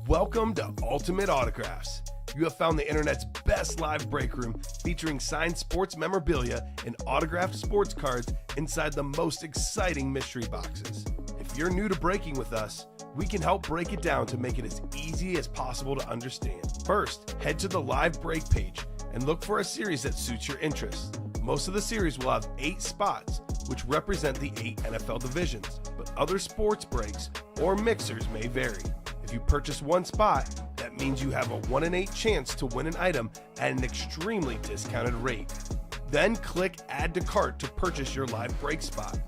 Welcome to Ultimate Autographs. You have found the internet's best live break room featuring signed sports memorabilia and autographed sports cards inside the most exciting mystery boxes. If you're new to breaking with us, we can help break it down to make it as easy as possible to understand. First, head to the live break page and look for a series that suits your interests. Most of the series will have 8 spots, which represent the 8 NFL divisions, but other sports breaks or mixers may vary. If you purchase one spot, that means you have a 1 in 8 chance to win an item at an extremely discounted rate. Then click Add to Cart to purchase your live break spot.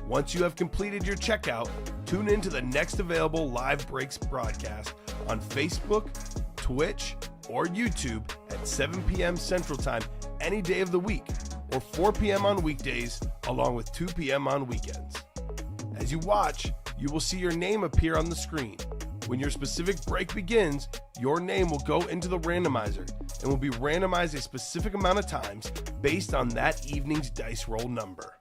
Once you have completed your checkout, tune in to the next available live breaks broadcast on Facebook, Twitch, or YouTube at 7 p.m. Central Time any day of the week, or 4 p.m. on weekdays, along with 2 p.m. on weekends. As you watch, you will see your name appear on the screen. When your specific break begins, your name will go into the randomizer and will be randomized a specific amount of times based on that evening's dice roll number.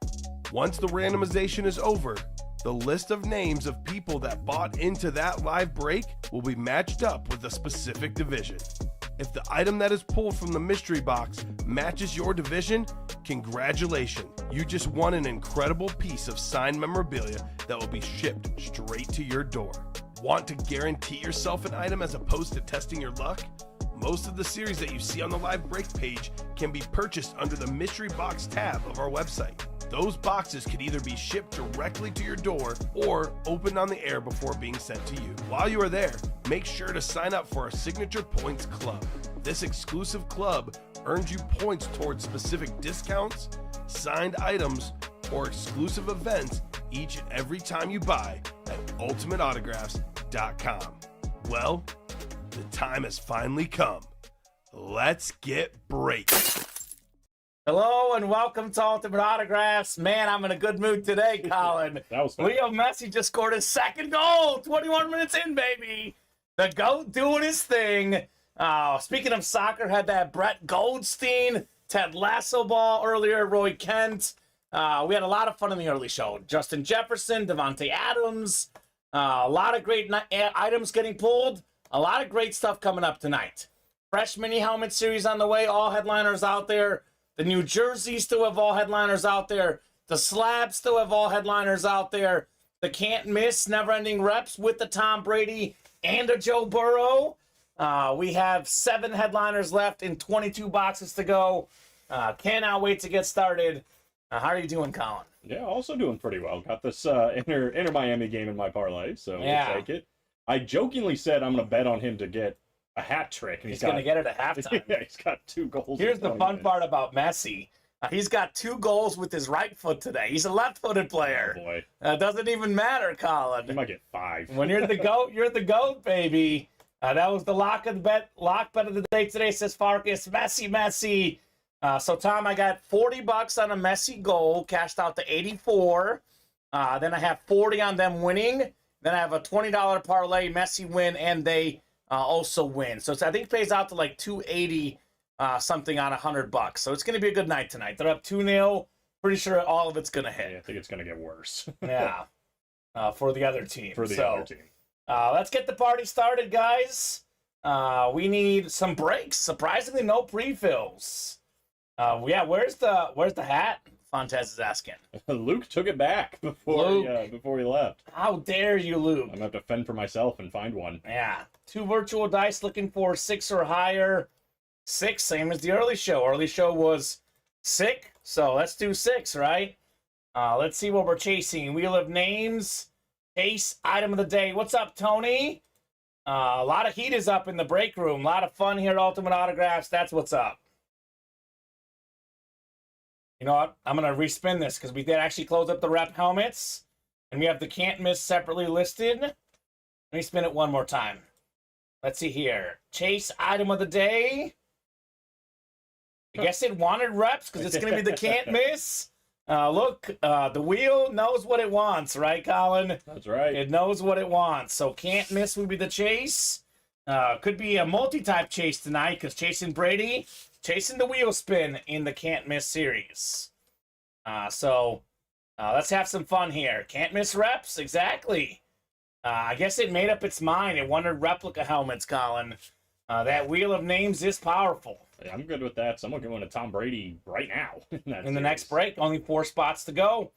Once the randomization is over, the list of names of people that bought into that live break will be matched up with a specific division. If the item that is pulled from the mystery box matches your division, congratulations, you just won an incredible piece of signed memorabilia that will be shipped straight to your door. Want to guarantee yourself an item as opposed to testing your luck? Most of the series that you see on the live break page can be purchased under the mystery box tab of our website. Those boxes could either be shipped directly to your door or opened on the air before being sent to you. While you are there, make sure to sign up for our Signature Points Club. This exclusive club earns you points towards specific discounts, signed items, or exclusive events each and every time you buy at ultimateautographs.com. Well, the time has finally come. Let's get breaking. Hello and welcome to Ultimate Autographs. Man, I'm in a good mood today, Colin. That was fun. Leo Messi just scored his second goal. 21 minutes in, baby. The GOAT doing his thing. Speaking of soccer, had that Brett Goldstein, Ted Lasso ball earlier, Roy Kent. We had a lot of fun in the early show. Justin Jefferson, Devontae Adams. A lot of great items getting pulled. A lot of great stuff coming up tonight. Fresh mini helmet series on the way. All headliners out there. The New Jersey still have all headliners out there. The Slabs still have all headliners out there. The Can't Miss Never-Ending Reps with the Tom Brady and a Joe Burrow. We have 7 headliners left and 22 boxes to go. Cannot wait to get started. How are you doing, Colin? Yeah, also doing pretty well. Got this Inter Miami game in my parlay, so Yeah. we'll take it. I jokingly said I'm going to bet on him to get a hat trick. And He's going to get it at halftime. Yeah, he's got 2 goals. Here's in the 20 fun minutes. part about Messi. He's got 2 goals with his right foot today. He's a left-footed player. Oh, boy. Doesn't even matter, Colin. He might get 5. When you're the GOAT, you're the GOAT, baby. That was the lock bet of the day today, says Farkas. Messi. So, Tom, I got $40 on a Messi goal, cashed out to 84. Then I have 40 on them winning. Then I have a $20 parlay, Messi win, and they also win. So I think it pays out to like 280 something on $100. So it's going to be a good night tonight. They're up 2-0. Pretty sure all of it's going to hit. Yeah, I think it's going to get worse. Yeah. For the other team. Other team. Let's get the party started, guys. We need some breaks. Surprisingly, no pre-fills. Yeah, where's the hat? Fontez is asking. Luke took it back before he left. How dare you, Luke? I'm going to have to fend for myself and find one. Yeah. 2 virtual dice looking for 6 or higher. 6, same as the early show. Early show was sick, so let's do 6, right? Let's see what we're chasing. Wheel of Names. Chase item of the day. What's up, Tony? A lot of heat is up in the break room. A lot of fun here at Ultimate Autographs. That's what's up. You know what? I'm going to respin this because we did actually close up the rep helmets. And we have the Can't Miss separately listed. Let me spin it one more time. Let's see here. Chase item of the day. I guess it wanted reps because it's going to be the Can't Miss. Look, the wheel knows what it wants, right, Colin? That's right. It knows what it wants. So Can't Miss would be the chase. Could be a multi-type chase tonight because chasing Brady, chasing the wheel spin in the Can't Miss series. So let's have some fun here. Can't Miss reps, exactly. I guess it made up its mind. It wanted replica helmets, Colin. That wheel of names is powerful. Yeah, I'm good with that. So I'm going to Tom Brady right now. In the next break, only 4 spots to go.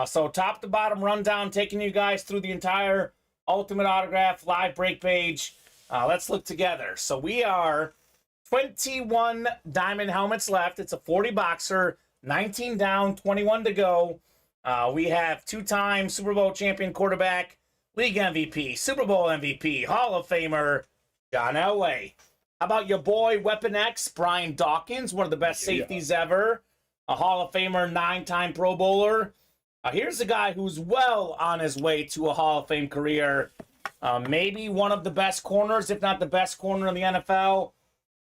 So top to bottom rundown, taking you guys through the entire Ultimate Autograph live break page. Let's look together. So we are 21 diamond helmets left. It's a 40 boxer, 19 down, 21 to go. We have 2-time Super Bowl champion quarterback, league MVP, Super Bowl MVP, Hall of Famer, John Elway. How about your boy, Weapon X, Brian Dawkins, one of the best safeties ever, a Hall of Famer, 9-time Pro Bowler. Here's a guy who's well on his way to a Hall of Fame career. Maybe one of the best corners, if not the best corner in the NFL.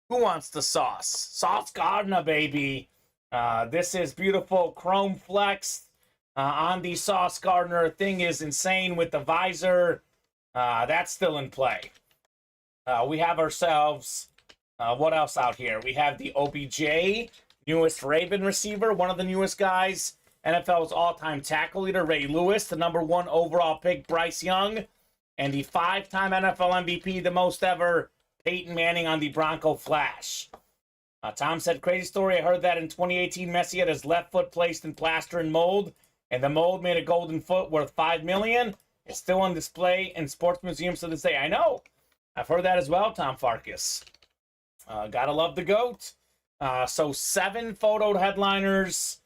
Who wants the sauce? Sauce Gardner, baby. This is beautiful chrome flex on the Sauce Gardner. Thing is insane with the visor. That's still in play. We have ourselves, what else out here? We have the OBJ, newest Raven receiver, one of the newest guys. NFL's all-time tackle leader, Ray Lewis, the #1 overall pick, Bryce Young, and the 5-time NFL MVP, the most ever, Peyton Manning on the Bronco Flash. Tom said, crazy story, I heard that in 2018, Messi had his left foot placed in plaster and mold, and the mold made a golden foot worth $5 million. It's still on display in sports museums to this day. I know. I've heard that as well, Tom Farkas. Gotta love the GOAT. So 7 photoed headliners.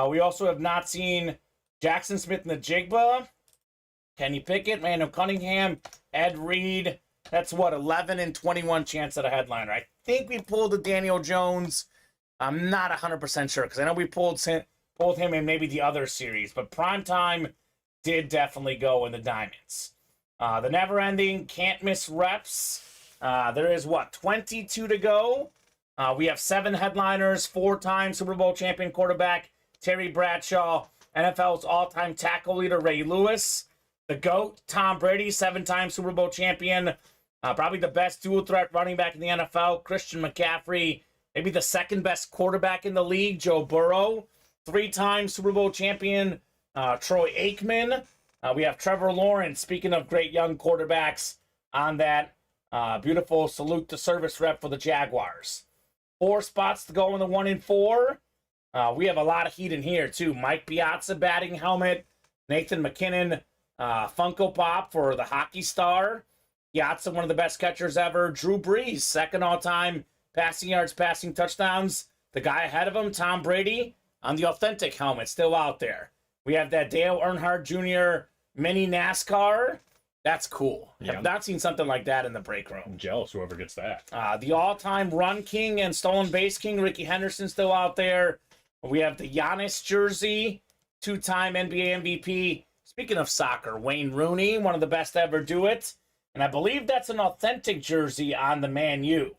We also have not seen Jackson Smith and the Jigba, Kenny Pickett, Randall Cunningham, Ed Reed. That's what, 11 and 21 chance at a headliner. I think we pulled the Daniel Jones. I'm not 100% sure because I know we pulled him in maybe the other series, but Primetime did definitely go in the Diamonds. The never-ending can't miss reps. There is, 22 to go. We have 7 headliners, 4-time Super Bowl champion quarterback, Terry Bradshaw, NFL's all-time tackle leader, Ray Lewis, the GOAT, Tom Brady, 7-time Super Bowl champion, probably the best dual-threat running back in the NFL, Christian McCaffrey, maybe the second-best quarterback in the league, Joe Burrow, 3-time Super Bowl champion, Troy Aikman. We have Trevor Lawrence, speaking of great young quarterbacks, on that beautiful salute to service rep for the Jaguars. 4 spots to go in the 1 and 4. We have a lot of heat in here, too. Mike Piazza batting helmet. Nathan McKinnon Funko Pop for the hockey star. Piazza, one of the best catchers ever. Drew Brees, second all-time passing yards, passing touchdowns. The guy ahead of him, Tom Brady, on the authentic helmet, still out there. We have that Dale Earnhardt Jr. mini NASCAR. That's cool. Yeah. I've not seen something like that in the break room. I'm jealous whoever gets that. The all-time run king and stolen base king, Ricky Henderson, still out there. We have the Giannis jersey, 2-time NBA MVP. Speaking of soccer, Wayne Rooney, one of the best to ever do it. And I believe that's an authentic jersey on the Man U.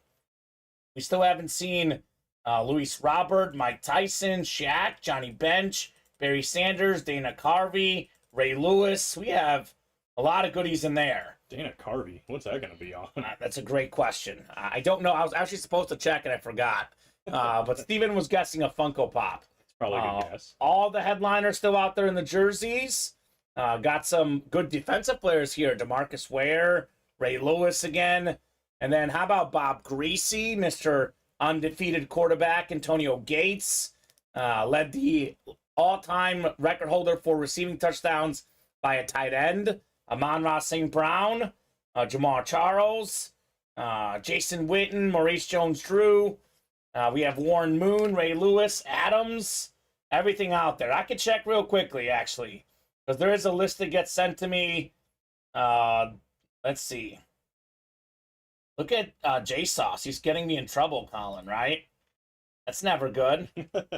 We still haven't seen Luis Robert, Mike Tyson, Shaq, Johnny Bench, Barry Sanders, Dana Carvey, Ray Lewis. We have a lot of goodies in there. Dana Carvey, what's that going to be on? That's a great question. I don't know. I was actually supposed to check and I forgot. But Steven was guessing a Funko Pop. It's probably a good guess. All the headliners still out there in the jerseys. Got some good defensive players here. DeMarcus Ware, Ray Lewis again. And then how about Bob Greasy, Mr. Undefeated quarterback, Antonio Gates. Led the all-time record holder for receiving touchdowns by a tight end. Amon-Ra St. Brown, Jamar Charles, Jason Witten, Maurice Jones-Drew. We have Warren Moon, Ray Lewis, Adams, everything out there. I could check real quickly, actually, because there is a list that gets sent to me. Let's see. Look at J-Sauce. He's getting me in trouble, Colin, right? That's never good.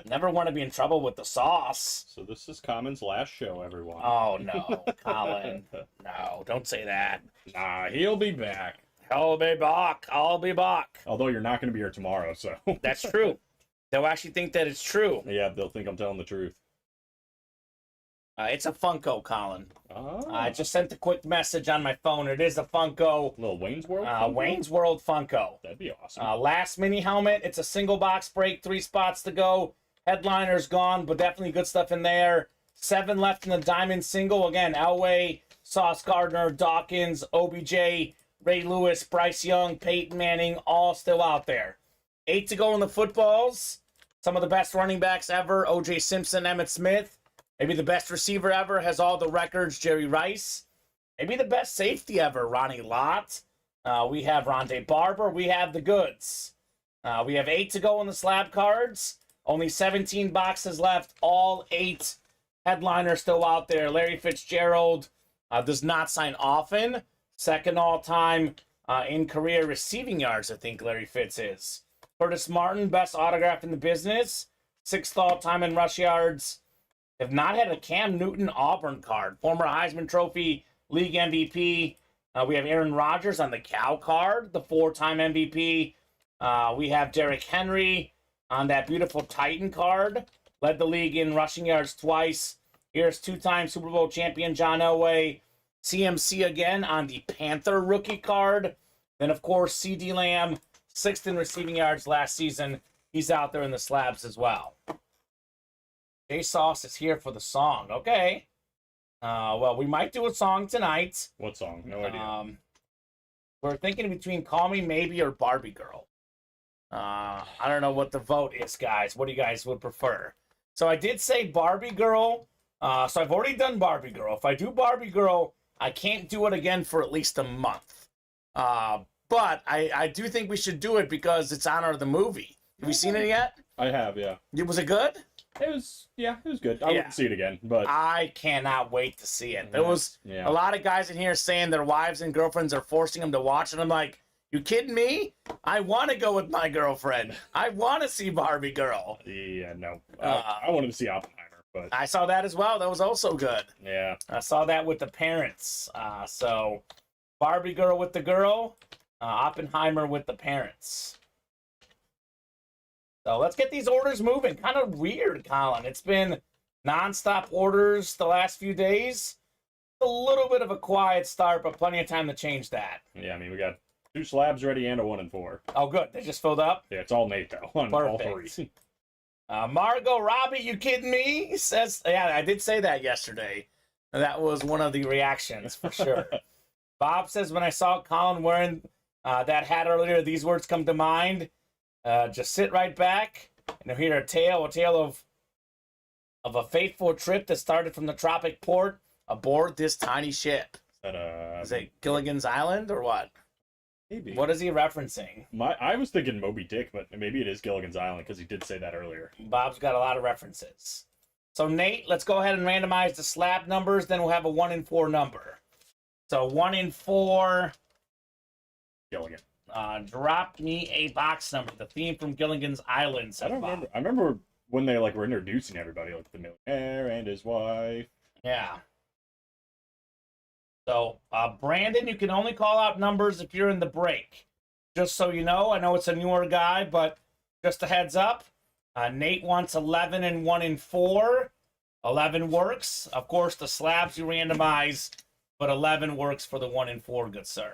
Never want to be in trouble with the sauce. So this is Kamen's last show, everyone. Oh, no, Colin. No, don't say that. Nah, he'll be back. I'll be back. I'll be back. Although you're not going to be here tomorrow, so. That's true. They'll actually think that it's true. Yeah, they'll think I'm telling the truth. It's a Funko, Colin. Oh. I just sent a quick message on my phone. It is a Funko. Little Wayne's World Funko? Wayne's World Funko. That'd be awesome. Last mini helmet. It's a single box break. 3 spots to go. Headliner's gone, but definitely good stuff in there. 7 left in the diamond single. Again, Elway, Sauce Gardner, Dawkins, OBJ, Ray Lewis, Bryce Young, Peyton Manning, all still out there. 8 to go in the footballs. Some of the best running backs ever, O.J. Simpson, Emmitt Smith. Maybe the best receiver ever, has all the records, Jerry Rice. Maybe the best safety ever, Ronnie Lott. We have Rondé Barber. We have the goods. We have 8 to go on the slab cards. Only 17 boxes left. All 8 headliners still out there. Larry Fitzgerald does not sign often. Second all-time in career receiving yards, I think Larry Fitz is. Curtis Martin, best autograph in the business. 6th all-time in rush yards. Have not had a Cam Newton Auburn card. Former Heisman Trophy League MVP. We have Aaron Rodgers on the Cow card, the 4-time MVP. We have Derrick Henry on that beautiful Titan card. Led the league in rushing yards twice. Here's 2-time Super Bowl champion John Elway. CMC again on the Panther rookie card. Then, of course, C.D. Lamb, 6th in receiving yards last season. He's out there in the slabs as well. J Sauce is here for the song. Okay. Well, we might do a song tonight. What song? No idea. We're thinking between Call Me Maybe or Barbie Girl. I don't know what the vote is, guys. What do you guys would prefer? So I did say Barbie Girl. So I've already done Barbie Girl. If I do Barbie Girl, I can't do it again for at least a month. But I do think we should do it because it's honor of the movie. Have you seen it yet? I have, yeah. Was it good? It was good. I wouldn't see it again, but I cannot wait to see it. There was yeah. a lot of guys in here saying their wives and girlfriends are forcing them to watch it. I'm like, you kidding me? I want to go with my girlfriend. I want to see Barbie Girl. Yeah, no. I wanted to see Oppenheimer, but I saw that as well. That was also good. yeah. I saw that with the parents. So Barbie Girl with the girl, Oppenheimer with the parents. So let's get these orders moving. Kind of weird, Colin. It's been nonstop orders the last few days. A little bit of a quiet start, but plenty of time to change that. Yeah, I mean, we got 2 slabs ready and a 1 and 4. Oh, good. They just filled up? Yeah, it's all Nate, though, on all Perfect. 3. Margot Robbie, you kidding me? Says, yeah, I did say that yesterday. That was one of the reactions, for sure. Bob says, when I saw Colin wearing that hat earlier, these words come to mind. Just sit right back and hear a tale of a fateful trip that started from the tropic port aboard this tiny ship. Is it Gilligan's Island or what? Maybe. What is he referencing? I was thinking Moby Dick, but maybe it is Gilligan's Island because he did say that earlier. Bob's got a lot of references. So Nate, let's go ahead and randomize the slab numbers. Then we'll have a 1 and 4 number. So 1 and 4. Gilligan. Drop me a box number. The theme from Gilligan's Island. I don't remember. I remember when they were introducing everybody, like the millionaire and his wife. Yeah. So Brandon, you can only call out numbers if you're in the break. Just so you know, I know it's a newer guy, but just a heads up. Nate wants 11 and 1 and 4. 11 works. Of course, the slabs you randomize, but 11 works for the 1 and 4, good sir.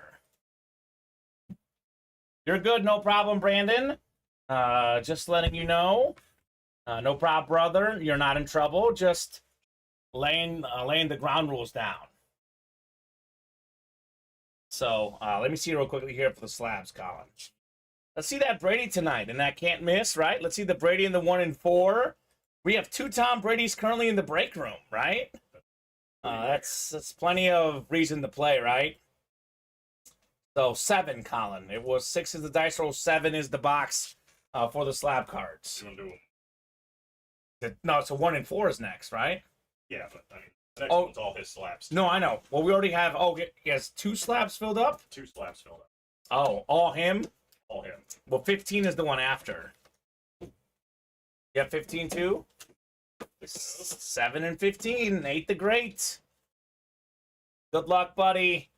You're good, no problem, Brandon. Just letting you know. No problem, brother. You're not in trouble. Just laying the ground rules down. So let me see real quickly here for the slabs, Colin. Let's see that Brady tonight, and that can't miss, right? Let's see the Brady in the 1 and 4. We have 2 Tom Brady's currently in the break room, right? That's plenty of reason to play, right? So 7, Colin. It was 6 is the dice roll, 7 is the box for the slab cards. You want to do them? No, so 1 and 4 is next, right? Yeah, but I mean, the next one's all his slabs. No, I know. Well, we already have. Oh, he has 2 slabs filled up. 2 slabs filled up. Oh, all him. All him. Well, 15 is the one after. You have 15 too. 7 and 15. Nate the Great. Good luck, buddy.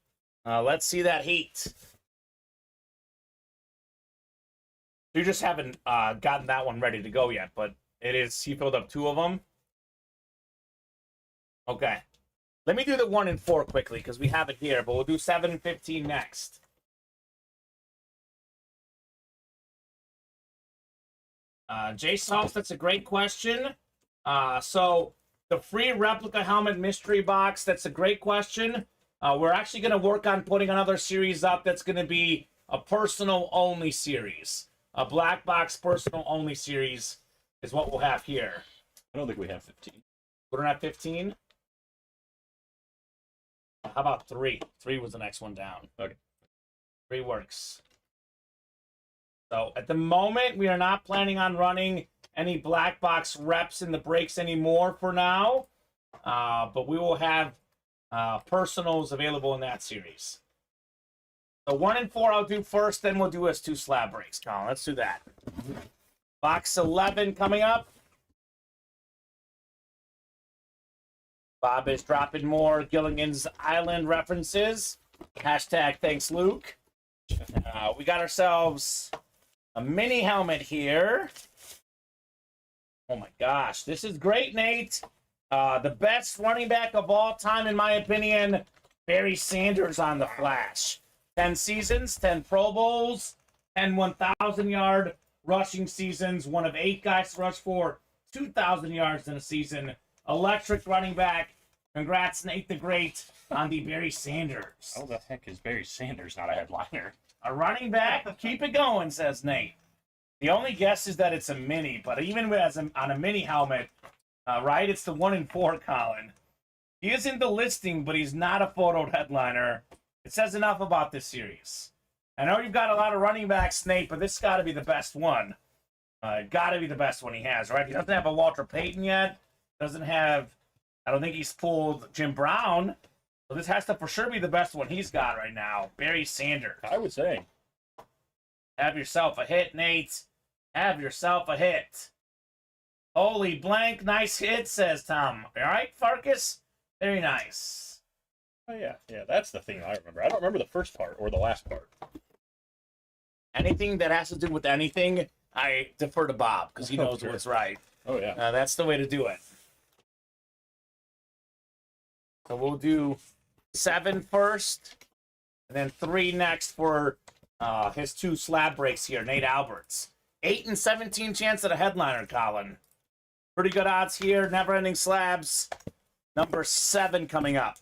Let's see that heat. You just haven't gotten that one ready to go yet, but it is. He filled up 2 of them. Okay. Let me do the 1 and 4 quickly because we have it here, but we'll do 7 and 15 next. Jay Sauce, that's a great question. So the free replica helmet mystery box, that's a great question. We're actually going to work on putting another series up that's going to be a personal only series. A black box personal only series is what we'll have here. I don't think we have 15. We don't have 15? How about 3? 3 was the next one down. Okay. 3 works. So at the moment, we are not planning on running any black box reps in the breaks anymore for now. But we will have personals available in that series. So 1 and 4 I'll do first, then we'll do us 2 slab breaks, Colin. Let's do that. Box 11 coming up. Bob is dropping more Gilligan's Island references. Hashtag thanks, Luke. We got ourselves a mini helmet here. Oh my gosh, this is great, Nate. The best running back of all time, in my opinion, Barry Sanders on the Flash. 10 seasons, 10 Pro Bowls, 10 1,000-yard rushing seasons, one of 8 guys to rush for 2,000 yards in a season. Electric running back. Congrats, Nate the Great, on the Barry Sanders. How the heck is Barry Sanders not a headliner? A running back? Keep it going, says Nate. The only guess is that it's a mini, but even as on a mini helmet, right, it's the 1 and 4, Colin. He is in the listing, but he's not a photoed headliner. It says enough about this series. I know you've got a lot of running backs, Nate, but this got to be the best one. Got to be the best one he has, right? He doesn't have a Walter Payton yet. Doesn't have, I don't think he's pulled Jim Brown. So this has to for sure be the best one he's got right now. Barry Sanders. I would say. Have yourself a hit, Nate. Have yourself a hit. Holy blank, nice hit, says Tom. All right, Farkas? Very nice. Oh, yeah. Yeah, that's the thing I remember. I don't remember the first part or the last part. Anything that has to do with anything, I defer to Bob because he knows Sure. what's right. Oh, yeah. That's the way to do it. So we'll do 7 first, and then 3 next for his 2 slab breaks here, Nate Alberts. 8 and 17 chance at a headliner, Colin. Pretty good odds here. Never-ending slabs. Number 7 coming up.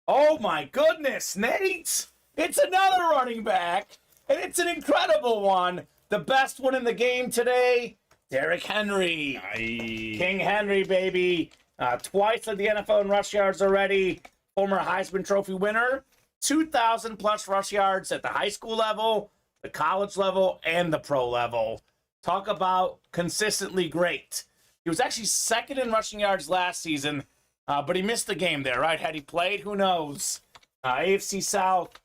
Oh my goodness, Nate! It's another running back, and it's an incredible one. The best one in the game today, Derrick Henry. Nice. King Henry, baby. Twice led the NFL in rush yards already. Former Heisman Trophy winner. 2,000 plus rush yards at the high school level, the college level, and the pro level. Talk about consistently great. He was actually second in rushing yards last season, but he missed the game there, right? Had he played, who knows? AFC South,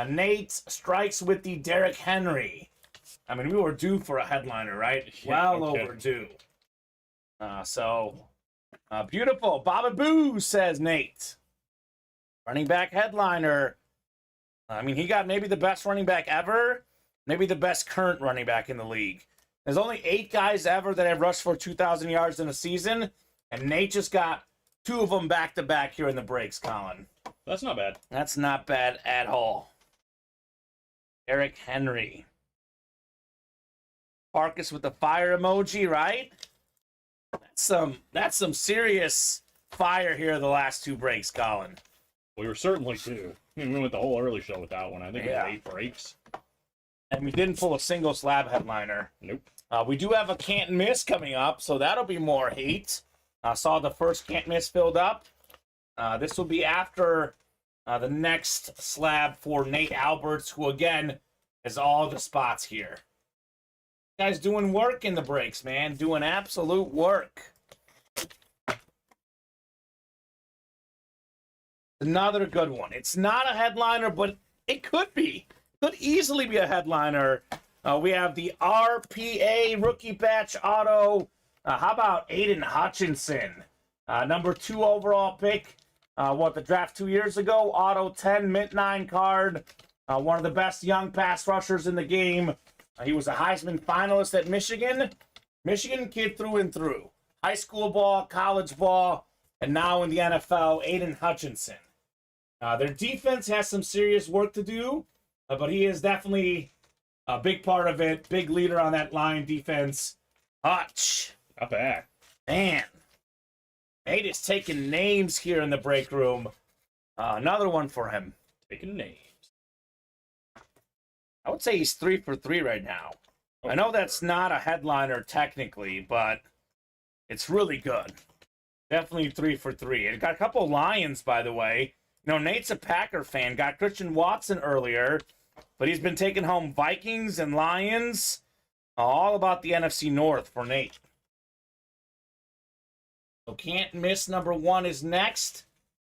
Nate strikes with the Derrick Henry. I mean, we were due for a headliner, right? Yeah, Well okay. overdue. Beautiful. Baba Boo, says Nate. Running back headliner. I mean, he got maybe the best running back ever, maybe the best current running back in the league. There's only 8 guys ever that have rushed for 2,000 yards in a season, and Nate just got 2 of them back-to-back here in the breaks, Colin. That's not bad. That's not bad at all. Derrick Henry. Farkas with the fire emoji, right? That's some serious fire here the last 2 breaks, Colin. We were certainly due. We went the whole early show with that one. I think it Yeah. was 8 breaks. And we didn't pull a single slab headliner. Nope. We do have a can't miss coming up, so that'll be more heat. I saw the first can't miss filled up. This will be after the next slab for Nate Alberts, who again has all the spots here. Guys doing work in the breaks, man. Doing absolute work. Another good one. It's not a headliner, but it could be. Could easily be a headliner. We have the RPA rookie patch auto. How about Aiden Hutchinson? Number 2 overall pick. The draft 2 years ago. Auto 10, mint 9 card. One of the best young pass rushers in the game. He was a Heisman finalist at Michigan. Michigan kid through and through. High school ball, college ball, and now in the NFL, Aiden Hutchinson. Their defense has some serious work to do, but he is definitely a big part of it. Big leader on that line defense. Hutch. Not bad. Man. Nate is taking names here in the break room. Another one for him. Taking names. I would say he's 3 for 3 right now. I know that's not a headliner technically, but it's really good. Definitely 3 for 3. It got a couple Lions, by the way. You know, Nate's a Packer fan. Got Christian Watson earlier, but he's been taking home Vikings and Lions. All about the NFC North for Nate. So can't miss number 1 is next.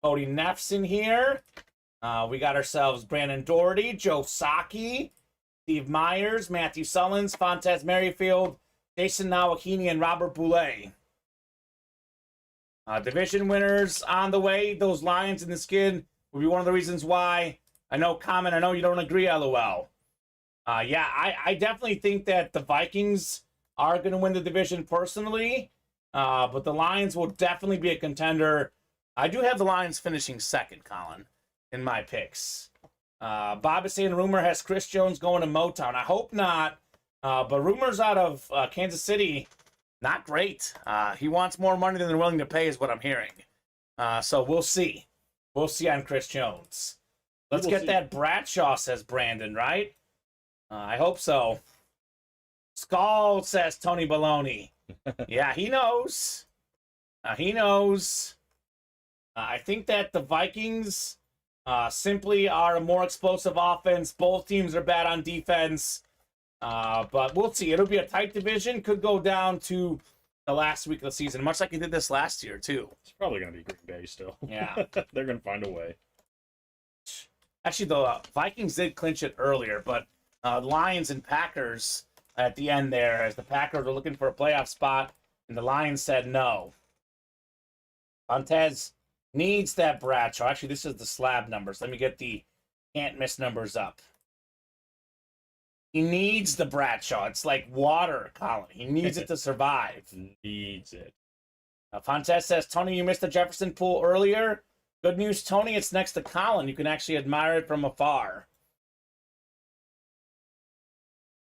Cody Neff's in here. We got ourselves Brandon Doherty, Joe Saki, Steve Myers, Matthew Sullins, Fontez Merrifield, Jason Nawakini, and Robert Boulay. Division winners on the way. Those Lions in the skin will be one of the reasons why. I know, Kamen, I know you don't agree, LOL. Yeah, I definitely think that the Vikings are going to win the division personally, but the Lions will definitely be a contender. I do have the Lions finishing second, Colin, in my picks. Bob is saying rumor has Chris Jones going to Motown. I hope not, but rumors out of Kansas City, not great. He wants more money than they're willing to pay is what I'm hearing. So we'll see. We'll see on Chris Jones. Let's get that Bradshaw, says Brandon, right? I hope so. Skull, says Tony Baloney. Yeah, he knows. He knows. I think that the Vikings simply are a more explosive offense. Both teams are bad on defense. But we'll see. It'll be a tight division. Could go down to the last week of the season, much like he did this last year, too. It's probably going to be Green Bay still. Yeah. They're going to find a way. Actually, the Vikings did clinch it earlier, but Lions and Packers at the end there, as the Packers were looking for a playoff spot, and the Lions said no. Fontez needs that Bradshaw. Actually, this is the slab numbers. Let me get the can't miss numbers up. He needs the Bradshaw. It's like water, Colin. He needs it to survive. Needs it. Fontez says, Tony, you missed the Jefferson pool earlier. Good news, Tony. It's next to Colin. You can actually admire it from afar.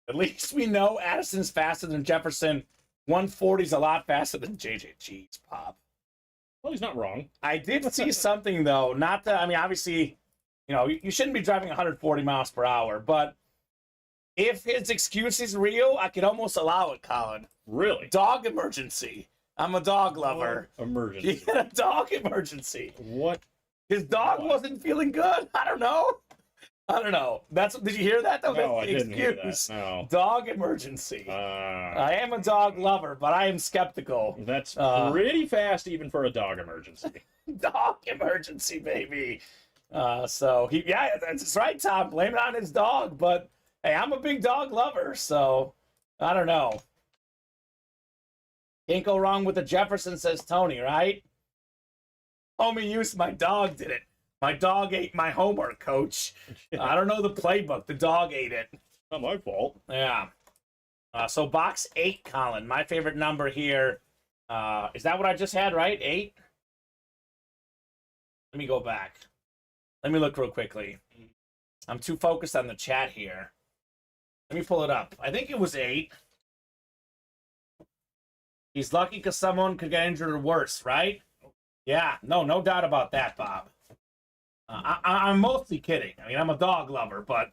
At least we know Addison's faster than Jefferson. 140 is a lot faster than JJ. Jeez, Pop. Well, he's not wrong. I did see something, though. Not that, I mean, obviously, you know, you shouldn't be driving 140 miles per hour, but if his excuse is real, I could almost allow it, Colin. Really? Dog emergency. I'm a dog lover. Emergency. Yeah, dog emergency. What? His dog wasn't feeling good. I don't know. Did you hear that? Though? No, That's I the didn't hear that. excuse. No. Dog emergency. I am a dog lover, but I am skeptical. That's pretty fast even for a dog emergency. Dog emergency, baby. So that's right, Tom. Blame it on his dog, but hey, I'm a big dog lover, so I don't know. Can't go wrong with the Jefferson, says Tony, right? Homie used my dog did it. My dog ate my homework, coach. I don't know the playbook. The dog ate it. Not my fault. Yeah. So box 8, Colin. My favorite number here. Is that what I just had, right? 8? Let me go back. Let me look real quickly. I'm too focused on the chat here. Let me pull it up. I think it was 8. He's lucky because someone could get injured or worse, right? Yeah, no doubt about that, Bob. I'm mostly kidding. I mean, I'm a dog lover, but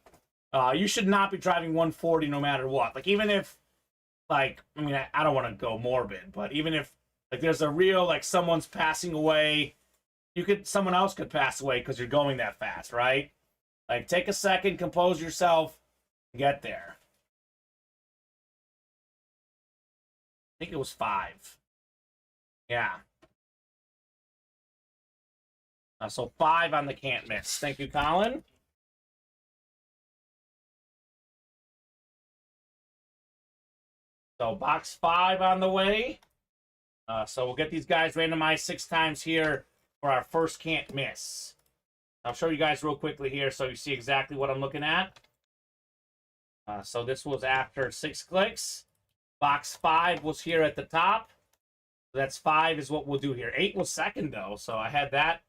you should not be driving 140 no matter what. Like, even if, like, I mean, I don't want to go morbid, but even if, like, there's a real, like, someone's passing away, someone else could pass away because you're going that fast, right? Like, take a second, compose yourself, get there. I think it was 5. Yeah. So 5 on the can't miss. Thank you, Colin. So box 5 on the way. So we'll get these guys randomized 6 times here for our first can't miss. I'll show you guys real quickly here so you see exactly what I'm looking at. So this was after 6 clicks. Box 5 was here at the top. That's 5 is what we'll do here. 8 was second, though, so I had that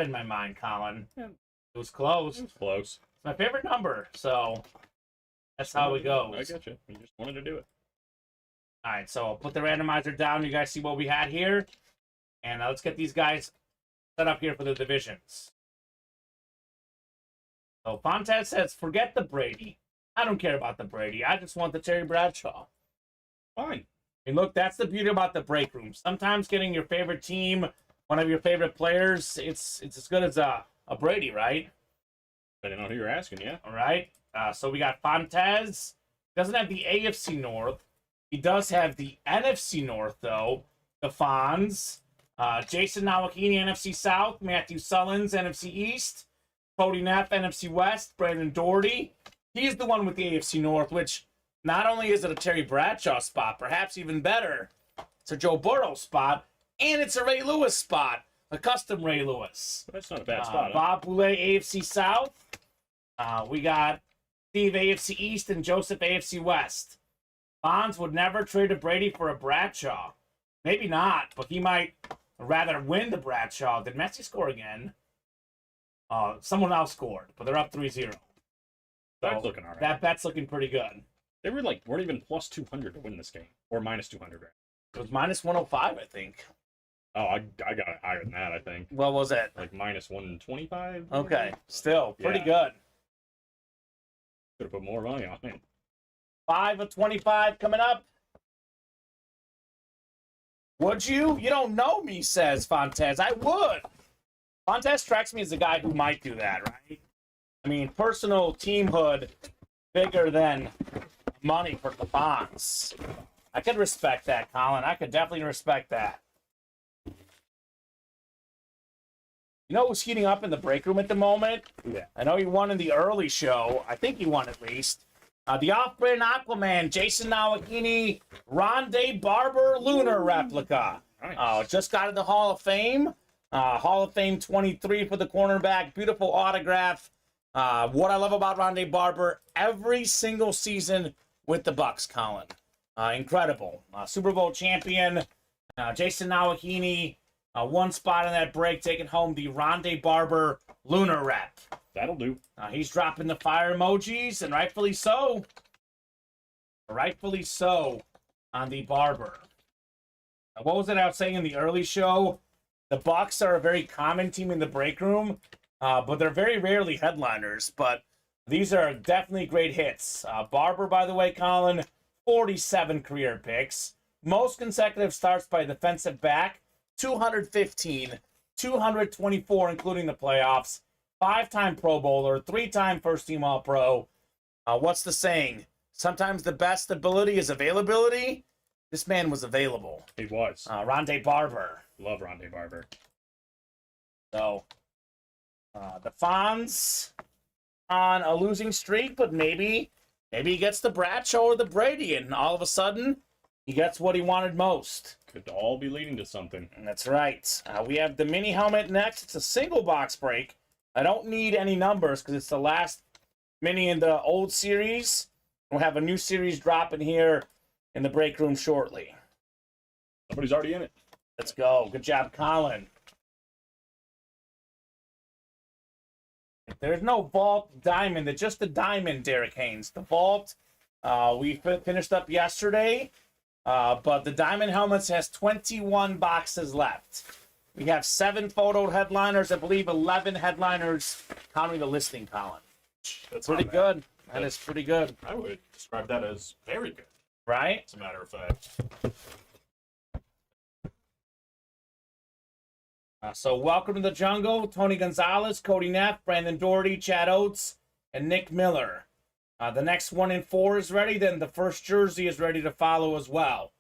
in my mind, Colin. Yeah. It was close. It was close. It's my favorite number, so that's how it goes. I get you. You just wanted to do it. All right, so I'll put the randomizer down. You guys see what we had here? And let's get these guys set up here for the divisions. So Fontes says, forget the Brady. I don't care about the Brady. I just want the Terry Bradshaw. Fine. And look, that's the beauty about the break room. Sometimes getting your favorite team, one of your favorite players, it's as good as a Brady, right? Depending on who you're asking, yeah. All right. So we got Fontes. Doesn't have the AFC North. He does have the NFC North, though. The Fonz. Jason Nowakini, NFC South. Matthew Sullins, NFC East. Cody Neff, NFC West. Brandon Doherty. He's the one with the AFC North, which not only is it a Terry Bradshaw spot, perhaps even better, it's a Joe Burrow spot, and it's a Ray Lewis spot, a custom Ray Lewis. That's not a bad spot. Bob Boulay, AFC South. We got Steve, AFC East, and Joseph, AFC West. Bonds would never trade a Brady for a Bradshaw. Maybe not, but he might rather win the Bradshaw. Did Messi score again? Someone else scored, but they're up 3-0. That's looking all right. That bet's looking pretty good. They were weren't even plus 200 to win this game, or minus 200. Right? It was minus 105, I think. Oh, I got it higher than that. I think. What was it? Like minus 125. Okay, still pretty Yeah. good. Could have put more money on it. 5 of 25 coming up. Would you? You don't know me, says Fontes. I would. Fontes strikes me as a guy who might do that, right? I mean, personal teamhood bigger than money for the bonds. I could respect that, Colin. I could definitely respect that. You know who's heating up in the break room at the moment? Yeah. I know he won in the early show. I think he won at least. The off-brand Aquaman, Jason Nowakini, Rondé Barber Lunar replica. Nice. Just got in the Hall of Fame. Hall of Fame 23 for the cornerback. Beautiful autograph. What I love about Rondé Barber, every single season with the Bucks, Colin. Incredible. Super Bowl champion. Jason Nowakini, one spot in that break, taking home the Rondé Barber Lunar rep. That'll do. He's dropping the fire emojis, and rightfully so. Rightfully so on the Barber. What was it I was saying in the early show? The Bucks are a very common team in the break room, but they're very rarely headliners. But these are definitely great hits. Barber, by the way, Colin, 47 career picks. Most consecutive starts by a defensive back, 215, 224 including the playoffs. 5-time Pro Bowler, 3-time first-team All-Pro. What's the saying? Sometimes the best ability is availability. This man was available. He was. Rondé Barber. Love Rondé Barber. So, the Fonz on a losing streak, but maybe he gets the Bradshaw or the Brady, and all of a sudden, he gets what he wanted most. Could all be leading to something. And that's right. We have the mini helmet next. It's a single box break. I don't need any numbers because it's the last mini in the old series. We'll have a new series dropping here in the break room shortly. Somebody's already in it. Let's go. Good job, Colin. There's no vault diamond. It's just the diamond, Derek Haynes. The vault, we finished up yesterday, but the diamond helmets has 21 boxes left. We have 7 photo headliners. I believe 11 headliners, counting the listing, Colin. That's Pretty not bad. good. That is pretty good. I would describe that as very good, Right? as a matter of fact. So welcome to the jungle. Tony Gonzalez, Cody Neff, Brandon Doherty, Chad Oates, and Nick Miller. The next 1 in 4 is ready. Then the first jersey is ready to follow as well.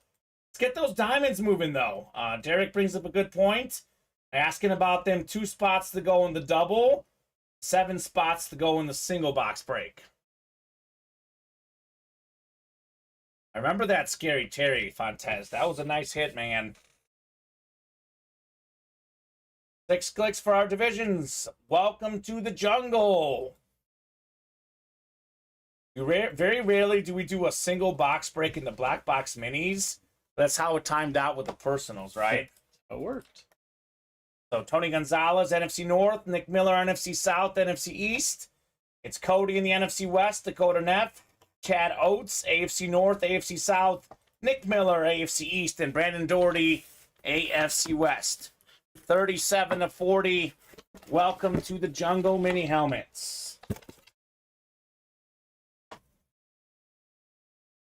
Let's get those diamonds moving, though. Derek brings up a good point. Asking about them 2 spots to go in the double, 7 spots to go in the single box break. I remember that Scary Terry, Fontes. That was a nice hit, man. 6 clicks for our divisions. Welcome to the jungle. Very rarely do we do a single box break in the black box minis. That's how it timed out with the personals, right? It worked. So Tony Gonzalez, NFC North. Nick Miller, NFC South, NFC East. It's Cody in the NFC West, Dakota Neff. Chad Oates, AFC North, AFC South, Nick Miller, AFC East, and Brandon Doherty, AFC West. 37-40. Welcome to the Jungle Mini Helmets.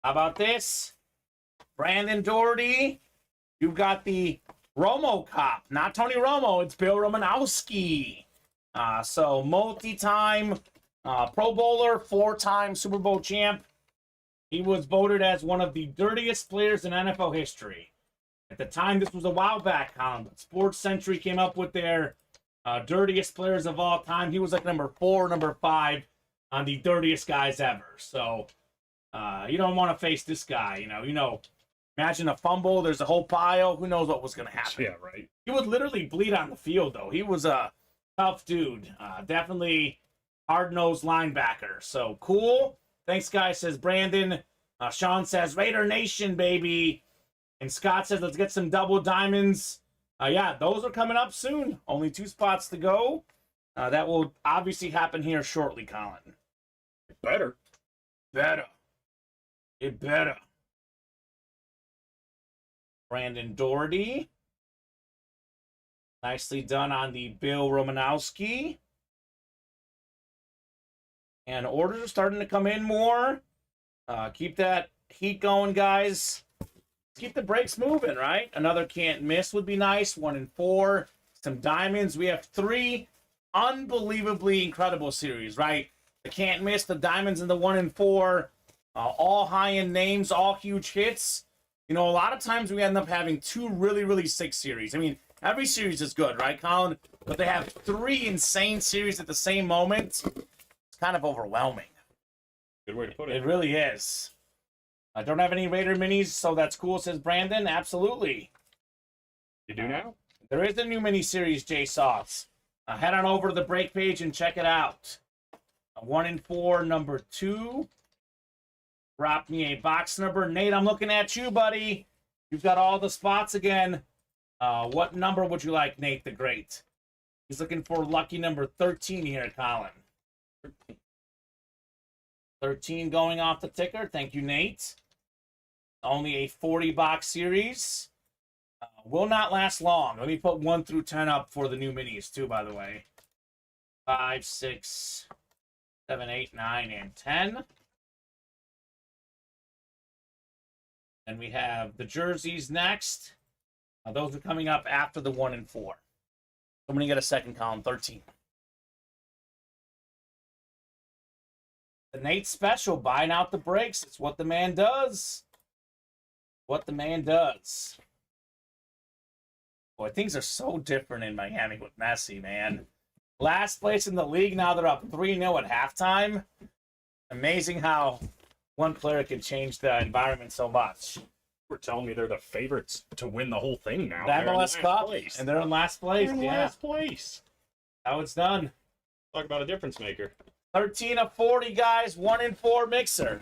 How about this? Brandon Doherty, you've got the Romo Cop. Not Tony Romo, it's Bill Romanowski. So multi-time Pro Bowler, 4-time Super Bowl champ. He was voted as one of the dirtiest players in NFL history. At the time, this was a while back, Colin, but Sports Century came up with their dirtiest players of all time. He was like number 4, number 5 on the dirtiest guys ever. So you don't want to face this guy. You know, imagine a fumble. There's a whole pile. Who knows what was going to happen? Yeah, right. He would literally bleed on the field, though. He was a tough dude. Definitely hard-nosed linebacker. So cool. Thanks, guys, says Brandon. Sean says, Raider Nation, baby. And Scott says, let's get some double diamonds. Yeah, those are coming up soon. Only 2 spots to go. That will obviously happen here shortly, Colin. Better. It better. Brandon Doherty. Nicely done on the Bill Romanowski. And orders are starting to come in more. Keep that heat going, guys. Keep the brakes moving, right? Another can't miss would be nice. 1 and 4. Some diamonds. We have 3 unbelievably incredible series, right? The can't miss, the diamonds, and the 1 and 4. All high-end names, all huge hits. You know, a lot of times we end up having 2 really, really sick series. I mean, every series is good, right, Colin? But they have 3 insane series at the same moment. It's kind of overwhelming. Good way to put it. It really is. I don't have any Raider minis, so that's cool, says Brandon. Absolutely. You do now? There is a new mini series, J Sauce. Head on over to the break page and check it out. 1 and 4, number 2. Drop me a box number. Nate, I'm looking at you, buddy. You've got all the spots again. What number would you like, Nate the Great? He's looking for lucky number 13 here, Colin. 13 going off the ticker. Thank you, Nate. Only a 40-box series. Will not last long. Let me put 1 through 10 up for the new minis, too, by the way. 5, 6, 7, 8, 9, and 10. And we have the jerseys next. Those are coming up after the 1 and 4. I'm going to get a second column, 13. The Nate special, buying out the breaks. It's what the man does. What the man does. Boy, things are so different in Miami with Messi, man. Last place in the league, now they're up 3-0 at halftime. Amazing how one player can change the environment so much. We're telling me they're the favorites to win the whole thing now. The MLS Cup, and they're in last place. They're in last place. How it's done. Talk about a difference maker. 13 of 40, guys. 1 and 4 mixer.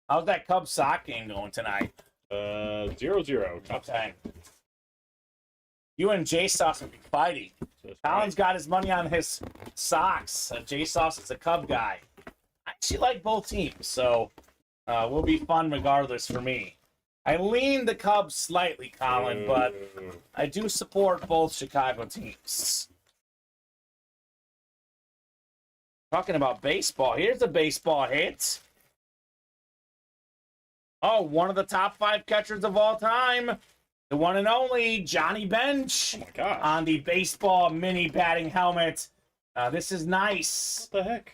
How's that Cubs sock game going tonight? 0-0. Okay. You and J-Sauce will be fighting. Colin's got his money on his Sox. J-Sauce is a Cub guy. I actually like both teams, so will be fun regardless for me. I lean the Cubs slightly, Colin, but I do support both Chicago teams. Talking about baseball, here's a baseball hit. Oh, one of the top 5 catchers of all time. The one and only Johnny Bench. Oh my gosh. On the baseball mini batting helmet. This is nice. What the heck?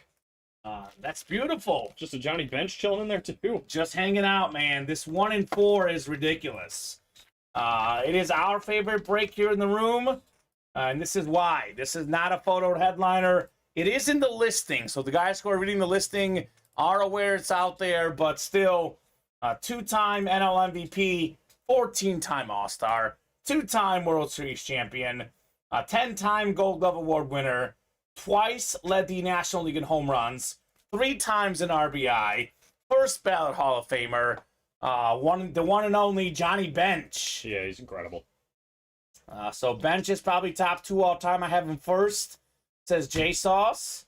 That's beautiful. Just a Johnny Bench chilling in there too. Just hanging out, man. This 1 and 4 is ridiculous. It is our favorite break here in the room. And this is why. This is not a photo headliner. It is in the listing. So the guys who are reading the listing are aware it's out there. But still, 2-time NL MVP, 14-time All-Star, 2-time World Series champion, 10-time Gold Glove Award winner, twice led the National League in home runs, 3 times an RBI, first ballot Hall of Famer, the one and only Johnny Bench. Yeah, he's incredible. So Bench is probably top 2 all time. I have him first. Says J Sauce.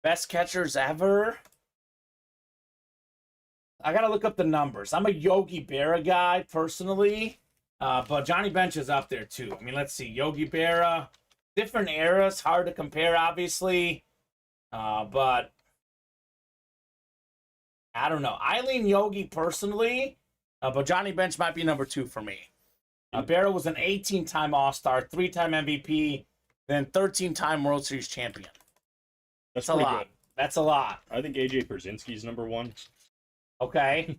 Best catchers ever. I got to look up the numbers. I'm a Yogi Berra guy, personally. But Johnny Bench is up there, too. I mean, let's see. Yogi Berra, different eras. Hard to compare, obviously. But I don't know. I lean Yogi, personally. But Johnny Bench might be number 2 for me. Berra was an 18-time All-Star, 3-time MVP, then 13-time World Series champion. That's a pretty lot. good. That's a lot. I think AJ Pierzynski's number 1. Okay.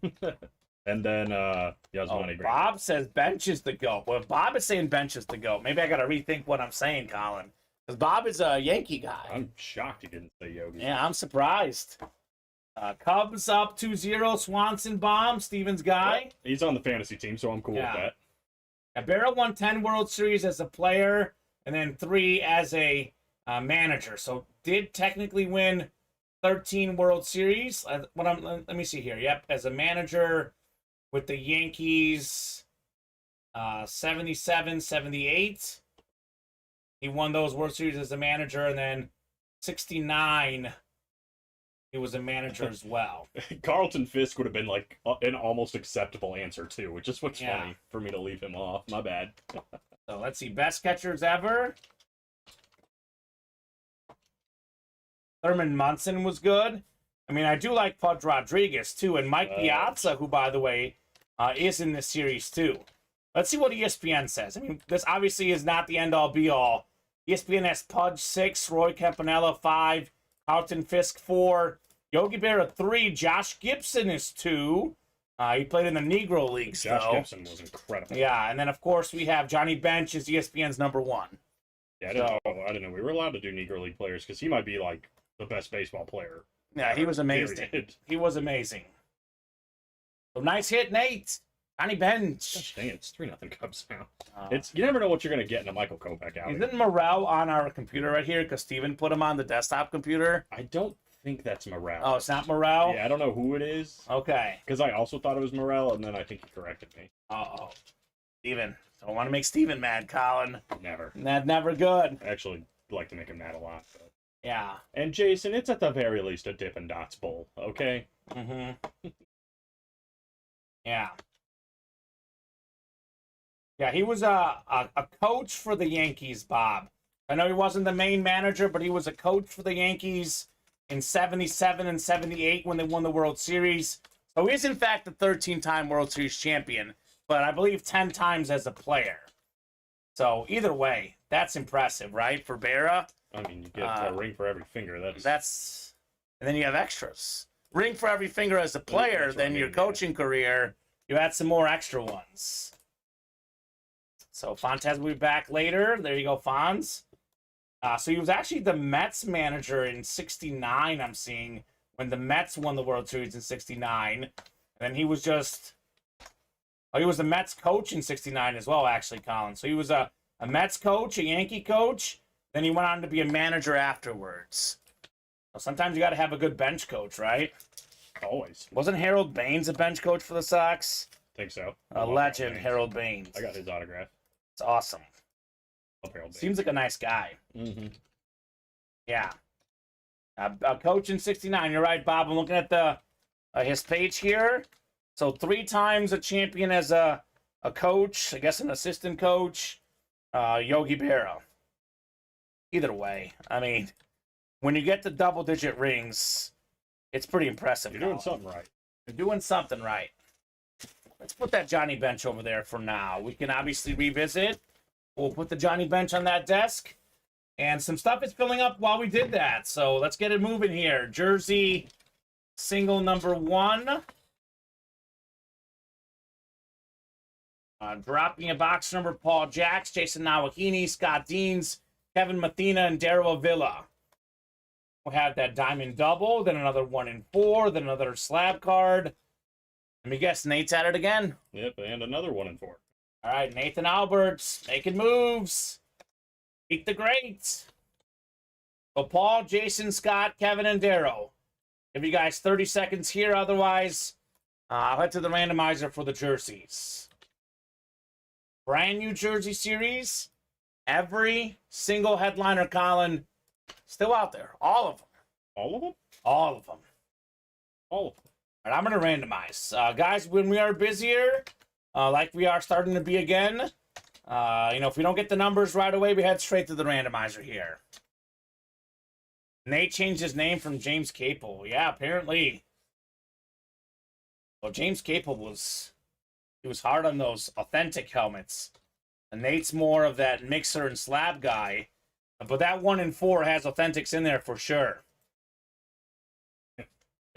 And then Yasmani Grandal. Bob says Bench is the GOAT. Well, if Bob is saying Bench is the GOAT, maybe I got to rethink what I'm saying, Colin. Because Bob is a Yankee guy. I'm shocked he didn't say Yogi. Yeah, I'm surprised. Cubs up 2-0. Swanson bomb. Stevens guy. Well, he's on the fantasy team, so I'm cool with that. Berra won 10 World Series as a player and then 3 as a manager. So did technically win 13 World Series. Let me see here. Yep, as a manager with the Yankees, 77, 78. He won those World Series as a manager, and then 69, he was a manager as well. Carlton Fisk would have been like an almost acceptable answer too, which is what's funny for me to leave him off. My bad. So let's see, best catchers ever. Thurman Munson was good. I mean, I do like Pudge Rodriguez too, and Mike Piazza, who, by the way, is in this series too. Let's see what ESPN says. I mean, this obviously is not the end-all, be-all. ESPN has Pudge 6, Roy Campanella 5, Carlton Fisk 4, Yogi Berra 3, Josh Gibson is 2. He played in the Negro Leagues, Josh Gibson was incredible. Yeah, and then, of course, we have Johnny Bench as ESPN's number 1. Yeah, I didn't know we were allowed to do Negro League players because he might be, like, the best baseball player. Yeah, he was amazing. Period. He was amazing. So nice hit, Nate. Johnny Bench. Dang, it's 3-0 Cubs now. You never know what you're going to get in a Michael Kopech outing. Isn't Morel on our computer right here? Because Steven put him on the desktop computer. I don't think that's Morel. Oh, it's not Morel? Yeah, I don't know who it is. Okay. Because I also thought it was Morel, and then I think he corrected me. Uh-oh. Steven. Don't want to make Steven mad, Colin. Never. That's never good. I actually like to make him mad a lot. But... Yeah. And Jason, it's at the very least a Dippin' Dots bowl, okay? Mm-hmm. Yeah. Yeah, he was a coach for the Yankees, Bob. I know he wasn't the main manager, but he was a coach for the Yankees in 77 and 78 when they won the World Series. So he's, in fact, a 13-time World Series champion, but I believe 10 times as a player. So either way, that's impressive, right, for Berra? I mean, you get a ring for every finger. And then you have extras. Ring for every finger as a player, then your coaching career, you add some more extra ones. So Fontes will be back later. There you go, Fonz. So he was actually the Mets manager in 69, I'm seeing, when the Mets won the World Series in 69. And then he was he was the Mets coach in 69 as well, actually, Colin. So he was a Mets coach, a Yankee coach. Then he went on to be a manager afterwards. So sometimes you got to have a good bench coach, right? Always. Wasn't Harold Baines a bench coach for the Sox? Think so. A legend, Harold Baines. I got his autograph. It's awesome. Love Harold Baines. Seems like a nice guy. Mm-hmm. Yeah. A coach in 69. You're right, Bob. I'm looking at his page here. So 3 times a champion as a coach, I guess an assistant coach, Yogi Berra. Either way, I mean, when you get the double-digit rings, it's pretty impressive. You're doing something right. You're doing something right. Let's put that Johnny Bench over there for now. We can obviously revisit. We'll put the Johnny Bench on that desk. And some stuff is filling up while we did that. So let's get it moving here. Jersey single number 1. Dropping a box number, Paul Jacks, Jason Nawahini, Scott Deans, Kevin Mathena, and Darryl Avila. We'll have that diamond double, then another 1 in 4, then another slab card. Let me guess, Nate's at it again. Yep, and another 1 in 4. All right, Nathan Alberts making moves. Beat the greats. So Paul, Jason, Scott, Kevin, and Darrow. Give you guys 30 seconds here. Otherwise, I'll head to the randomizer for the jerseys. Brand new jersey series. Every single headliner, Colin, still out there. All of them. All of them? All of them. All of them. All right, I'm going to randomize. Guys, when we are busier, like we are starting to be again, if we don't get the numbers right away, we head straight to the randomizer here. Nate changed his name from James Capel. Yeah, apparently. Well, James Capel was hard on those authentic helmets. And Nate's more of that mixer and slab guy. But that 1 in 4 has authentics in there for sure.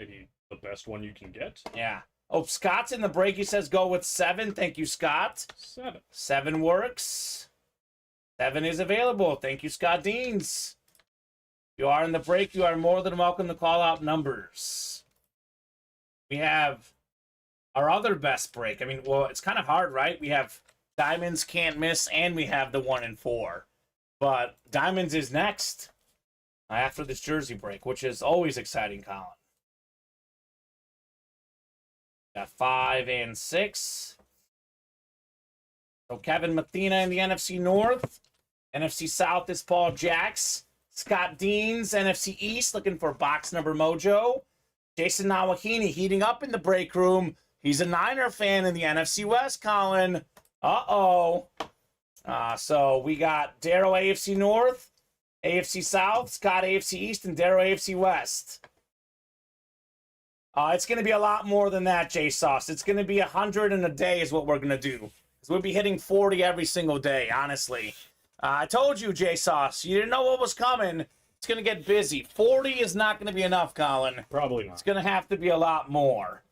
Maybe the best one you can get. Yeah. Oh, Scott's in the break. He says go with 7. Thank you, Scott. 7. 7 works. 7 is available. Thank you, Scott Deans. If you are in the break, you are more than welcome to call out numbers. We have our other best break. I mean, well, it's kind of hard, right? We have Diamonds Can't Miss, and we have the 1 in 4. But Diamonds is next after this jersey break, which is always exciting, Colin. Got 5 and 6. So Kevin Mathena in the NFC North. NFC South is Paul Jacks. Scott Deans, NFC East, looking for box number mojo. Jason Nawahini heating up in the break room. He's a Niner fan in the NFC West, Colin. Uh-oh. So we got Darrow AFC North, AFC South, Scott AFC East, and Darrow AFC West. It's going to be a lot more than that, J-Sauce. It's going to be 100 in a day is what we're going to do. Because we'll be hitting 40 every single day, honestly. I told you, J-Sauce. You didn't know what was coming. It's going to get busy. 40 is not going to be enough, Colin. Probably not. It's going to have to be a lot more.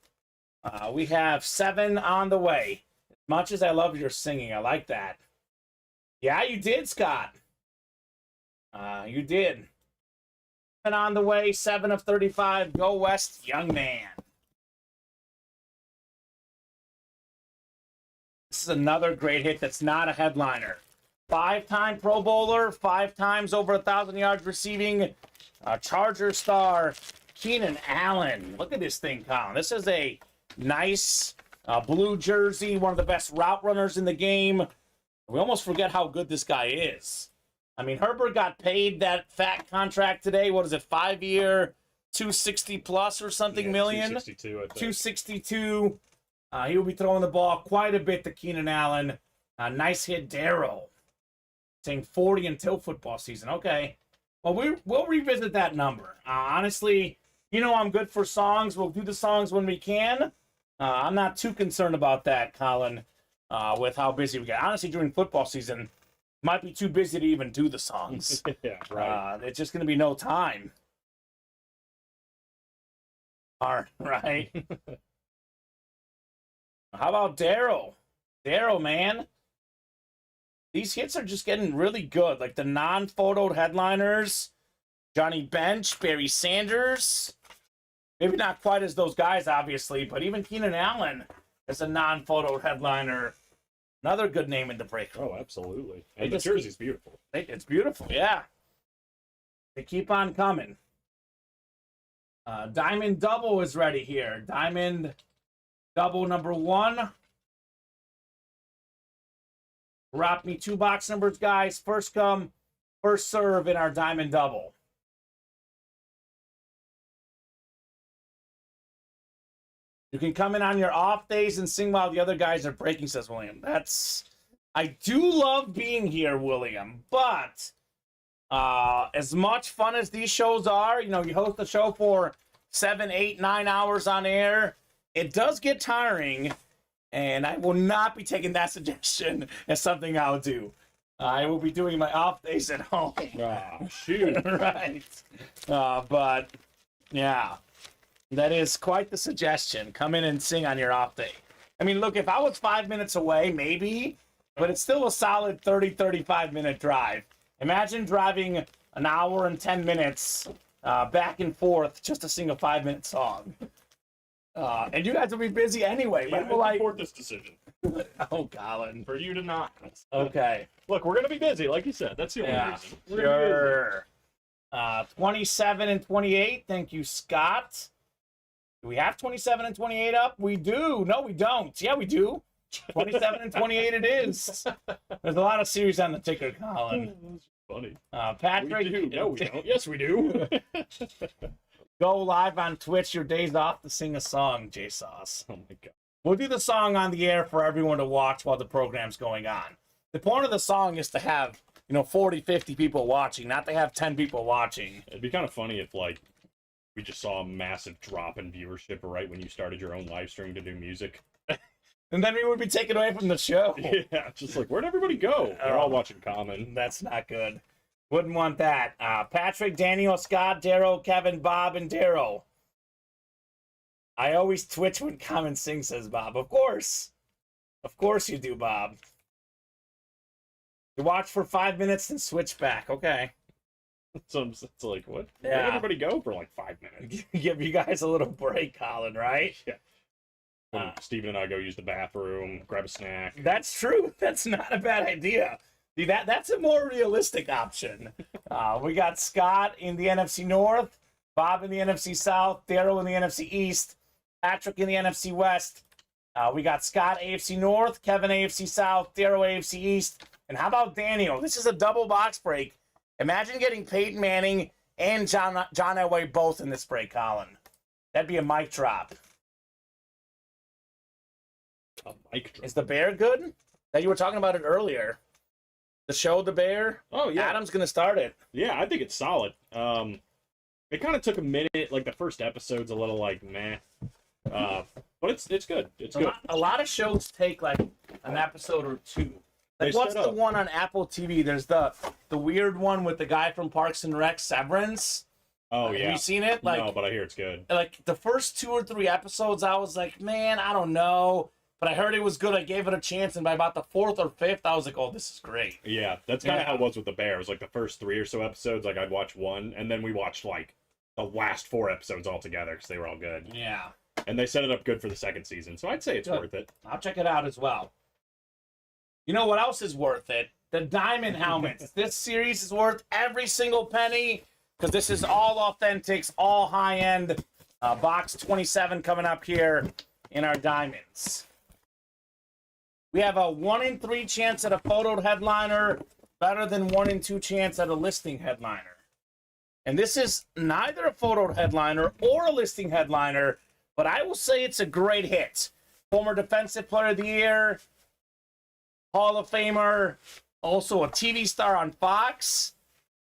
We have 7 on the way. As much as I love your singing, I like that. Yeah, you did, Scott. You did. And on the way, 7 of 35. Go West, young man. This is another great hit that's not a headliner. 5-time Pro Bowler, 5 times over 1,000 yards receiving. Charger star, Keenan Allen. Look at this thing, Colin. This is a nice blue jersey, one of the best route runners in the game. We almost forget how good this guy is. I mean, Herbert got paid that fat contract today. What is it, 5-year, 260 plus or something million? 262, I think. 262. He will be throwing the ball quite a bit to Keenan Allen. Nice hit, Darrow. Saying 40 until football season. Okay. Well, we'll revisit that number. Honestly, I'm good for songs. We'll do the songs when we can. I'm not too concerned about that, Colin, with how busy we get. Honestly, during football season, might be too busy to even do the songs. Yeah, right. It's just going to be no time. All right. How about Darrow? Darrow, man. These hits are just getting really good. Like the non-photoed headliners. Johnny Bench, Barry Sanders. Maybe not quite as those guys, obviously, but even Keenan Allen is a non-photoed headliner. Another good name in the break. Oh, absolutely. And the jersey's beautiful. It's beautiful, yeah. They keep on coming. Diamond Double is ready here. Diamond Double number 1. Drop me 2 box numbers, guys. First come, first serve in our Diamond Double. You can come in on your off days and sing while the other guys are breaking, says William. I do love being here, William, but as much fun as these shows are, you host a show for 7, 8, 9 hours on air, it does get tiring, and I will not be taking that suggestion as something I'll do. I will be doing my off days at home. Shoot. Right. But, yeah. That is quite the suggestion. Come in and sing on your off day. I mean, look, if I was 5 minutes away, maybe, but it's still a solid 30, 35-minute drive. Imagine driving an hour and 10 minutes back and forth just to sing a 5-minute song. And you guys will be busy anyway. Yeah, I support this decision. Oh, Colin. For you to not. Okay. Look, we're going to be busy, like you said. That's the only reason. We're Sure. 27 and 28. Thank you, Scott. Do we have 27 and 28 up? We do. No, we don't. Yeah, we do. 27 and 28 it is. There's a lot of series on the ticker, Colin. That's funny. Patrick. We do. No, we don't. Yes, we do. go live on Twitch your days off to sing a song, J-Sauce. Oh my god. We'll do the song on the air for everyone to watch while the program's going on. The point of the song is to have, 40, 50 people watching, not to have 10 people watching. It'd be kind of funny if, like, we just saw a massive drop in viewership right when you started your own live stream to do music. And then we would be taken away from the show. Yeah, just like, where'd everybody go? They're all watching Kamen. That's not good. Wouldn't want that. Patrick, Daniel, Scott, Darrow, Kevin, Bob, and Darrow. I always twitch when Kamen sings, says Bob. Of course. Of course you do, Bob. You watch for 5 minutes and switch back. Okay. So it's like, what? Yeah. Where'd everybody go for like 5 minutes? Give you guys a little break, Colin, right? Yeah. When Steven and I go use the bathroom, grab a snack. That's true. That's not a bad idea. See, that's a more realistic option. We got Scott in the NFC North, Bob in the NFC South, Darrow in the NFC East, Patrick in the NFC West. We got Scott AFC North, Kevin AFC South, Darrow AFC East. And how about Daniel? This is a double box break. Imagine getting Peyton Manning and John Elway both in this break, Colin. That'd be a mic drop. A mic drop. Is the Bear good? That you were talking about it earlier. The show, The Bear. Oh, yeah. Adam's going to start it. Yeah, I think it's solid. It kind of took a minute. Like, the first episode's a little, like, meh. But it's good. It's good. A lot of shows take, like, an episode or two. Like, They what's set the up. one on Apple TV? There's the weird one with the guy from Parks and Rec, Severance. Oh, yeah. Have you seen it? Like, no, but I hear it's good. like the first 2 or 3 episodes, I was like, man, I don't know. But I heard it was good. I gave it a chance. And by about the 4th or 5th, I was like, oh, this is great. Yeah, that's kind of Yeah. how it was with the Bear. It was like the first 3 or so episodes, like I'd watch one, and then we watched like the last 4 episodes all together because they were all good. Yeah. And they set it up good for the second season, so I'd say it's Good. worth it. I'll check it out as well. You know what else is worth it? The diamond helmets. This series is worth every single penny because this is all authentics, all high-end. Box 27 coming up here in our diamonds. We have a 1 in 3 chance at a photoed headliner, better than 1 in 2 chance at a listing headliner. And this is neither a photoed headliner or a listing headliner, but I will say it's a great hit. Former Defensive Player of the Year, Hall of Famer, also a TV star on Fox,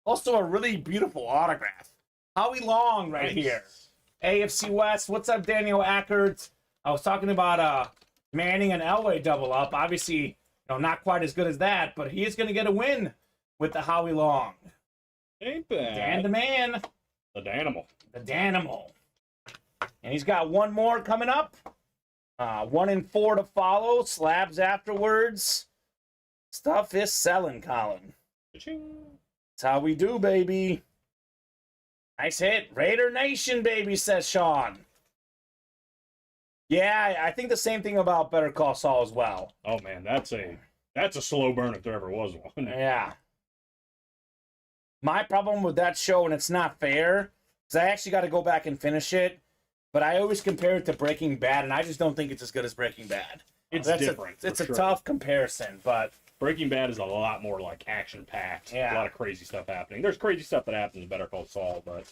also a really beautiful autograph. Howie Long right Nice. here. AFC West. What's up, Daniel Ackert? I was talking about Manning and Elway double up. Obviously, not quite as good as that, but he is going to get a win with the Howie Long. Ain't bad. Dan the man, The Danimal. the Danimal. And he's got one more coming up. 1 in 4 to follow. Slabs afterwards. Stuff is selling, Colin. Cha-ching. That's how we do, baby. Nice hit. Raider Nation, baby, says Sean. Yeah, I think the same thing about Better Call Saul as well. Oh man, that's a slow burn if there ever was one. Yeah. My problem with that show, and it's not fair, is I actually got to go back and finish it, but I always compare it to Breaking Bad, and I just don't think it's as good as Breaking Bad. It's That's different. It's for a sure. tough comparison, but Breaking Bad is a lot more like action packed. Yeah. A lot of crazy stuff happening. There's crazy stuff that happens in Better Call Saul, but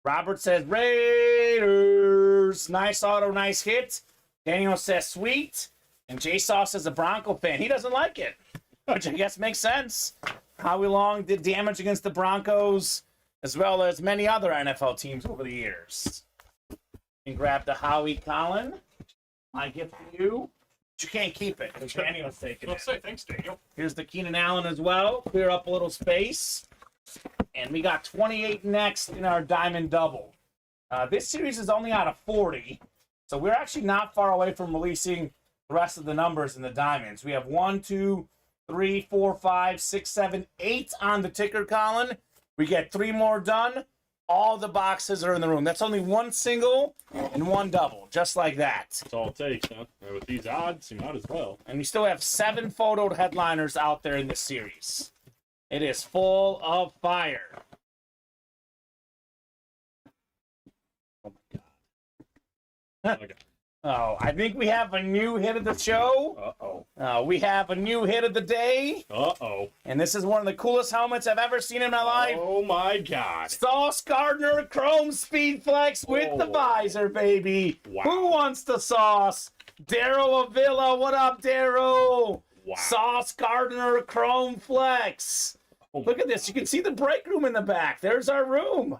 Robert says Raiders. Nice auto, nice hit. Daniel says sweet. And J-Sauce says a Bronco fan. He doesn't like it, which I guess makes sense. Howie Long did damage against the Broncos, as well as many other NFL teams over the years. And grab the Howie Colin. My gift to you. But you can't keep it because Daniel's taking I'll it. say thanks, Daniel. Here's the Keenan Allen as well. Clear up a little space. And we got 28 next in our Diamond Double. This series is only out of 40. So we're actually not far away from releasing the rest of the numbers in the Diamonds. We have 1, 2, 3, 4, 5, 6, 7, 8 on the ticker, Colin. We get 3 more done. All the boxes are in the room. That's only 1 single and 1 double, just like that. That's all it takes, huh? And with these odds, you might as well. And we still have 7 photoed headliners out there in this series. It is full of fire. Okay. Oh, I think we have a new hit of the show. We have a new hit of the day. And this is one of the coolest helmets I've ever seen in my life. Oh my God. Sauce Gardner Chrome Speed Flex with the visor, baby. Wow. Who wants the sauce? Daryl Avila, what up, Daryl? Wow. Sauce Gardner Chrome Flex. Look at this. You can see the break room in the back. There's our room.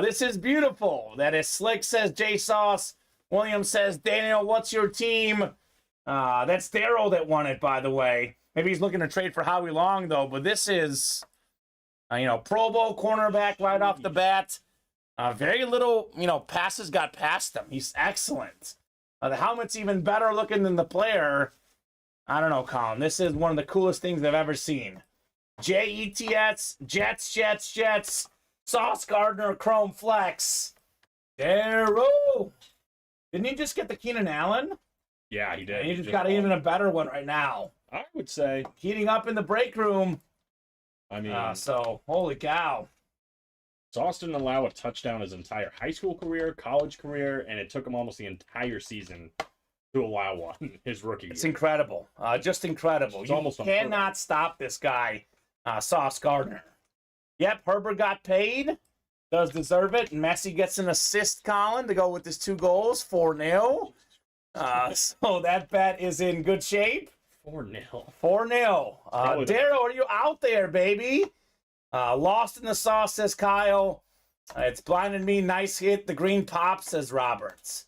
This is beautiful. That is slick, says J Sauce. William says, Daniel, what's your team? That's Daryl that won it, by the way. Maybe he's looking to trade for Howie Long, though. But this is, Pro Bowl cornerback right off the bat. Very little, passes got past him. He's excellent. The helmet's even better looking than the player. I don't know, Colin. This is one of the coolest things I've ever seen. Jets, Jets. Sauce Gardner Chrome Flex. Daryl. Didn't he just get the Keenan Allen? Yeah, he did. And he just got even a better one right now. I would say. Heating up in the break room. I mean, holy cow. Sauce didn't allow a touchdown his entire high school career, college career, and it took him almost the entire season to allow one his rookie year. It's incredible. Just incredible. It's you almost cannot stop this guy, Sauce Gardner. Yep, Herbert got paid. Does deserve it. Messi gets an assist, Colin, to go with his 2 goals, 4-0. So that bet is in good shape. 4-0. 4-0. Daryl, are you out there, baby? Lost in the sauce, says Kyle. It's blinded me. Nice hit. The green pop, says Roberts.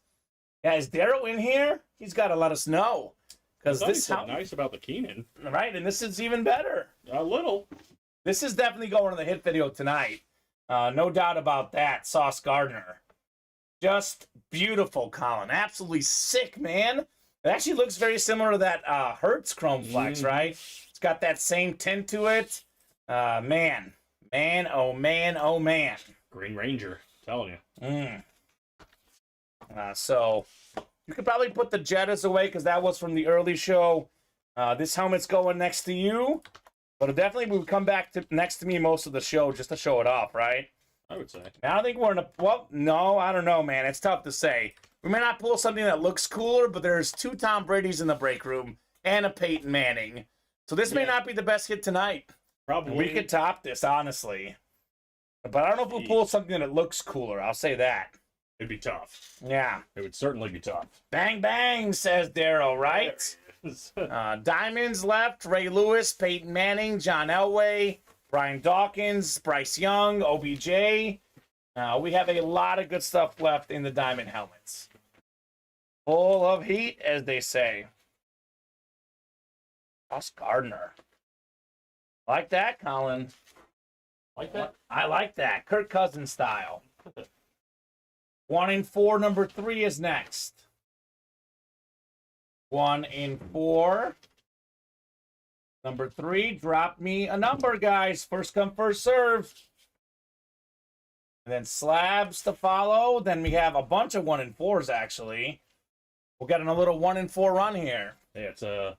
Yeah, is Daryl in here? He's got to let us know. Because this is nice about the Keenan. Right, and this is even better. A little. This is definitely going to the hit video tonight. No doubt about that, Sauce Gardner. Just beautiful, Colin. Absolutely sick, man. It actually looks very similar to that Hertz Chrome Flex, right? It's got that same tint to it. Man, oh man. Green Ranger, telling you. So you could probably put the Jettas away because that was from the early show. This helmet's going next to you. But it definitely would come back to next to me most of the show just to show it off, right? I would say. I don't think we're in a... Well, no, I don't know, man. It's tough to say. We may not pull something that looks cooler, but there's 2 Tom Brady's in the break room and a Peyton Manning. So this may not be the best hit tonight. Probably. We could top this, honestly. But I don't know if we'll pull something that looks cooler. I'll say that. It'd be tough. Yeah. It would certainly be tough. Bang, bang, says Daryl, right? Diamonds left, Ray Lewis, Peyton Manning, John Elway, Brian Dawkins, Bryce Young, OBJ. We have a lot of good stuff left in the diamond helmets. Full of heat, as they say. Sauce Gardner. Like that, Colin. Like that? I like that. Kirk Cousins style. 1 in 4, number 3 is next. 1 in 4. Number 3, drop me a number, guys. First come, first serve. And then slabs to follow. Then we have a bunch of 1 in 4s, actually. We're getting a little 1 in 4 run here. Yeah, it's a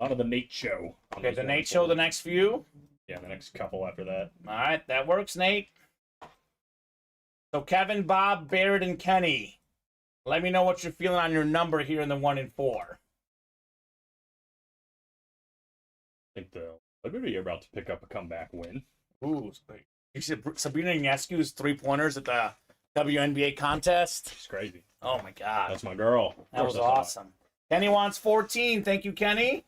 lot of the Nate show. Okay, the Nate show, the next few. Yeah, the next couple after that. All right, that works, Nate. So Kevin, Bob, Barrett, and Kenny. Let me know what you're feeling on your number here in the 1 in 4. I think the Liberty are about to pick up a comeback win. Ooh, you see Sabrina Ionescu's 3-pointers at the WNBA contest? It's crazy. Oh, my God. That's my girl. That was awesome. Kenny wants 14. Thank you, Kenny.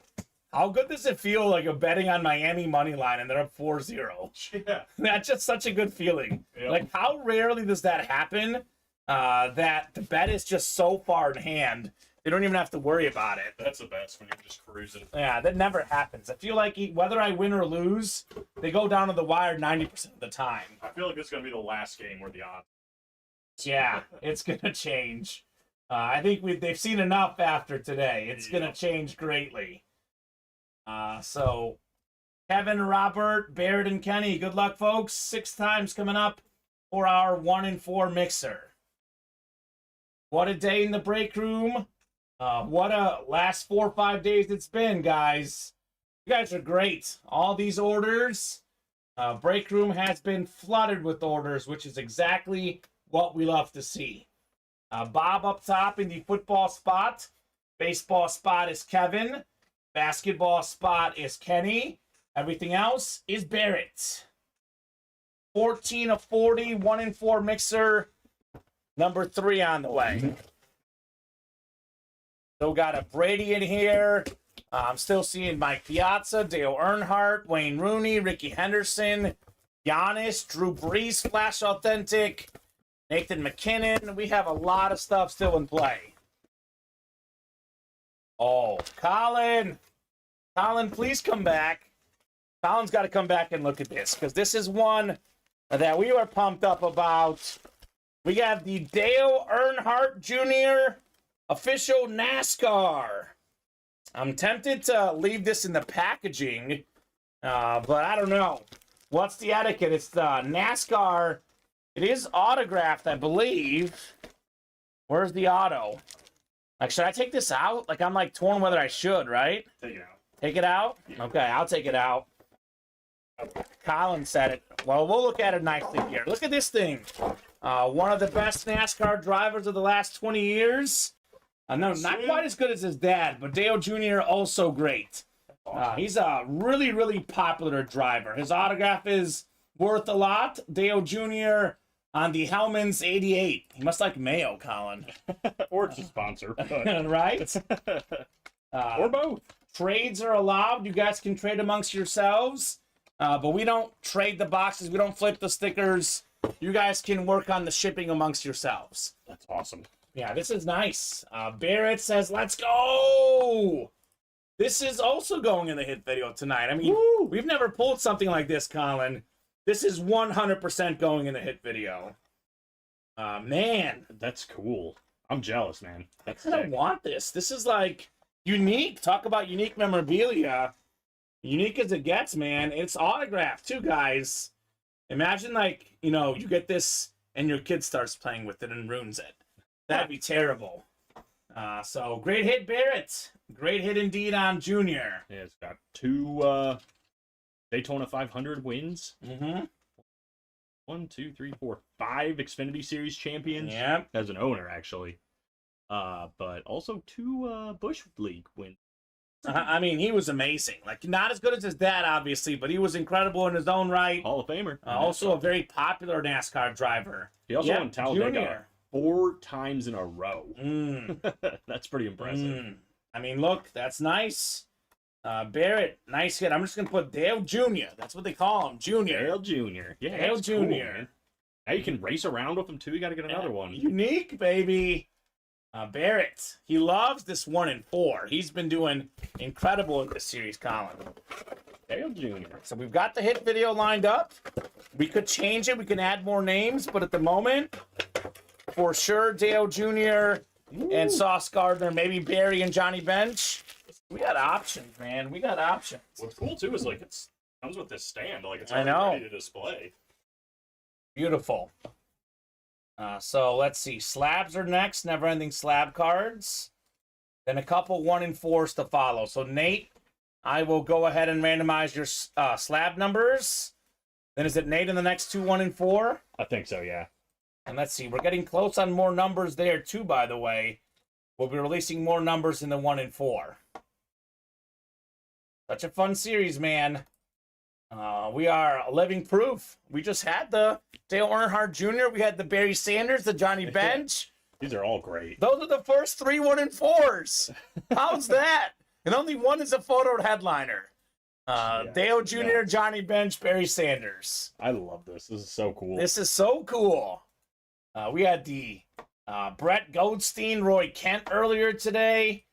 How good does it feel like you're betting on Miami money line and they're up 4-0? Yeah. That's just such a good feeling. Yep. Like, how rarely does that happen that the bet is just so far in hand, they don't even have to worry about it. That's the best when you're just cruising. Yeah, that never happens. I feel like whether I win or lose, they go down to the wire 90% of the time. I feel like this is going to be the last game where the odds. Yeah, it's going to change. I think they've seen enough after today. It's going to change greatly. So, Kevin, Robert, Barrett, and Kenny, good luck, folks. 6 times coming up for our 1 in 4 mixer. What a day in the break room. What a last 4 or 5 days it's been, guys. You guys are great. All these orders. Break room has been flooded with orders, which is exactly what we love to see. Bob up top in the football spot. Baseball spot is Kevin. Basketball spot is Kenny. Everything else is Barrett. 14 of 40, 1-in-4 mixer. Number 3 on the way. Still got a Brady in here. I'm still seeing Mike Piazza, Dale Earnhardt, Wayne Rooney, Ricky Henderson, Giannis, Drew Brees, Flash Authentic, Nathan McKinnon. We have a lot of stuff still in play. Oh, Colin. Colin, please come back. Colin's got to come back and look at this, because this is one that we were pumped up about. We have the Dale Earnhardt Jr. official NASCAR. I'm tempted to leave this in the packaging, but I don't know. What's the etiquette? It's the NASCAR. It is autographed, I believe. Where's the auto? Like, should I take this out? Like, I'm like torn whether I should, right? Take it out. Take it out? Okay, I'll take it out. Colin said it. Well, we'll look at it nicely here. Look at this thing. One of the best NASCAR drivers of the last 20 years. No, not quite as good as his dad, but Dale Jr. also great. He's a really, really popular driver. His autograph is worth a lot. Dale Jr. on the Hellman's 88. He must like Mayo, Colin. Or it's a sponsor. But... right? or both. Trades are allowed. You guys can trade amongst yourselves. But we don't trade the boxes. We don't flip the stickers. You guys can work on the shipping amongst yourselves. That's awesome. Yeah, this is nice. Barrett says, let's go! This is also going in the hit video tonight. I mean, we've never pulled something like this, Colin. This is 100% going in the hit video. Man. That's cool. I'm jealous, man. That's I want this. This is like unique. Talk about unique memorabilia. Unique as it gets, man. It's autographed too, guys. Imagine, like, you know, you get this and your kid starts playing with it and ruins it. That'd be terrible. So, great hit, Barrett. Great hit indeed on Junior. Yeah, it's got 2 Daytona 500 wins. Mm-hmm. 1, 2, 3, 4, 5 Xfinity Series champions. Yep. As an owner, actually. But also 2 Busch League wins. I mean, he was amazing. Like, not as good as his dad, obviously, but he was incredible in his own right. Hall of Famer. Also a very popular NASCAR driver. He also won Talladega Junior. 4 times in a row. Mm. That's pretty impressive. I mean, look, that's nice. Barrett, nice hit. I'm just going to put Dale Jr. That's what they call him, Junior. Dale Jr. Yeah, Dale that's Jr. Cool, man. Now you can race around with him, too. You got to get another one. Unique, baby. Barrett, he loves this 1-in-4. He's been doing incredible in this series, Colin. Dale Jr. So we've got the hit video lined up. We could change it. We can add more names, but at the moment, for sure, Dale Jr. and Sauce Gardner, maybe Barry and Johnny Bench. We got options, man. We got options. What's cool, too, is, like, it comes with this stand. Like, it's I already know. ready to display. Beautiful. So let's see. Slabs are next. Never-ending slab cards. Then a couple 1-in-4s to follow. So Nate, I will go ahead and randomize your slab numbers. Then is it Nate in the next 2 1-in-4? I think so, yeah. And let's see. We're getting close on more numbers there too, by the way. We'll be releasing more numbers in the 1-in-4. Such a fun series, man. We are living proof. We just had the Dale Earnhardt Jr. We had the Barry Sanders, the Johnny Bench. These are all great. Those are the first 3 1-in-4s. How's that? And only one is a photo headliner. Dale Jr., Yeah. Johnny Bench, Barry Sanders. I love this. This is so cool. This is so cool. We had the Brett Goldstein, Roy Kent earlier today.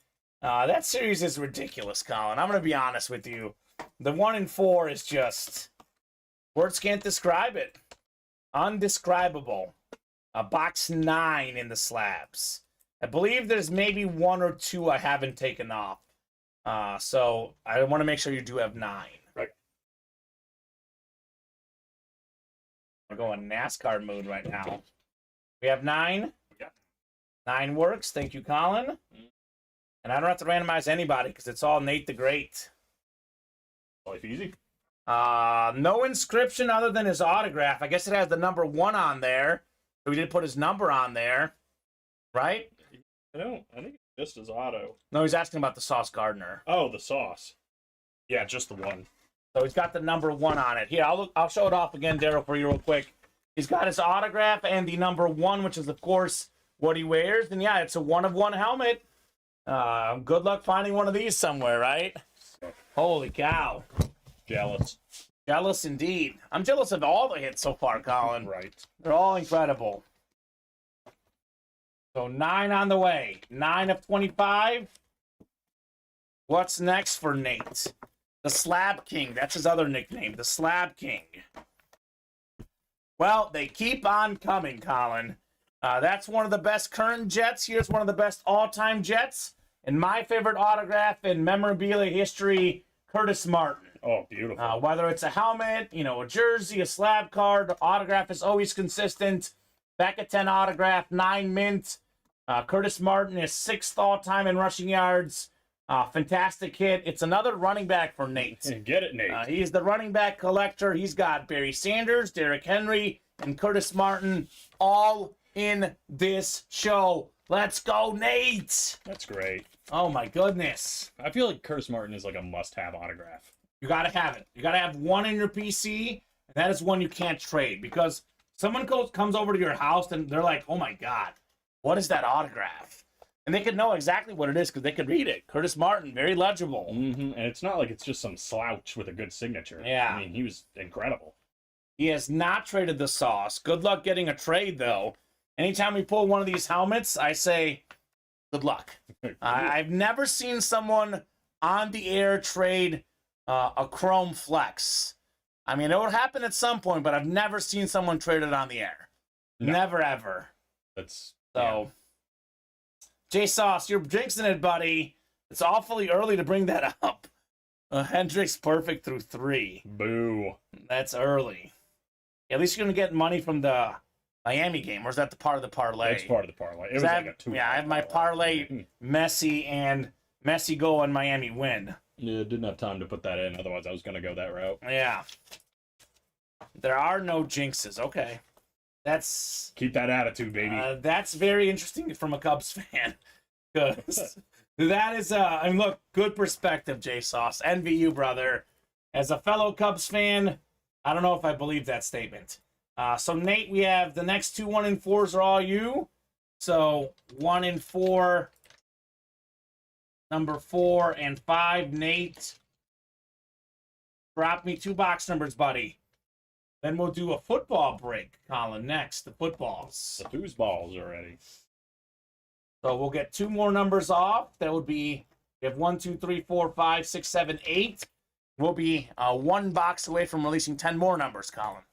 That series is ridiculous, Colin. I'm going to be honest with you. The 1-in-4 is just, words can't describe it. Undescribable. Box 9 in the slabs. I believe there's maybe 1 or 2 I haven't taken off. So I want to make sure you do have 9. Right. We're going NASCAR mood right now. We have 9. Yeah. 9 works. Thank you, Colin. And I don't have to randomize anybody because it's all Nate the Great. Life easy. No inscription other than his autograph. I guess it has the number 1 on there. So we did put his number on there. right? I think it's just as auto. No, he's asking about the Sauce Gardner. Oh, the sauce. Yeah, just the one. So he's got the number 1 on it. Here, I'll show it off again, Daryl, for you real quick. He's got his autograph and the number 1, which is, of course, what he wears. And yeah, it's a 1-of-1 helmet. Good luck finding one of these somewhere, right? Holy cow. Jealous. Jealous indeed. I'm jealous of all the hits so far, Colin. Right. They're all incredible. So 9 on the way. 9 of 25. What's next for Nate? The Slab King. That's his other nickname. The Slab King. Well, they keep on coming, Colin. That's one of the best current Jets. Here's one of the best all-time Jets. And my favorite autograph in memorabilia history, Curtis Martin. Oh, beautiful. Whether it's a helmet, a jersey, a slab card, the autograph is always consistent. Back at 10 autograph, 9 mint. Curtis Martin is 6th all-time in rushing yards. Fantastic hit. It's another running back for Nate. Get it, Nate. He's the running back collector. He's got Barry Sanders, Derrick Henry, and Curtis Martin all in this show. Let's go, Nate! That's great. Oh, my goodness. I feel like Curtis Martin is like a must-have autograph. You got to have it. You got to have one in your PC, and that is one you can't trade because someone comes over to your house and they're like, oh, my God, what is that autograph? And they could know exactly what it is because they could read it. Curtis Martin, very legible. Mm-hmm. And it's not like it's just some slouch with a good signature. Yeah. I mean, he was incredible. He has not traded the sauce. Good luck getting a trade, though. Anytime we pull one of these helmets, I say, good luck. I've never seen someone on the air trade a Chrome Flex. I mean, it would happen at some point, but I've never seen someone trade it on the air. No. Never, ever. That's so. Yeah. J-Sauce, you're jinxing it, buddy. It's awfully early to bring that up. Hendricks perfect through 3. Boo. That's early. At least you're going to get money from the Miami game, or is that the part of the parlay? It's part of the parlay. It was like a 2. Yeah, I have my parlay Messi and Messi goal and Miami win. Yeah, didn't have time to put that in. Otherwise, I was going to go that route. Yeah. There are no jinxes. Okay. That's keep that attitude, baby. That's very interesting from a Cubs fan. Because that is, I mean, look, good perspective, J-Sauce. Envy you, brother. As a fellow Cubs fan, I don't know if I believe that statement. So, Nate, we have the next 2 1 and 4s are all you. So, 1 and 4, number 4 and 5, Nate. Drop me 2 box numbers, buddy. Then we'll do a football break, Colin, next. The footballs. The foosballs already. So we'll get 2 more numbers off. That would be, we have 1, 2, 3, 4, 5, 6, 7, 8. We'll be 1 box away from releasing 10 more numbers, Colin.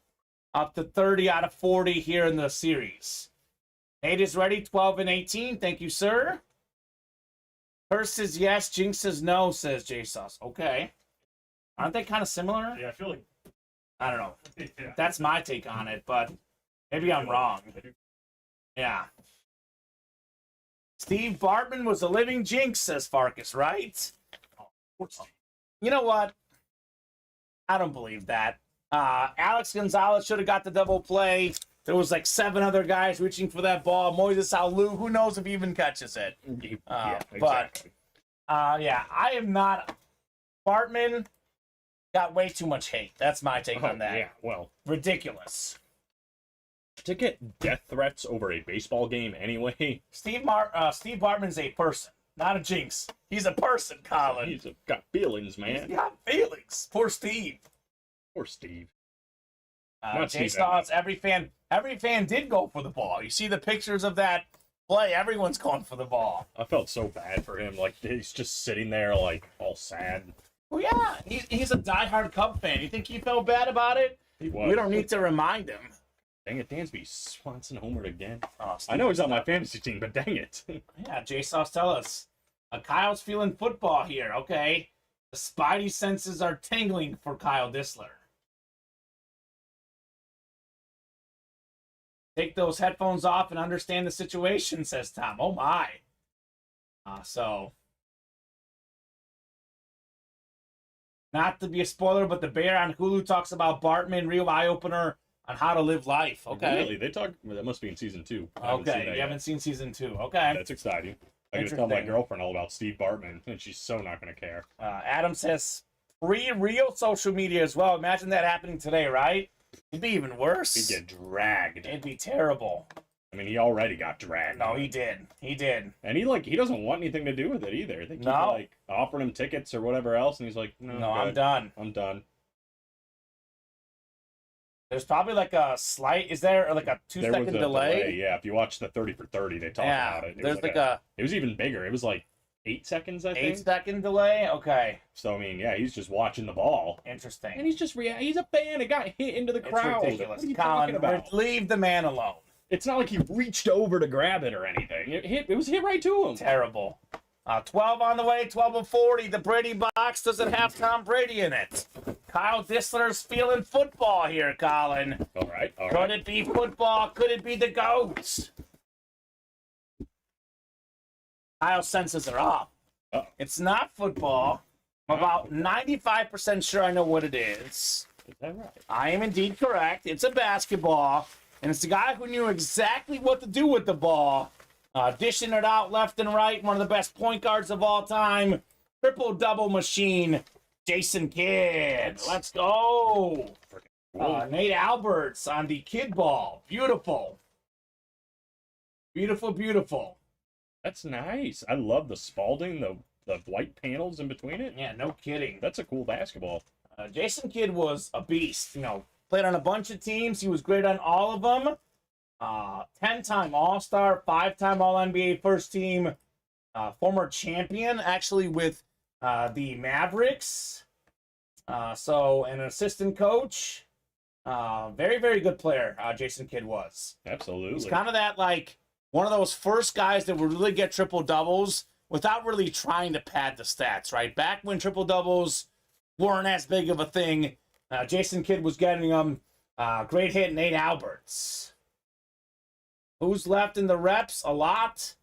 Up to 30 out of 40 here in the series. Nate is ready, 12 and 18. Thank you, sir. Curse says yes, Jinx says no, says J-Sauce. Okay. Aren't they kind of similar? Yeah, I feel like... I don't know. Yeah. That's my take on it, but maybe I'm wrong. Yeah. Steve Bartman was a living jinx, says Farkas, right? You know what? I don't believe that. Alex Gonzalez should have got the double play. There was like 7 other guys reaching for that ball. Moises Alou, who knows if he even catches it. Yeah, exactly. But, yeah, I am not... Bartman got way too much hate. That's my take on that. Yeah, well. Ridiculous. To get death threats over a baseball game anyway. Steve Bartman's a person, not a jinx. He's a person, Colin. He's got feelings, man. He's got feelings. Poor Steve. Poor Steve. J-Stars, every fan did go for the ball. You see the pictures of that play, everyone's going for the ball. I felt so bad for him. Like, he's just sitting there, like, all sad. Well, yeah, he's a diehard Cub fan. You think he felt bad about it? He was. We don't need to remind him. Dang it, Dansby Swanson homered again. Oh, I know he's on my fantasy team, but dang it. Yeah, J-Sauce, tell us. Kyle's feeling football here, okay? The spidey senses are tingling for Kyle Dissler. Take those headphones off and understand the situation, says Tom. Oh, my. Not to be a spoiler, but the Bear on Hulu talks about Bartman, real eye-opener. on how to live life. Okay. Really? They talk. Well, that must be in season 2. I haven't seen Okay. that You yet. haven't seen season 2. Okay. That's exciting. I gotta tell my Interesting. girlfriend all about Steve Bartman, and she's so not gonna care. Adam says free real social media as well. Imagine that happening today, right? It'd be even worse. He'd get dragged. It'd be terrible. I mean, he already got dragged. No, he did. He did. And he doesn't want anything to do with it either. They keep No. like offering him tickets or whatever else, and he's like, no, No, I'm good. done. I'm done. There's probably like a slight. Is there like a 2 There second was a delay? Yeah, if you watch the 30 for 30, they talk Yeah. about it. It There's was like a It was even bigger. It was like 8 seconds, I think. 8 second delay. Okay. So I mean, yeah, he's just watching the ball, and Interesting. he's just he's a fan. It got hit into the It's crowd. ridiculous. What are you Colin, talking about? leave the man alone. It's not like he reached over to grab it or anything. It was hit right to him. Terrible. 12 on the way, 12 of 40. The Brady box doesn't have Tom Brady in it. Kyle Dissler's feeling football here, Colin. All right. Could it be football? Could it be the goats? Kyle's senses are off. Uh-oh. It's not football. I'm about 95% sure I know what it is. Is that right? I am indeed correct. It's a basketball, and it's the guy who knew exactly what to do with the ball, dishing it out left and right. One of the best point guards of all time. Triple-double machine, Jason Kidd. Let's go. Cool. Nate Alberts on the kid ball. Beautiful. Beautiful, beautiful. That's nice. I love the Spalding, the white panels in between it. Yeah, no kidding. That's a cool basketball. Jason Kidd was a beast. Played on a bunch of teams. He was great on all of them. 10-time All-Star, 5-time All-NBA first team, former champion, actually, with the Mavericks. So, an assistant coach. Very, very good player, Jason Kidd was. Absolutely. He's kind of that, one of those first guys that would really get triple-doubles without really trying to pad the stats, right? Back when triple-doubles weren't as big of a thing, Jason Kidd was getting them. Great hit, Nate Alberts. Who's left in the reps? A lot.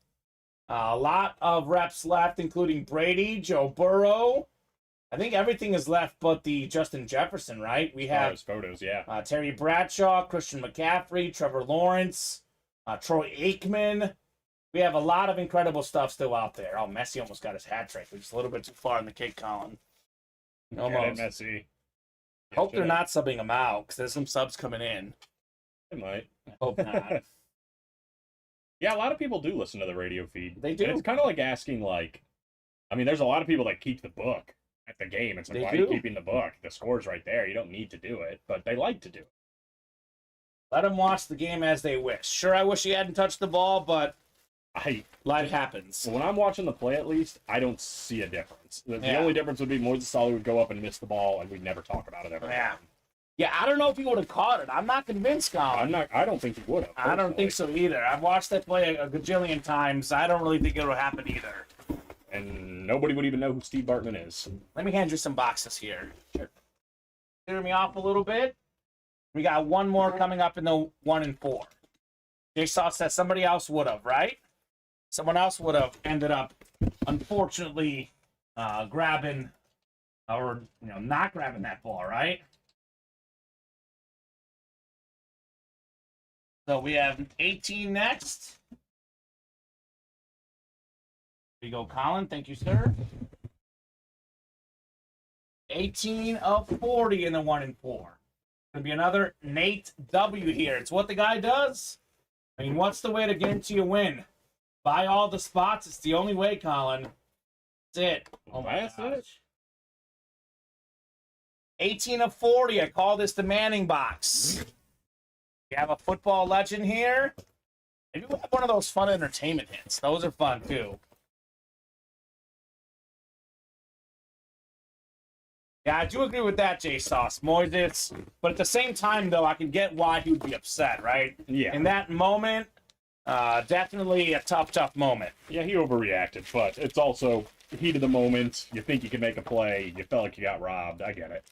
A lot of reps left, including Brady, Joe Burrow. I think everything is left but the Justin Jefferson, right? We have photos, yeah. Terry Bradshaw, Christian McCaffrey, Trevor Lawrence, Troy Aikman. We have a lot of incredible stuff still out there. Oh, Messi almost got his hat trick. We're just a little bit too far in the cake, Colin. Almost. Messi. Hope they're not subbing him out because there's some subs coming in. They might. Hope not. Yeah, a lot of people do listen to the radio feed. They do. And it's kind of like asking, there's a lot of people that keep the book at the game. It's like, They why are you do. keeping the book? The score's right there. You don't need to do it, but they like to do it. Let them watch the game as they wish. Sure, I wish he hadn't touched the ball, but life happens. When I'm watching the play, at least, I don't see a difference. The Yeah. only difference would be Moises Solly would go up and miss the ball, and we'd never talk about it ever Yeah. again. Yeah, I don't know if he would have caught it. I'm not convinced, Colin. I don't think he would have. I don't think so either. I've watched that play a gajillion times. I don't really think it'll happen either. And nobody would even know who Steve Bartman is. Let me hand you some boxes here. Sure. Clear me off a little bit. We got one more coming up in the 1 and 4. J-Saw says somebody else would have, right? Someone else would have ended up, unfortunately, grabbing, or not grabbing that ball, right? So we have 18 next. Here you go, Colin. Thank you, sir. 18 of 40 in the 1 and 4. Gonna be another Nate W here. It's what the guy does. I mean, what's the way to guarantee a win? Buy all the spots. It's the only way, Colin. That's it. Oh my That's gosh. it. 18 of 40. I call this the Manning box. We have a football legend here. Maybe we'll have one of those fun entertainment hits. Those are fun, too. Yeah, I do agree with that, J-Sauce. Moises. But at the same time, though, I can get why he would be upset, right? Yeah. In that moment, definitely a tough moment. Yeah, he overreacted, but it's also the heat of the moment. You think you can make a play. You felt like you got robbed. I get it.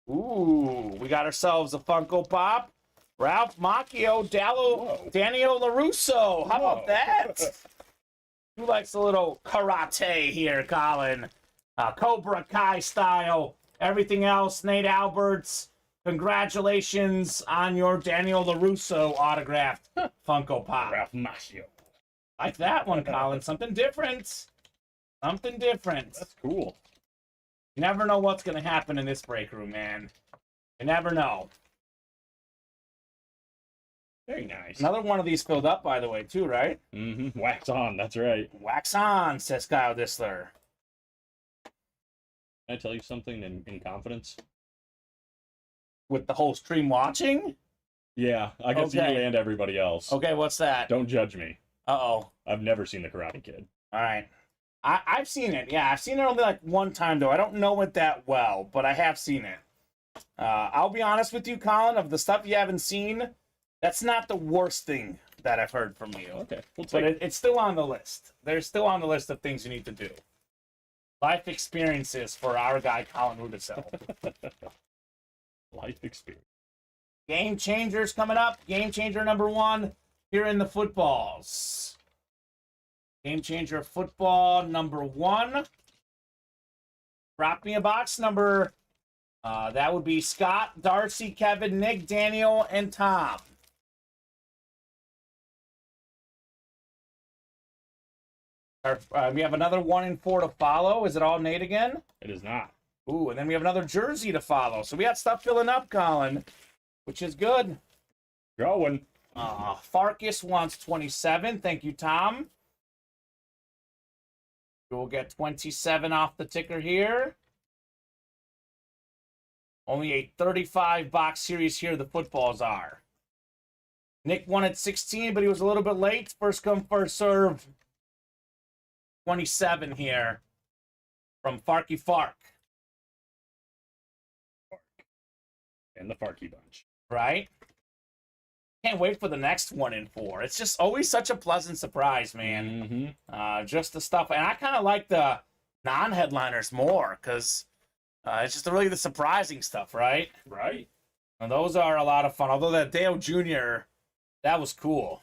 Ooh, we got ourselves a Funko Pop. Ralph Macchio, Whoa. Daniel LaRusso. How about Whoa. that? Who likes a little karate here, Colin? Cobra Kai style. Everything else, Nate Alberts, Congratulations on your Daniel LaRusso autographed Funko Pop. Ralph Macchio. Like that one, Colin. Something different. Something different. That's cool. You never know what's going to happen in this break room, man. You never know. Very nice. Another one of these filled up, by the way, too, right? Mm-hmm. Wax on. That's right. Wax on, says Kyle Disler. Can I tell you something in confidence? With the whole stream watching? Yeah, I guess Okay. you and everybody else. Okay, what's that? Don't judge me. Uh-oh. I've never seen The Karate Kid. All right. I've seen it. Yeah, I've seen it only like one time, though. I don't know it that well, but I have seen it. I'll be honest with you, Colin, of the stuff you haven't seen, that's not the worst thing that I've heard from you. Okay, we'll But take it's still on the list. There's still on the list of things you need to do. Life experiences for our guy, Colin Rudisell. life experience. Game changers coming up. Game changer number 1 here in the footballs. Game changer football number 1. Drop me a box number. That would be Scott, Darcy, Kevin, Nick, Daniel, and Tom. We have another 1 and 4 to follow. Is it all Nate again? It is not. Ooh, and then we have another jersey to follow. So we got stuff filling up, Colin, which is good. Going. Farkas wants 27. Thank you, Tom. We'll get 27 off the ticker here. Only a 35 box series here, the footballs are. Nick won at 16, but he was a little bit late. First come, first serve. 27 here from Farky Fark. And the Farky bunch. Right? Can't wait for the next 1 and 4. It's just always such a pleasant surprise, man. Mm-hmm. Just the stuff. And I kind of like the non-headliners more because it's just really the surprising stuff, right? Right. And those are a lot of fun. Although that Dale Jr., that was cool.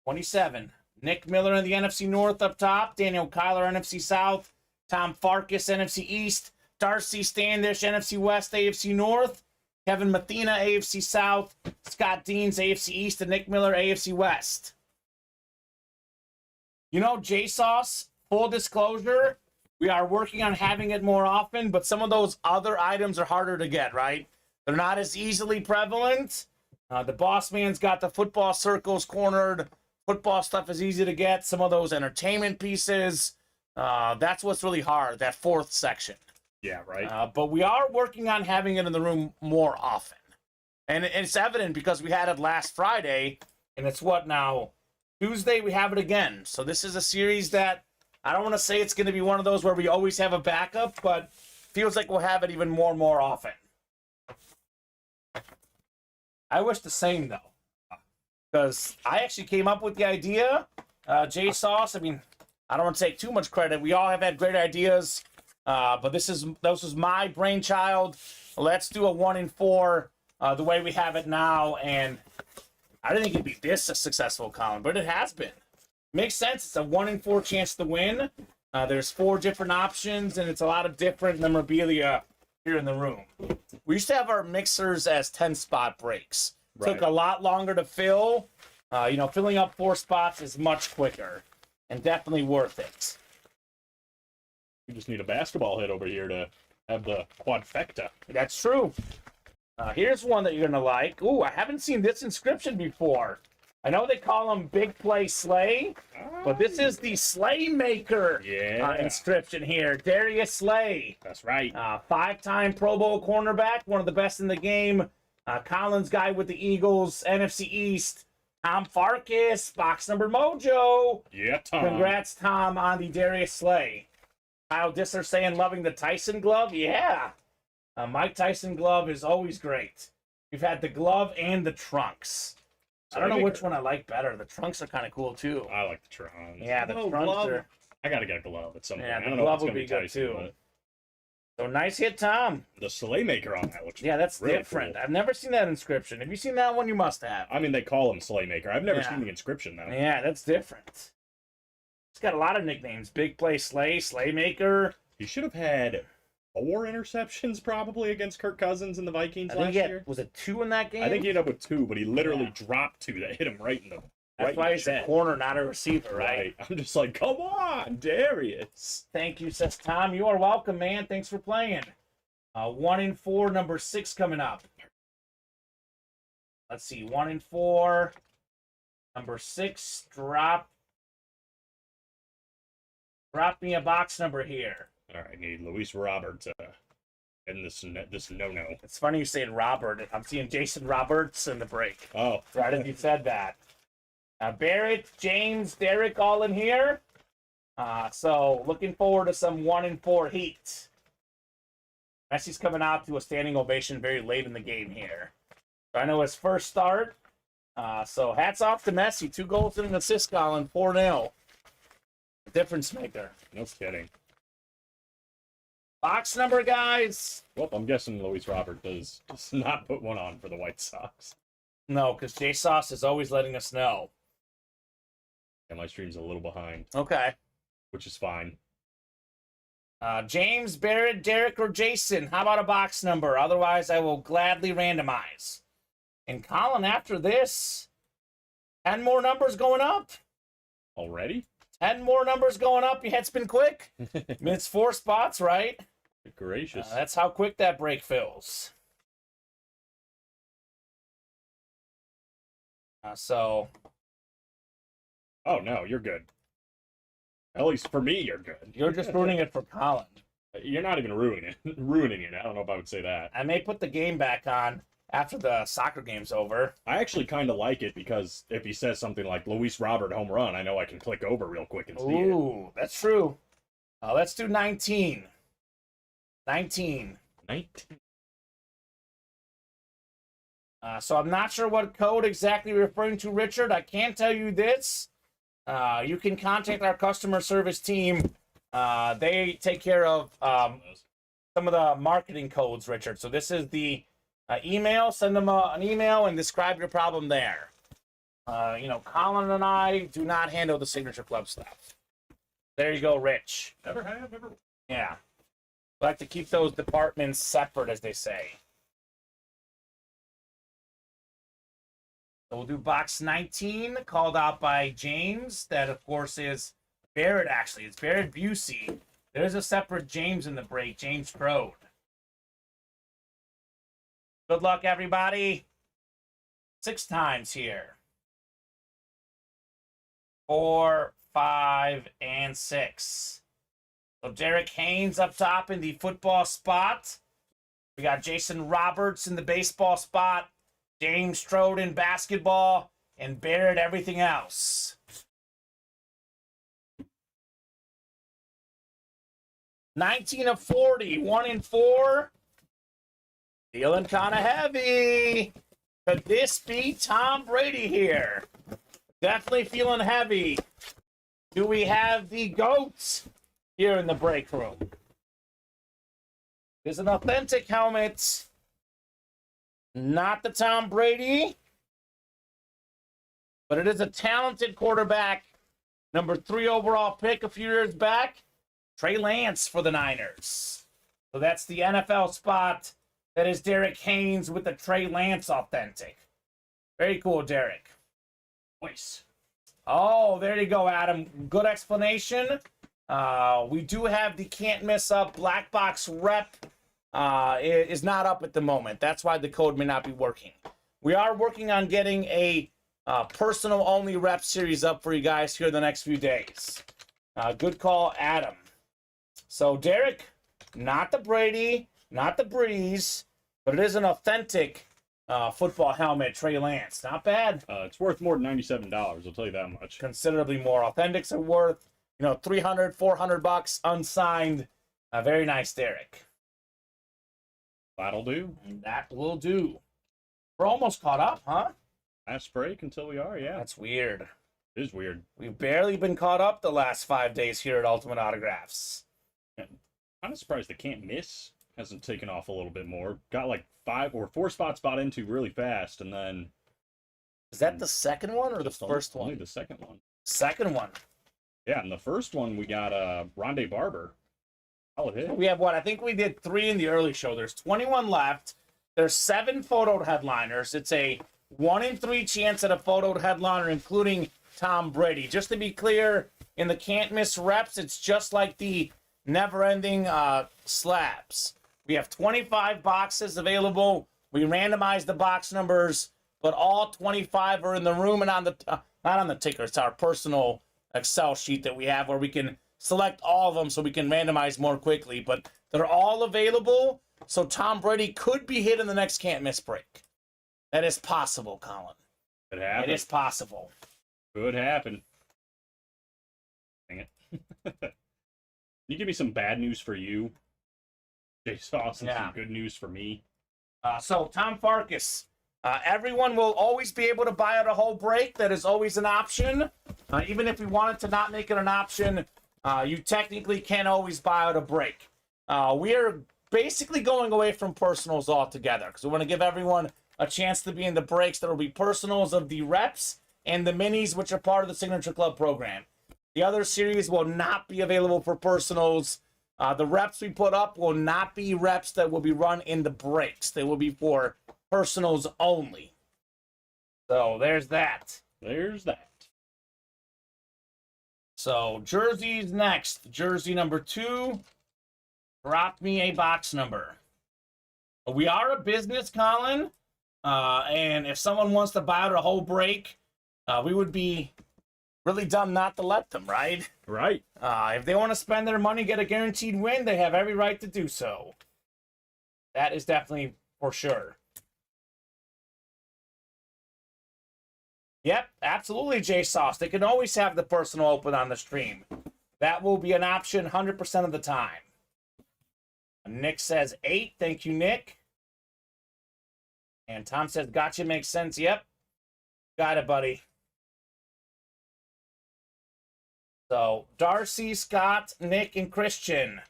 27. Nick Miller in the NFC North up top. Daniel Kyler, NFC South. Tom Farkas, NFC East. Darcy Standish, NFC West, AFC North. Kevin Mathena, AFC South. Scott Deans, AFC East. And Nick Miller, AFC West. You know, J-Sauce, full disclosure, we are working on having it more often, but some of those other items are harder to get, right? They're not as easily prevalent. The boss man's got the football circles cornered. Football stuff is easy to get. Some of those entertainment pieces, that's what's really hard, that fourth section. Yeah, right. But we are working on having it in the room more often. And it's evident because we had it last Friday, and it's what now? Tuesday we have it again. So this is a series that I don't want to say it's going to be one of those where we always have a backup, but feels like we'll have it even more and more often. I wish the same, though. Because I actually came up with the idea. J-Sauce, I mean, I don't want to take too much credit. We all have had great ideas. But this was my brainchild. Let's do a 1 and 4 the way we have it now. And I didn't think it'd be this successful, Colin, but it has been. Makes sense. It's a 1 and 4 chance to win. There's 4 different options, and it's a lot of different memorabilia here in the room. We used to have our mixers as 10-spot breaks. Right. Took a lot longer to fill. Filling up 4 spots is much quicker and definitely worth it. You just need a basketball hit over here to have the quadfecta. That's true. Here's one that you're going to like. Ooh, I haven't seen this inscription before. I know they call them Big Play Slay, but this is the Slaymaker inscription here. Darius Slay. That's right. 5-time Pro Bowl cornerback, one of the best in the game. Collins guy with the Eagles, NFC East. Tom Farkas, box number mojo. Yeah, Tom. Congrats, Tom, on the Darius Slay. Kyle Disser saying loving the Tyson glove. Yeah. Mike Tyson glove is always great. We've had the glove and the trunks. I don't know which one I like better. The trunks are kind of cool, too. I like the trunks. Yeah, the trunks are... I got to get a glove at some point. Yeah, I the don't know if glove it's would gonna be good, Tyson, too. but So nice hit, Tom. the Slaymaker on that looks That's really different. cool. I've never seen that inscription. Have you seen that one? You must have. I mean, they call him Slaymaker. I've never Yeah. seen the inscription, though. Yeah, that's different. He's got a lot of nicknames. Big Play Slay, Slaymaker. He should have had 4 interceptions probably against Kirk Cousins and the Vikings I think last he had, year. was it 2 in that game? I think he ended up with 2, but he literally dropped 2 that hit him right in the That's right why in the he's a chest. corner, not a receiver, right? I'm just like, come on, Darius. Thank you, says Tom. You are welcome, man. Thanks for playing. 1 in 4, number 6 coming up. Let's see, 1 in 4, number 6. Drop me a box number here. All right, I need Luis Robert to end this no-no. It's funny you said Robert. I'm seeing Jason Roberts in the break. Oh, Right as you said that. Barrett, James, Derek, all in here. So looking forward to some 1 in 4 heat. Messi's coming out to a standing ovation very late in the game here. I know his first start. So hats off to Messi. 2 goals and an assist, Colin. 4-0. Difference maker. no kidding. Box number, guys. Well, I'm guessing Luis Robert does not put one on for the White Sox. No, because J Sauce is always letting us know. And my stream's a little behind, Okay. which is fine. James, Barrett, Derek, or Jason, how about a box number? Otherwise, I will gladly randomize. And Colin, after this, 10 more numbers going up. Already? 10 more numbers going up. Your head's been quick. I mean, it's 4 spots, right? Gracious. That's how quick that break fills. So, Oh, no, you're good. At least for me, you're good. you're just ruining it for Colin. You're not even ruining it. I don't know if I would say that. I may put the game back on after the soccer game's over. I actually kind of like it because if he says something like Luis Robert home run, I know I can click over real quick and see it. Ooh, that's true. Let's do 19. 19. 19. So I'm not sure what code exactly you're referring to, Richard. I can tell you this. You can contact our customer service team. They take care of some of the marketing codes, Richard. So this is the email. Send them an email and describe your problem there. Colin and I do not handle the Signature Club stuff. There you go, Rich. Never have, never. Yeah. Like to keep those departments separate, as they say. So we'll do box 19, called out by James. That, of course, is Barrett, actually. It's Barrett Busey. There's a separate James in the break, James Crode. Good luck, everybody. 6 times here. 4, 5, and 6. So Derek Haynes up top in the football spot. We got Jason Roberts in the baseball spot. James Strode in basketball, and Barrett everything else. $19 of $40, 1 in 4. Feeling kind of heavy. Could this be Tom Brady here? Definitely feeling heavy. Do we have the GOAT here in the break room? There's an authentic helmet. Not the Tom Brady, but it is a talented quarterback. Number 3 overall pick a few years back, Trey Lance for the Niners. So that's the NFL spot. That is Derek Haynes with the Trey Lance authentic. Very cool, Derek. Nice. Oh, there you go, Adam. Good explanation. We do have the can't miss up black box rep. Is not up at the moment. That's why the code may not be working. We are working on getting a personal only rep series up for you guys here in the next few days. Good call, Adam. So Derek, not the Brady, not the Breeze, but it is an authentic football helmet, Trey Lance. Not bad. It's worth more than $97. I'll tell you that much. Considerably more. Authentics are worth, $300, $400 unsigned. Very nice, Derek. That'll do. That will do. We're almost caught up, huh? Last break until we are, yeah. That's weird. It is weird. We've barely been caught up the last 5 days here at Ultimate Autographs. Kind of surprised the can't miss hasn't taken off a little bit more. Got like 5 or 4 spots bought into really fast, and then... Is that the second one or the Just first only one? the second one. Second one. Yeah, and the first one we got Rondé Barber. Solid hit. We have what? I think we did 3 in the early show. There's 21 left. There's 7 photoed headliners. It's a 1 in 3 chance at a photoed headliner, including Tom Brady. Just to be clear, in the can't miss reps, it's just like the never-ending slabs. We have 25 boxes available. We randomize the box numbers, but all 25 are in the room and on the not on the ticker. It's our personal Excel sheet that we have where we can select all of them so we can randomize more quickly. But they're all available, so Tom Brady could be hit in the next can't miss break. That is possible, Colin. Could happen. It is possible. Could happen. Dang it. Can you give me some bad news for you, Jay Sauce, and some good news for me? So Tom Farkas, everyone will always be able to buy out a whole break. That is always an option. Even if we wanted to not make it an option, you technically can always buy out a break. We are basically going away from personals altogether because we want to give everyone a chance to be in the breaks. There will be personals of the reps and the minis, which are part of the Signature Club program. The other series will not be available for personals. The reps we put up will not be reps that will be run in the breaks. They will be for personals only. So there's that. There's that. So jerseys next. Jersey number 2. Drop me a box number. We are a business, Colin. And if someone wants to buy out a whole break, we would be really dumb not to let them, right? Right. If they want to spend their money, get a guaranteed win, they have every right to do so. That is definitely for sure. Yep, absolutely, J Sauce. They can always have the personal open on the stream. That will be an option 100% of the time. Nick says 8. Thank you, Nick. And Tom says, gotcha, makes sense. Yep. Got it, buddy. So, Darcy, Scott, Nick, and Christian.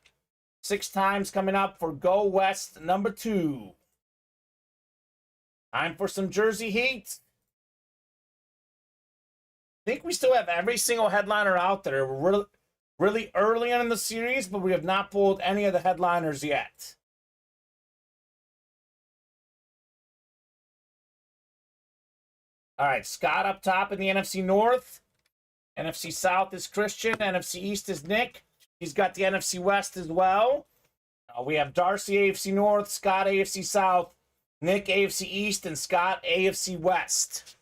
6 times coming up for Go West number 2. Time for some Jersey heat. I think we still have every single headliner out there. We're really early on in the series, but we have not pulled any of the headliners yet. All right, Scott up top in the NFC North. NFC South is Christian. NFC East is Nick. He's got the NFC West as well. We have Darcy AFC North, Scott AFC South, Nick AFC East, and Scott AFC West.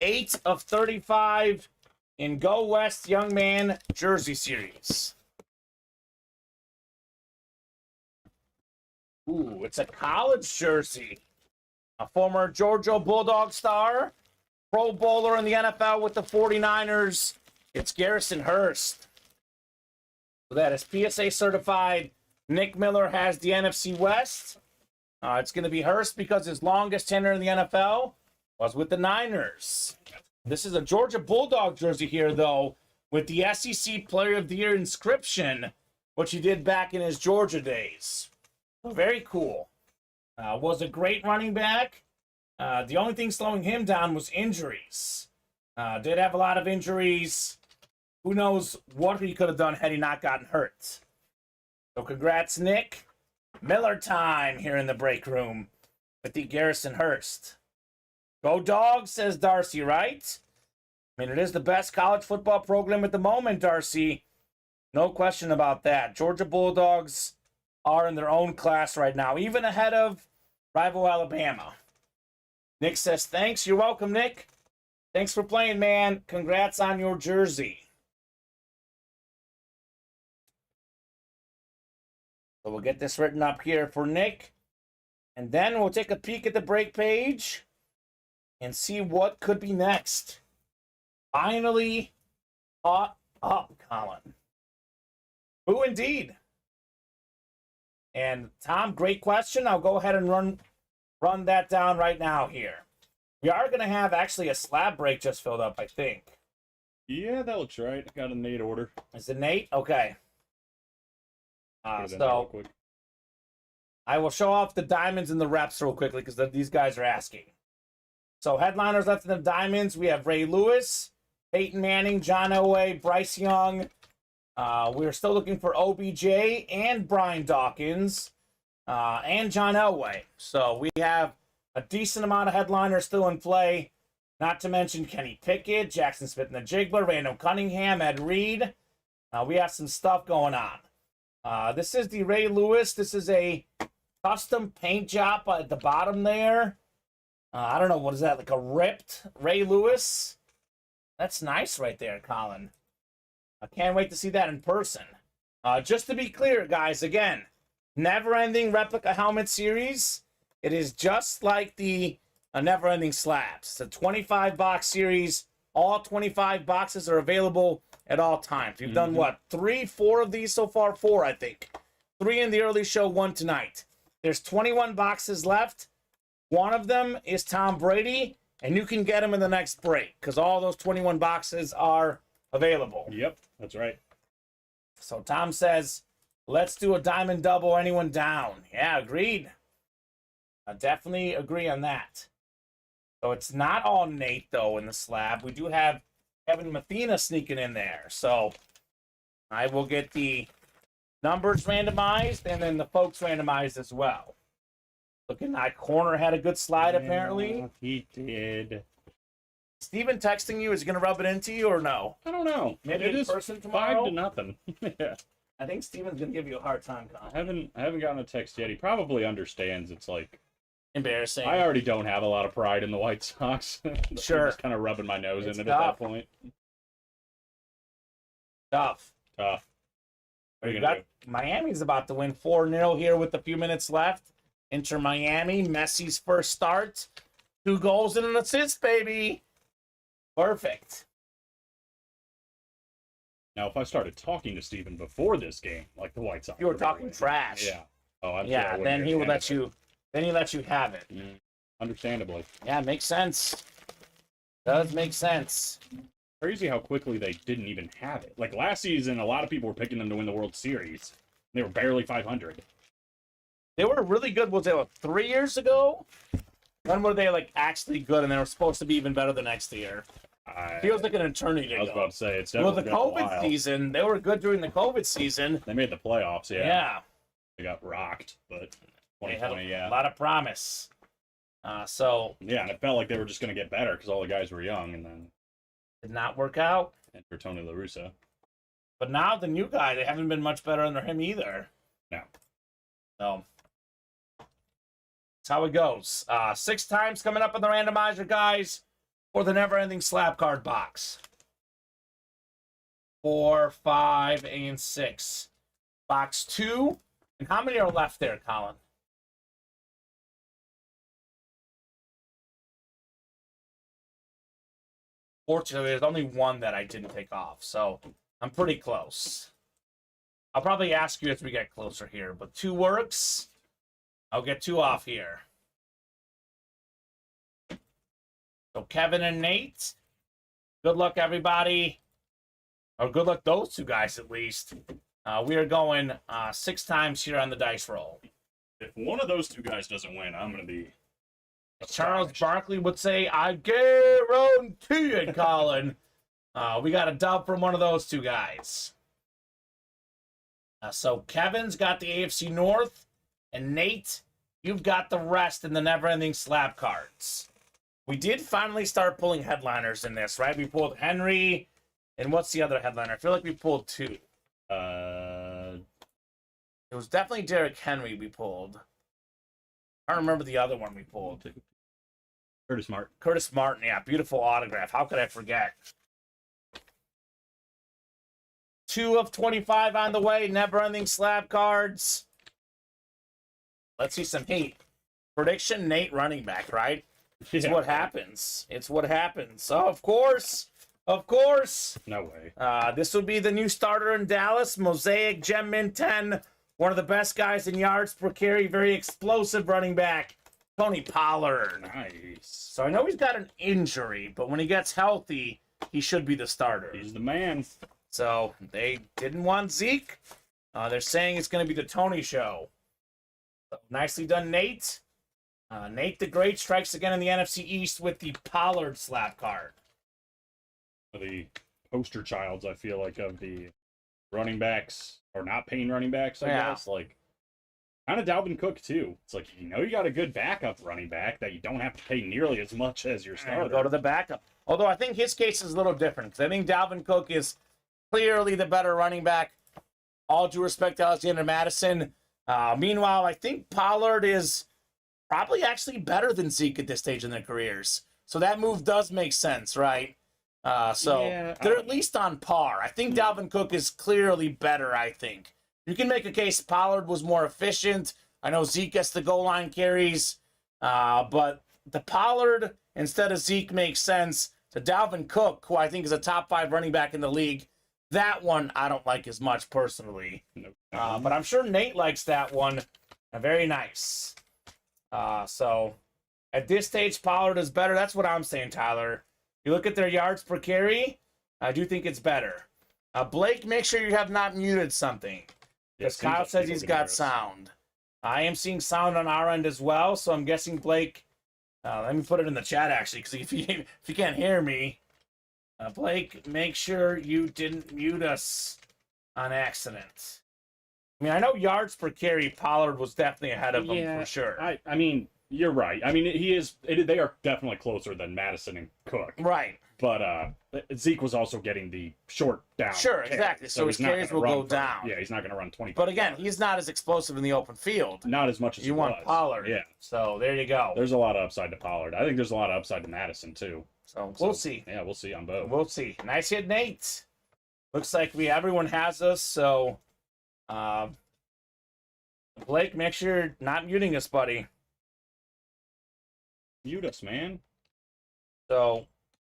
8 of 35 in Go West Young Man Jersey Series. Ooh, it's a college jersey. A former Georgia Bulldog star, Pro Bowler in the NFL with the 49ers. It's Garrison Hurst. So that is PSA certified. Nick Miller has the NFC West. It's going to be Hurst because his longest tenure in the NFL was with the Niners. This is a Georgia Bulldog jersey here, though, with the SEC Player of the Year inscription, which he did back in his Georgia days. Very cool. Was a great running back. The only thing slowing him down was injuries. Did have a lot of injuries. Who knows what he could have done had he not gotten hurt. So congrats, Nick. Miller time here in the break room with the Garrison Hurst. Go Dogs, says Darcy, right? I mean, it is the best college football program at the moment, Darcy. No question about that. Georgia Bulldogs are in their own class right now, even ahead of rival Alabama. Nick says, thanks. You're welcome, Nick. Thanks for playing, man. Congrats on your jersey. So we'll get this written up here for Nick. And then we'll take a peek at the break page and see what could be next. Finally caught up, Colin. Who indeed? And Tom, great question. I'll go ahead and run that down right now here. We are going to have actually a slab break just filled up, I think. Yeah, that looks right. I got a Nate order. Is it Nate? Okay. So I will show off the diamonds and the reps real quickly because these guys are asking. So headliners left in the diamonds, we have Ray Lewis, Peyton Manning, John Elway, Bryce Young, We're still looking for OBJ and Brian Dawkins and John Elway. So we have a decent amount of headliners still in play. Not to mention Kenny Pickett, Jackson Smith and the Jiggler, Randall Cunningham, Ed Reed. We have some stuff going on. This is the Ray Lewis. This is a custom paint job at the bottom there. I don't know, what is that, like a ripped Ray Lewis? That's nice right there, Colin. I can't wait to see that in person. Just to be clear, guys, again, never-ending replica helmet series. It is just like the never-ending slabs. It's a 25-box series. All 25 boxes are available at all times. We've done, what, 3, 4 of these so far? 4, I think. 3 in the early show, 1 tonight. There's 21 boxes left. One of them is Tom Brady, and you can get him in the next break because all those 21 boxes are available. Yep, that's right. So Tom says, let's do a diamond double, anyone down. Yeah, agreed. I definitely agree on that. So it's not all Nate, though, in the slab. We do have Kevin Mathena sneaking in there. So I will get the numbers randomized and then the folks randomized as well. Looking like Corner had a good slide, apparently. He did. Steven texting you, is he going to rub it into you or no? I don't know. Maybe it in is person tomorrow? 5-0. Yeah. I think Steven's going to give you a hard time, Colin. I haven't gotten a text yet. He probably understands. It's like, Embarrassing. I already don't have a lot of pride in the White Sox. Sure. I'm just kind of rubbing my nose It's in it tough. at that point. Tough. Tough. What are you going to do? Miami's about to win 4-0 here with a few minutes left. Inter Miami, Messi's first start. 2 goals and an assist, baby. Perfect. Now, if I started talking to Steven before this game, like the White Sox, You were talking trash. Yeah. Oh, I'm Yeah, sure I then wouldn't he will let understand you. Then he lets you have it. it. Understandably. Yeah, makes sense. Does make sense. Crazy how quickly they didn't even have it. Like last season, a lot of people were picking them to win the World Series. They were barely 500. They were really good. Was it 3 years ago? When were they like actually good, and they were supposed to be even better the next year? Feels like an eternity ago. I was about to say it's Well, definitely the been a COVID while. season, they were good during the COVID season. They made the playoffs, yeah. Yeah, They got rocked, but they had 2020, yeah. a lot of promise. So Yeah, and it felt like they were just going to get better because all the guys were young, and then did not work out. enter Tony La Russa. But now the new guy, they haven't been much better under him either. No. So that's how it goes. 6 times coming up in the randomizer, guys, for the never-ending slab card box. 4, 5, and 6. Box 2. And how many are left there, Colin? Fortunately, there's only one that I didn't take off, so I'm pretty close. I'll probably ask you as we get closer here, but 2 works. I'll get 2 off here. So Kevin and Nate, good luck, everybody. Or good luck those 2 guys, at least. We are going 6 times here on the dice roll. If one of those 2 guys doesn't win, I'm going to be... Charles Barkley would say, I guarantee it, Colin. We got a dub from one of those 2 guys. So Kevin's got the AFC North, and Nate, you've got the rest in the never-ending slab cards. We did finally start pulling headliners in this, right? We pulled Henry, and what's the other headliner? I feel like we pulled 2. It was definitely Derrick Henry we pulled. I don't remember the other one we pulled. Curtis Martin. Curtis Martin, yeah, beautiful autograph. How could I forget? 2 of 25 on the way, never-ending slab cards. Let's see some heat. Prediction, Nate running back, right? It's what happens. It's what happens. Oh, of course. Of course. No way. This would be the new starter in Dallas. Mosaic Gem Mint 10. One of the best guys in yards per carry. Very explosive running back. Tony Pollard. Nice. So I know he's got an injury, but when he gets healthy, he should be the starter. He's the man. So they didn't want Zeke. They're saying it's going to be the Tony show. So, nicely done, Nate. Nate the Great strikes again in the NFC East with the Pollard slap card. The poster childs, I feel like, of the running backs, or not paying running backs, I guess. Like, kind of Dalvin Cook, too. It's like, you got a good backup running back that you don't have to pay nearly as much as your starter. Go to the backup. Although I think his case is a little different, because I think Dalvin Cook is clearly the better running back. All due respect to Alexander Madison. Meanwhile, I think Pollard is probably actually better than Zeke at this stage in their careers. So that move does make sense, right? They're at least on par. I think Dalvin Cook is clearly better, I think. You can make a case Pollard was more efficient. I know Zeke gets the goal line carries, but the Pollard instead of Zeke makes sense. To Dalvin Cook, who I think is a top 5 running back in the league, that one I don't like as much personally. Nope. But I'm sure Nate likes that one. Very nice. So at this stage, Pollard is better. That's what I'm saying, Tyler. You look at their yards per carry, I do think it's better. Blake, make sure you have not muted something. Because Kyle says he's got sound. I am seeing sound on our end as well, so I'm guessing Blake... let me put it in the chat, actually, because if you can't hear me, Blake, make sure you didn't mute us on accident. I mean, I know yards per carry, Pollard was definitely ahead of him for sure. I mean, you're right. I mean, they are definitely closer than Madison and Cook. Right. But Zeke was also getting the short down. Sure, carry, exactly. So his carries will go down. Yeah, he's not going to run 20. But again, he's not as explosive in the open field. Not as much as you want Pollard. Yeah. So there you go. There's a lot of upside to Pollard. I think there's a lot of upside to Madison, too. So we'll see. Yeah, we'll see on both. We'll see. Nice hit, Nate. Looks like everyone has us, so Blake, make sure you're not muting us, buddy. Mute us, man. So,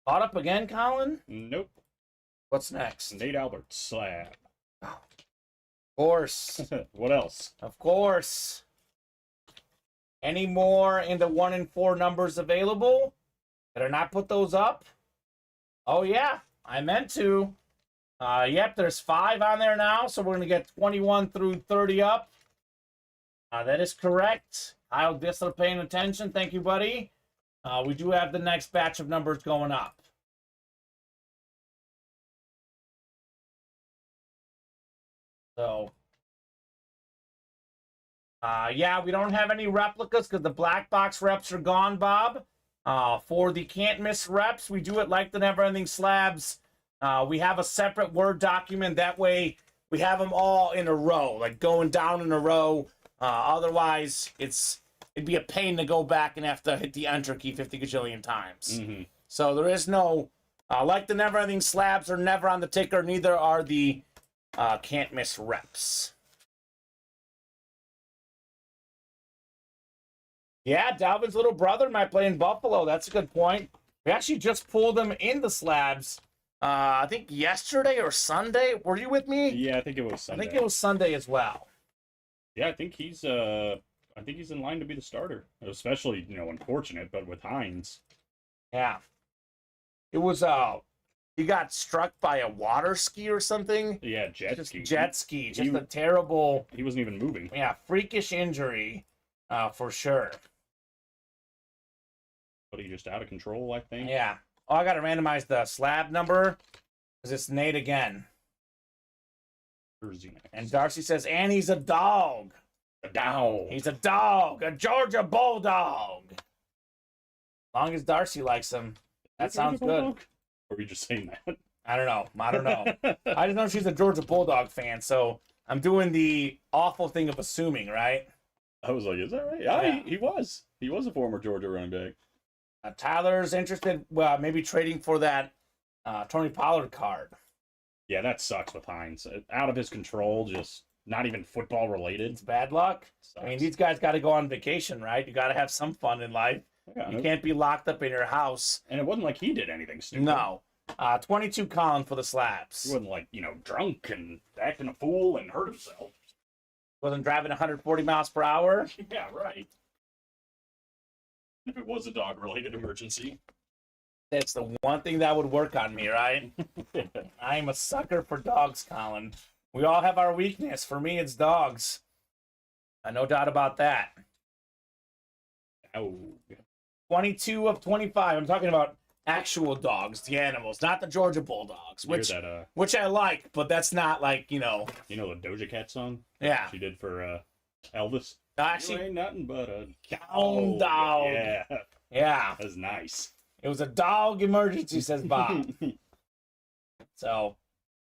caught up again, Colin? Nope. What's next? Nate Albert slab. Of course. What else? Of course. Any more in the 1 and 4 numbers available? Better not put those up. Oh, yeah. I meant to. Yep, there's 5 on there now, so we're going to get 21 through 30 up. That is correct. Kyle Dissler paying attention. Thank you, buddy. We do have the next batch of numbers going up. So, yeah, we don't have any replicas because the black box reps are gone, Bob. For the can't miss reps, we do it like the Never Ending Slabs. We have a separate Word document. That way, we have them all in a row, like going down in a row. Otherwise, it'd be a pain to go back and have to hit the enter key 50 gajillion times. Mm-hmm. So there is no, like the Never Ending Slabs are never on the ticker, neither are the can't miss reps. Yeah, Dalvin's little brother might play in Buffalo. That's a good point. We actually just pulled him in the slabs. I think yesterday or Sunday. Were you with me? Yeah, I think it was Sunday. I think it was Sunday as well. Yeah, I think he's in line to be the starter. Especially, unfortunate, but with Hines. Yeah. It was he got struck by a water ski or something. Yeah, jet ski. Just a terrible. He wasn't even moving. Yeah, freakish injury, for sure. But he just out of control, I think. Yeah. Oh, I got to randomize the slab number because it's Nate again. And Darcy says, and he's a dog. A dog. He's a dog. A Georgia Bulldog. As long as Darcy likes him, that sounds good. Or were you just saying that? I don't know. I just know she's a Georgia Bulldog fan, so I'm doing the awful thing of assuming, right? I was like, is that right? Yeah. He was. He was a former Georgia running back. Tyler's interested, maybe trading for that Tony Pollard card. Yeah, that sucks with Hines. Out of his control, just not even football related. It's bad luck. Sucks. I mean, these guys got to go on vacation, right? You got to have some fun in life. Yeah, you can't be locked up in your house. And it wasn't like he did anything stupid. No. 22 Colin for the slabs. He wasn't like, drunk and acting a fool and hurt himself. Wasn't driving 140 miles per hour. Yeah, right. If it was a dog-related emergency. That's the one thing that would work on me, right? I'm a sucker for dogs, Colin. We all have our weakness. For me, it's dogs. No doubt about that. Oh. 22 of 25. I'm talking about actual dogs, the animals, not the Georgia Bulldogs, which I like, but that's not like, You know the Doja Cat song? Yeah. She did for Elvis? Actually, You ain't nothing but a hound dog. Yeah. Yeah. That's nice. It was a dog emergency, says Bob. So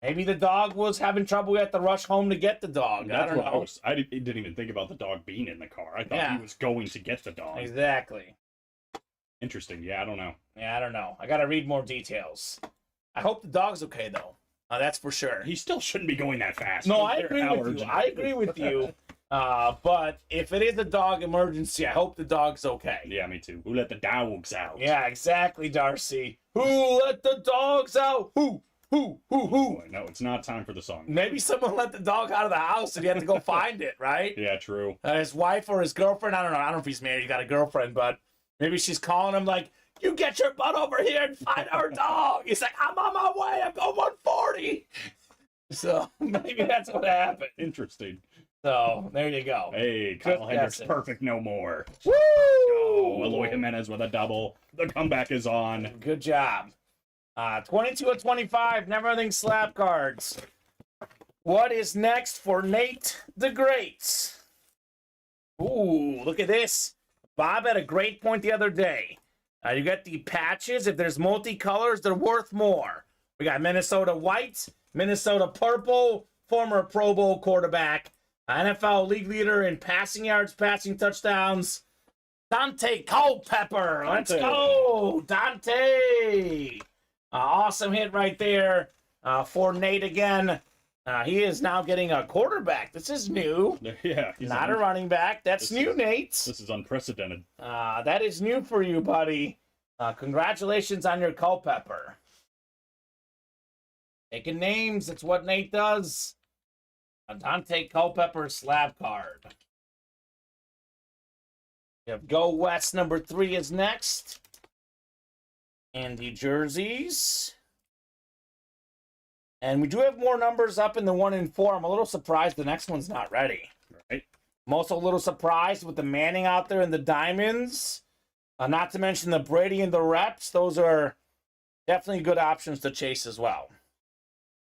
maybe the dog was having trouble. We had to rush home to get the dog. I don't know. I didn't even think about the dog being in the car. I thought he was going to get the dog. Exactly. Interesting. Yeah, I don't know. Yeah, I don't know. I got to read more details. I hope the dog's okay, though. That's for sure. He still shouldn't be going that fast. No, I agree with you. I agree with you. But if it is a dog emergency, I hope the dog's okay. Yeah, me too. Who let the dogs out? Yeah, exactly, Darcy. Who let the dogs out? Who? Boy, no, it's not time for the song. Maybe someone let the dog out of the house and he had to go find it, right? Yeah, true. His wife or his girlfriend, I don't know. I don't know if he's married, he's got a girlfriend, but maybe she's calling him like, you get your butt over here and find our dog. He's like, I'm on my way. I'm going 140. So maybe that's what happened. Interesting. So there you go. Hey, Kyle Hendricks, perfect no more. Woo! Go. Eloy Jimenez with a double. The comeback is on. Good job. 22 of 25, never ending slap cards. What is next for Nate the Great? Ooh, look at this. Bob had a great point the other day. You got the patches. If there's multicolors, they're worth more. We got Minnesota white, Minnesota purple, former Pro Bowl quarterback, NFL league leader in passing yards, passing touchdowns, Dante Culpepper. Let's go, Dante. Awesome hit right there for Nate again. He is now getting a quarterback. This is new. Yeah. Not a running back. That's new, Nate. This is unprecedented. That is new for you, buddy. Congratulations on your Culpepper. Taking names. That's what Nate does. A Dante Culpepper slab card. You have Go West number 3 is next. And the jerseys. And we do have more numbers up in the 1 and 4. I'm a little surprised the next one's not ready. Right. I'm also a little surprised with the Manning out there and the diamonds. Not to mention the Brady and the reps. Those are definitely good options to chase as well.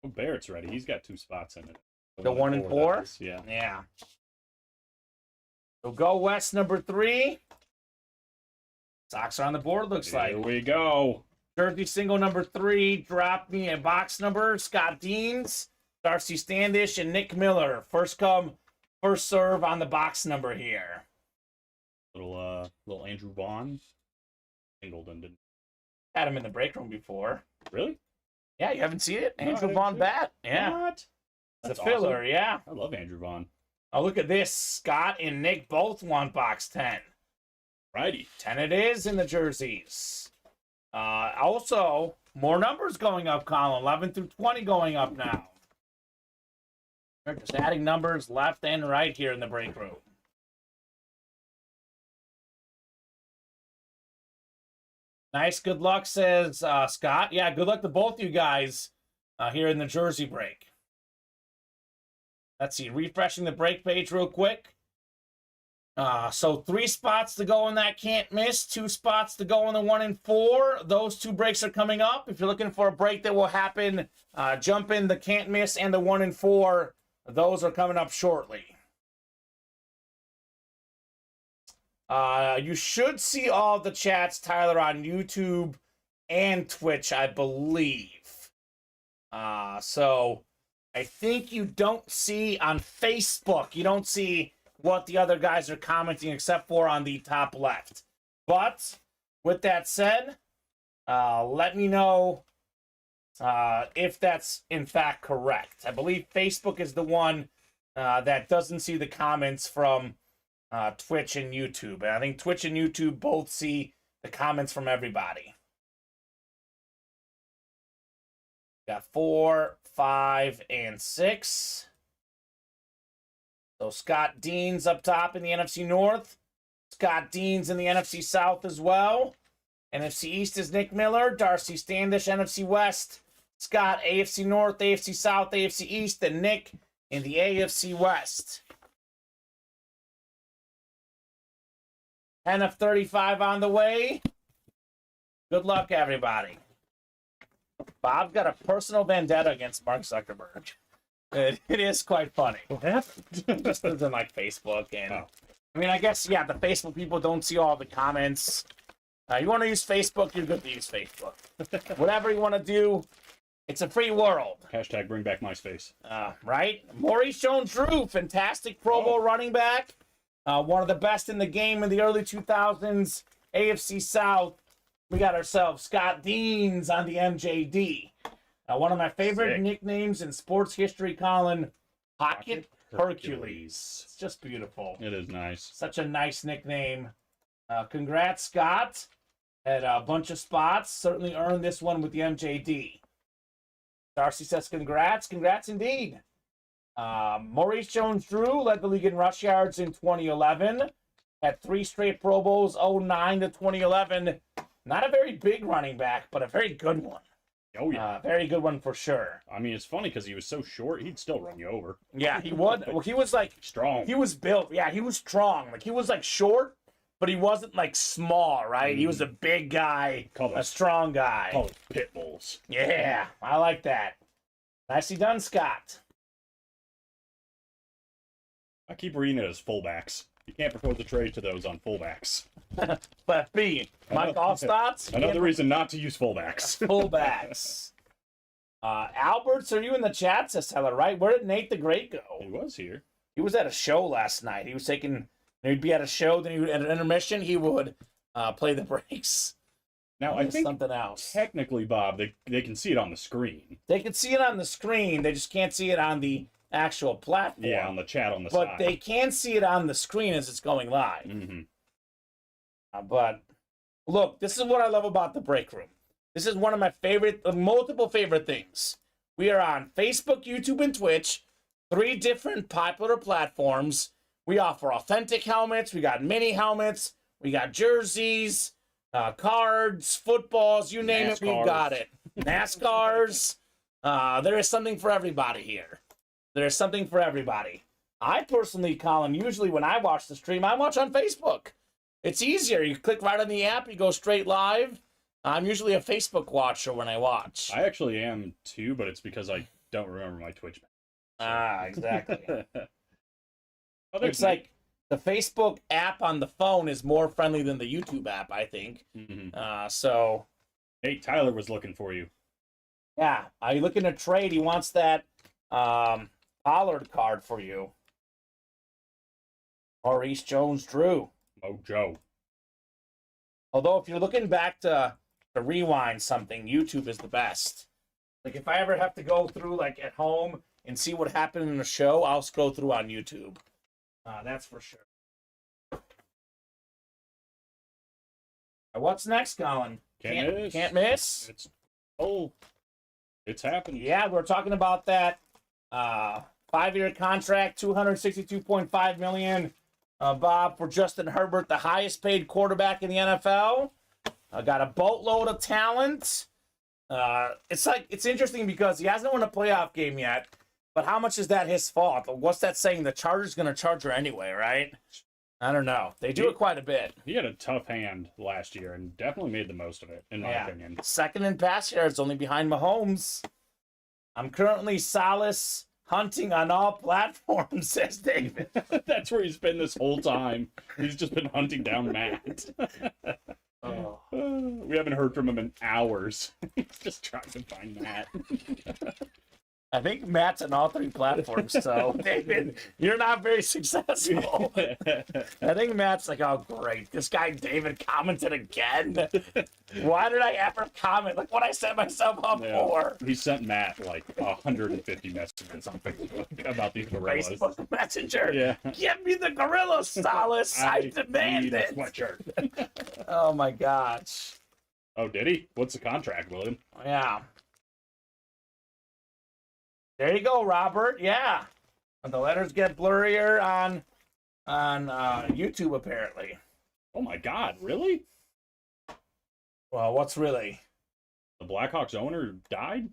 Oh, Barrett's ready. He's got 2 spots in it. The 1 and 4? Yeah. Yeah. So Go West number 3. Sox are on the board, looks like. Here we go. Jersey single number 3. Drop me a box number. Scott Deans, Darcy Standish, and Nick Miller. First come, first serve on the box number here. Little Andrew Vaughn. Singleton didn't. Had him in the break room before. Really? Yeah, you haven't seen it? No, Andrew Vaughn bat. Yeah. What? It's a filler, awesome. yeah. I love Andrew Vaughn. Oh, look at this. Scott and Nick both want box 10. Righty. 10 it is in the jerseys. Also, more numbers going up, Colin. 11 through 20 going up now. They're just adding numbers left and right here in the break room. Nice, good luck, says Scott. Yeah, good luck to both you guys here in the jersey break. Let's see, refreshing the break page real quick. So 3 spots to go in that can't miss, 2 spots to go in the 1 and 4. Those 2 breaks are coming up. If you're looking for a break that will happen, jump in the can't miss and the 1 and 4. Those are coming up shortly. You should see all the chats, Tyler, on YouTube and Twitch, I believe. So I think you don't see on Facebook, you don't see what the other guys are commenting except for on the top left. But with that said, let me know if that's in fact correct. I believe Facebook is the one that doesn't see the comments from Twitch and YouTube. And I think Twitch and YouTube both see the comments from everybody. Got 4, 5, and 6. So Scott Deans up top in the NFC North. Scott Deans in the NFC South as well. NFC East is Nick Miller. Darcy Standish, NFC West. Scott, AFC North, AFC South, AFC East. And Nick in the AFC West. 10 of 35 on the way. Good luck, everybody. Bob's got a personal vendetta against Mark Zuckerberg. It is quite funny. What happened? Just doesn't like Facebook, and Oh. I mean, I guess the Facebook people don't see all the comments. You want to use Facebook, you're good to use Facebook. Whatever you want to do, it's a free world. Hashtag bring back MySpace. Right? Maurice Jones-Drew, fantastic Pro Bowl running back. One of the best in the game in the early 2000s. AFC South. We got ourselves Scott Deans on the MJD. One of my favorite Sick. nicknames in sports history, Colin, Pocket Hercules. It's just beautiful. It is nice. Such a nice nickname. Congrats, Scott. Had a bunch of spots. Certainly earned this one with the MJD. Darcy says congrats. Congrats indeed. Maurice Jones-Drew led the league in rush yards in 2011. Had 3 straight Pro Bowls, 2009 to 2011. Not a very big running back, but a very good one. Oh, yeah. Very good one for sure. I mean, it's funny because he was so short, he'd still run you over. Yeah, he would. Well, he was like, Strong. he was built. Yeah, he was strong. Like, he was like short, but he wasn't like small, right? He was a big guy, a strong guy. Call it pit bulls. Yeah, I like that. Nicely done, Scott. I keep reading it as fullbacks. You can't propose a trade to those on fullbacks. But B, Mike Allstats. Another reason not to use fullbacks. Fullbacks. Alberts, are you in the chat? Says Heller, right? Where did Nate the Great go? He was here. He was at a show last night. He was taking. He'd be at a show, then he would, at an intermission, he would play the breaks. Now, I think something else. technically, Bob, they can see it on the screen. They can see it on the screen. They just can't see it on the actual platform. Yeah, on the chat on the but side. they can see it on the screen as it's going live. Mm-hmm. But look, this is what I love about the break room. This is one of my favorite, multiple favorite things. We are on Facebook, YouTube, and Twitch, 3 different popular platforms. We offer authentic helmets. We got mini helmets. We got jerseys, cards, footballs, you name it, we've got it. NASCARs. There is something for everybody here. There is something for everybody. I personally, Colin, usually when I watch the stream, I watch on Facebook. It's easier. You click right on the app, you go straight live. I'm usually a Facebook watcher when I watch. I actually am too, but it's because I don't remember my Twitch. Exactly. It's It's like the Facebook app on the phone is more friendly than the YouTube app, I think. So, hey, Tyler was looking for you. yeah, are you looking to trade? He wants that Pollard card for you. Maurice Jones-Drew. Mojo. Although, if you're looking back to rewind something, YouTube is the best. Like, if I ever have to go through, like, at home and see what happened in the show, I'll scroll through on YouTube. That's for sure. What's next, Colin? Can't miss. It's happened. Yeah, we're talking about that 5-year contract, $262.5 million. Bob, for Justin Herbert, the highest paid quarterback in the NFL. Got a boatload of talent. It's interesting because he hasn't won a playoff game yet. But how much is that his fault? What's that saying? The Chargers going to charge her anyway, right? I don't know. They do it quite a bit. He had a tough hand last year and definitely made the most of it, in my opinion. Second in pass yards, only behind Mahomes. I'm currently solace hunting on all platforms, says David. That's where he's been this whole time. He's just been hunting down Matt. We haven't heard from him in hours. He's just trying to find Matt. I think Matt's on all 3 platforms, so David, you're not very successful. I think Matt's like, oh great, this guy David commented again. Why did I ever comment? Like what I set myself up for. He sent Matt like 150 messages on Facebook about these gorillas. Facebook Messenger. Yeah. Give me the gorilla, Solace. I demand need it. a sweatshirt. Oh my gosh. Oh, did he? What's the contract, William? Yeah. There you go, Robert. Yeah. And the letters get blurrier on YouTube, apparently. Oh my God, really? Well, what's really? The Blackhawks owner died?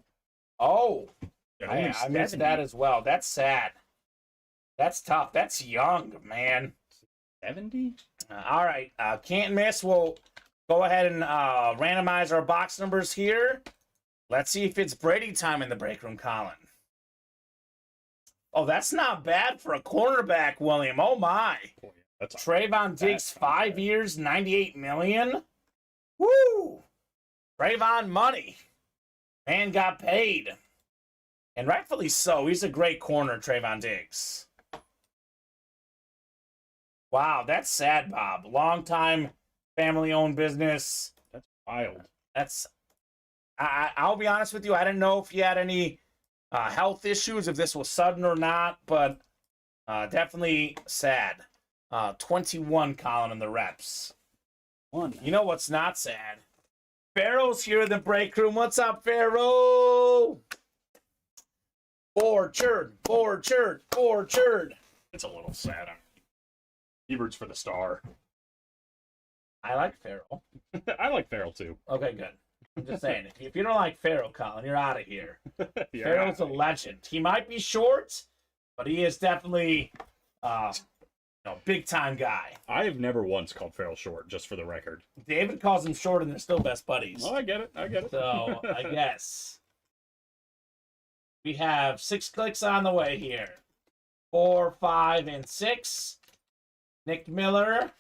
Oh, At I only missed 70. that as well. That's sad. That's tough. That's young, man. 70? All right. Can't miss. We'll go ahead and randomize our box numbers here. Let's see if it's Brady time in the break room, Colin. Oh, that's not bad for a cornerback, William. Oh, my. Boy, that's a Trayvon Diggs, 5 years, $98 million. Woo! Trayvon money. Man got paid. And rightfully so. He's a great corner, Trayvon Diggs. Wow, that's sad, Bob. Long-time family-owned business. That's wild. I'll be honest with you. I didn't know if he had any health issues, if this was sudden or not, but definitely sad. 21, Colin, in the reps. You know what's not sad? Pharaoh's here in the break room. What's up, Pharaoh? Borchard. It's a little sad. He roots for the star. I like Farrell. I like Farrell too. Okay, good. I'm just saying, if you don't like Farrell, Colin, you're out of here. Farrell's a legend. He might be short, but he is definitely big time guy. I have never once called Farrell short, just for the record. David calls him short, and they're still best buddies. Oh, I get it. So I guess we have 6 clicks on the way here. 4, 5, and 6. Nick Miller.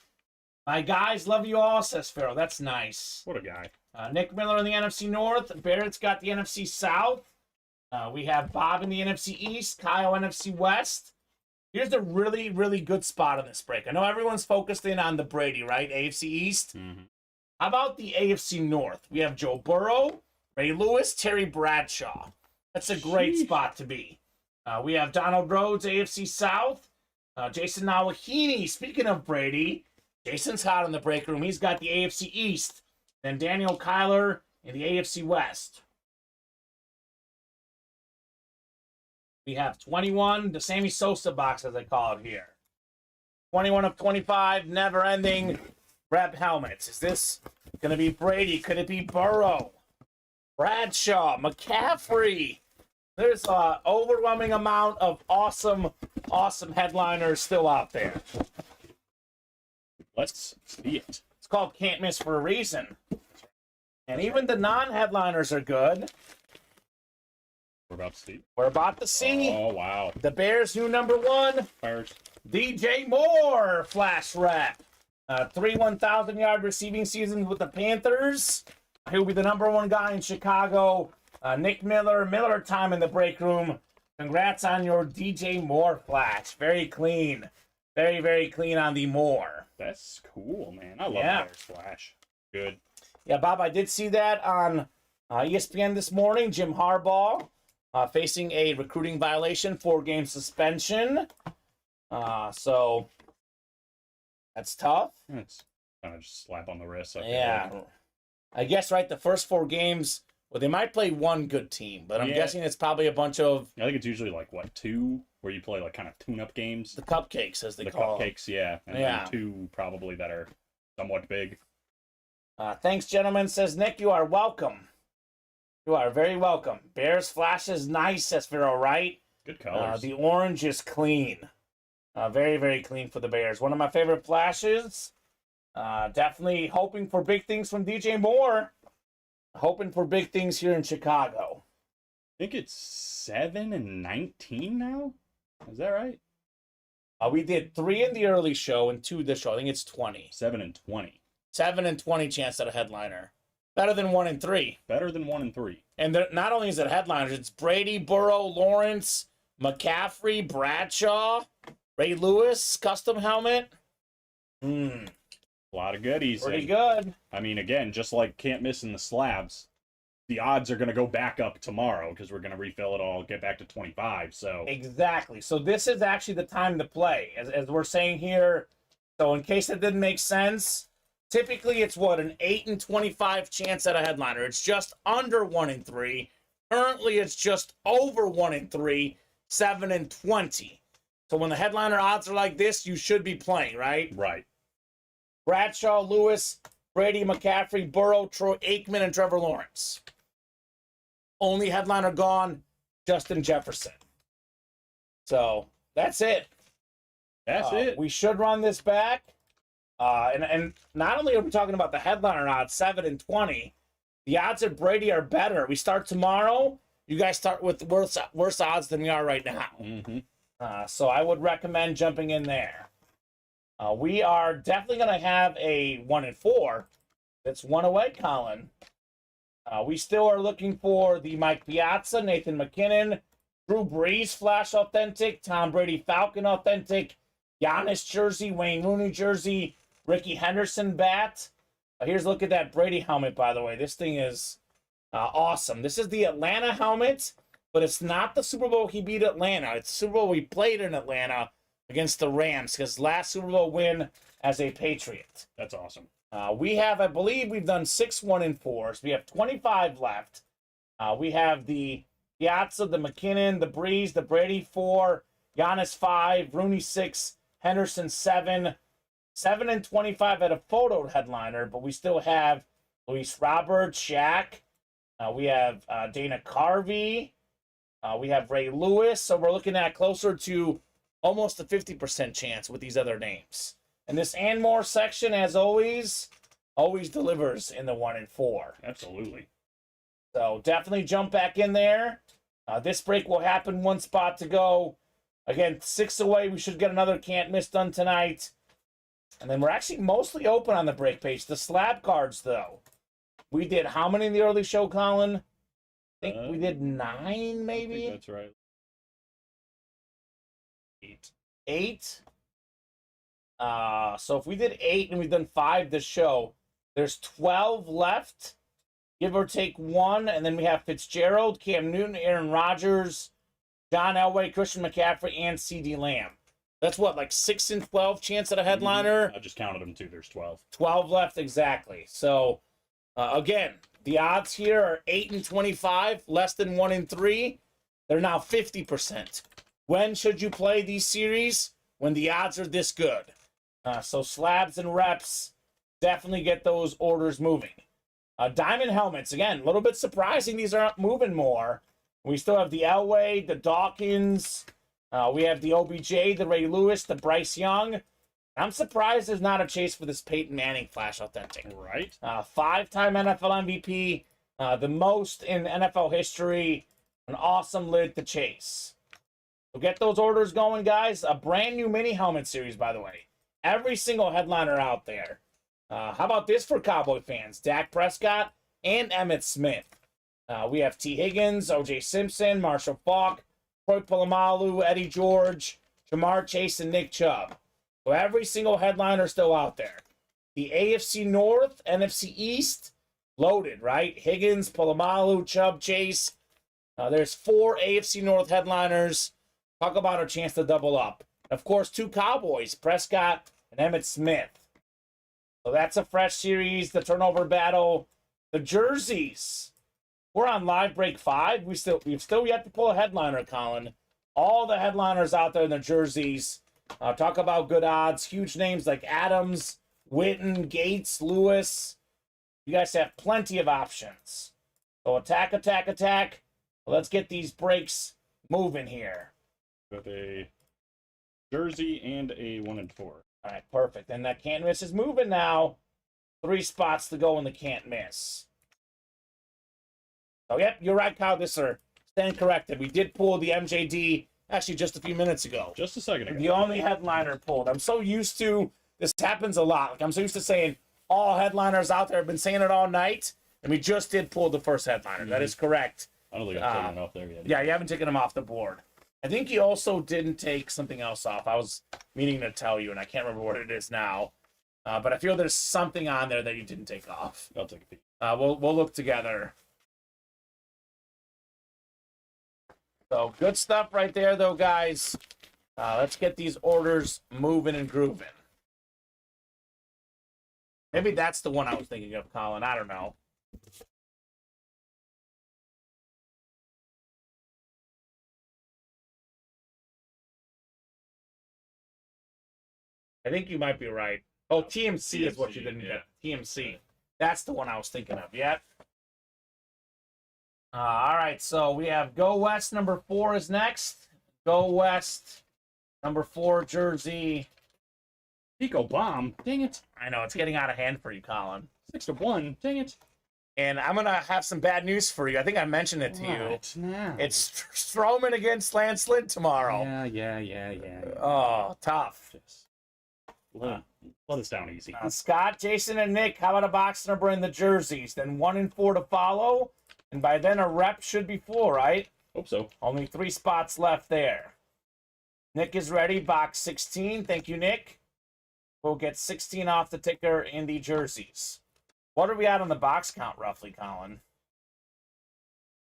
My guys love you all, says Farrell. That's nice. What a guy. Nick Miller in the NFC North. Barrett's got the NFC South. We have Bob in the NFC East. Kyle, NFC West. Here's a really, really good spot on this break. I know everyone's focused in on the Brady, right? AFC East. Mm-hmm. How about the AFC North? We have Joe Burrow, Ray Lewis, Terry Bradshaw. That's a great spot to be. We have Donald Rhodes, AFC South. Jason Nawahini. Speaking of Brady, Jason's hot in the break room. He's got the AFC East. Then Daniel Kyler in the AFC West. We have 21, the Sammy Sosa box, as I call it here. 21 of 25, never-ending rep helmets. Is this going to be Brady? Could it be Burrow? Bradshaw, McCaffrey. There's an overwhelming amount of awesome headliners still out there. Let's see it. It's called Can't Miss for a reason. And even the non-headliners are good. We're about to see. see. Oh, wow. The Bears' new number 1. Bears. DJ Moore, flash rep. 3 1,000-yard receiving seasons with the Panthers. He'll be the number 1 guy in Chicago. Nick Miller time in the break room. Congrats on your DJ Moore flash. Very clean. Very, very clean on the Moore. That's cool, man. I love Bears flash. Good. Yeah, Bob, I did see that on ESPN this morning. Jim Harbaugh facing a recruiting violation, 4-game suspension. So that's tough. It's kind of just slap on the wrist. Yeah. I guess, right, the first 4 games, well, they might play one good team, but I'm guessing it's probably a bunch of... I think it's usually, 2, where you play, kind of tune-up games. The cupcakes, as they call them. The cupcakes, yeah. And then 2 probably that are somewhat big. Thanks, gentlemen, says Nick. You are welcome. You are very welcome. Bears flash is nice, says Pharaoh, right? Good colors. The orange is clean. Very, very clean for the Bears. One of my favorite flashes. Definitely hoping for big things from DJ Moore. Hoping for big things here in Chicago. I think it's 7 and 19 now. Is that right? We did 3 in the early show and 2 this show. I think it's 20. 7 and 20. 7 and 20 chance at a headliner. Better than 1 and 3. Better than 1 and 3. And not only is it headliners, it's Brady, Burrow, Lawrence, McCaffrey, Bradshaw, Ray Lewis, custom helmet. A lot of goodies. Pretty good. I mean, again, just like can't miss in the slabs, the odds are going to go back up tomorrow because we're going to refill it all, get back to 25. So exactly. So this is actually the time to play, as we're saying here. So in case it didn't make sense, typically it's an 8 and 25 chance at a headliner. It's just under 1 and 3. Currently, it's just over 1 and 3, 7 and 20. So when the headliner odds are like this, you should be playing, right? Right. Bradshaw, Lewis, Brady, McCaffrey, Burrow, Troy Aikman, and Trevor Lawrence. Only headliner gone, Justin Jefferson. So that's it. That's it. We should run this back. And not only are we talking about the headliner odds, 7 and 20, the odds at Brady are better. We start tomorrow. You guys start with worse odds than we are right now. So I would recommend jumping in there. We are definitely going to have a 1 and 4. That's one away, Colin. We still are looking for the Mike Piazza, Nathan McKinnon, Drew Brees Flash Authentic, Tom Brady Falcon Authentic, Giannis jersey, Wayne Rooney jersey, Ricky Henderson bat. Here's a look at that Brady helmet, by the way. This thing is awesome. This is the Atlanta helmet, but it's not the Super Bowl he beat Atlanta. It's the Super Bowl he played in Atlanta against the Rams, his last Super Bowl win as a Patriot. That's awesome. We have, I believe we've done 6 1 and 4s. We have 25 left. We have the Piazza, the McKinnon, the Breeze, the Brady 4, Giannis 5, Rooney 6, Henderson 7. 7 and 25 at a photo headliner, but we still have Luis Roberts, Shaq. We have Dana Carvey. We have Ray Lewis. So we're looking at closer to almost a 50% chance with these other names. And this and more section, as always delivers in the 1 and 4. Absolutely. So definitely jump back in there. This break will happen 1 spot to go. Again, 6 away. We should get another can't miss done tonight. And then we're actually mostly open on the break page. The slab cards, though. We did how many in the early show, Colin? I think we did 9, maybe? I think that's right. 8? So if we did 8 and we've done 5 this show, there's 12 left, give or take 1, and then we have Fitzgerald, Cam Newton, Aaron Rodgers, John Elway, Christian McCaffrey, and CeeDee Lamb. That's what, like 6 and 12 chance at a headliner? I just counted them too. There's 12. 12 left, exactly. So, again, the odds here are 8 and 25, less than 1 and 3. They're now 50%. When should you play these series? When the odds are this good. So slabs and reps, definitely get those orders moving. Diamond helmets, again, a little bit surprising these aren't moving more. We still have the Elway, the Dawkins. We have the OBJ, the Ray Lewis, the Bryce Young. I'm surprised there's not a chase for this Peyton Manning Flash Authentic. Right. 5-time NFL MVP, the most in NFL history. An awesome lid to chase. So get those orders going, guys. A brand new mini helmet series, by the way. Every single headliner out there. How about this for Cowboy fans? Dak Prescott and Emmitt Smith. We have T. Higgins, O.J. Simpson, Marshall Faulk, Troy Polamalu, Eddie George, Jamar Chase, and Nick Chubb. So every single headliner still out there. The AFC North, NFC East, loaded, right? Higgins, Polamalu, Chubb, Chase. There's 4 AFC North headliners. Talk about a chance to double up. Of course, 2 Cowboys, Prescott and Emmitt Smith. So that's a fresh series, the turnover battle. The jerseys. We're on live break 5. We've still yet to pull a headliner, Colin. All the headliners out there in the jerseys. Talk about good odds. Huge names like Adams, Witten, Gates, Lewis. You guys have plenty of options. So attack, attack, attack. Let's get these breaks moving here. With a jersey and a 1 and 4. All right, perfect. And that can't miss is moving now. 3 spots to go in the can't miss. Oh, yep, you're right, Kyle. Stand corrected. We did pull the MJD actually just a few minutes ago. Just a second ago. The only headliner pulled. I'm so used to this happens a lot. Like I'm so used to saying all headliners out there have been saying it all night, and we just did pull the first headliner. That is correct. I don't think I've taken it off there yet. Yeah, you haven't taken them off the board. I think you also didn't take something else off. I was meaning to tell you, and I can't remember what it is now. But I feel there's something on there that you didn't take off. I'll take a peek. We'll look together. So good stuff right there, though, guys. Let's get these orders moving and grooving. Maybe that's the one I was thinking of, Colin. I don't know. I think you might be right. Oh, TMC is what you didn't get. TMC. That's the one I was thinking of. Yep. All right, so we have Go West number 4 is next. Go West number 4 jersey. Pico Bomb. Dang it. I know, it's getting out of hand for you, Colin. 6-1. Dang it. And I'm going to have some bad news for you. I think I mentioned it to you. What now? It's Strowman against Lance Lynn tomorrow. Yeah. Oh, tough. Just let us down easy. Scott, Jason, and Nick, how about a box number in the jerseys? Then 1 and 4 to follow. And by then, a rep should be full, right? Hope so. Only 3 spots left there. Nick is ready. Box 16. Thank you, Nick. We'll get 16 off the ticker in the jerseys. What are we at on the box count, roughly, Colin?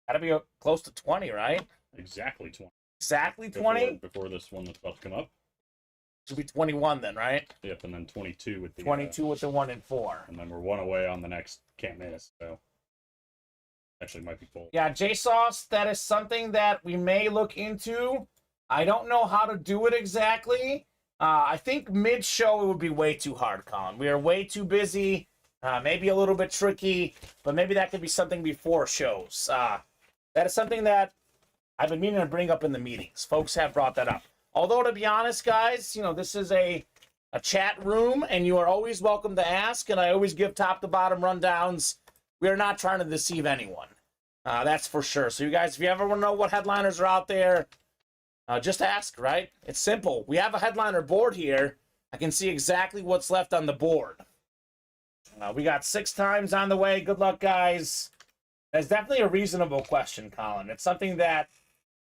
Gotta be close to 20, right? Exactly 20. Exactly 20? Before this one that's about to come up. Should be 21 then, right? Yep, and then 22 with the 22 with the 1 and 4. And then we're 1 away on the next can't miss, so actually might be full. Yeah, JSauce, that is something that we may look into. I don't know how to do it exactly. I think mid-show it would be way too hard, Colin. We are way too busy. Maybe a little bit tricky, but maybe that could be something before shows. That is something that I've been meaning to bring up in the meetings. Folks have brought that up. Although, to be honest, guys, you know, this is a chat room, and you are always welcome to ask, and I always give top-to-bottom rundowns. We are not trying to deceive anyone. That's for sure. So, you guys, if you ever want to know what headliners are out there, just ask, right? It's simple. We have a headliner board here. I can see exactly what's left on the board. We got 6 times on the way. Good luck, guys. That's definitely a reasonable question, Colin. It's something that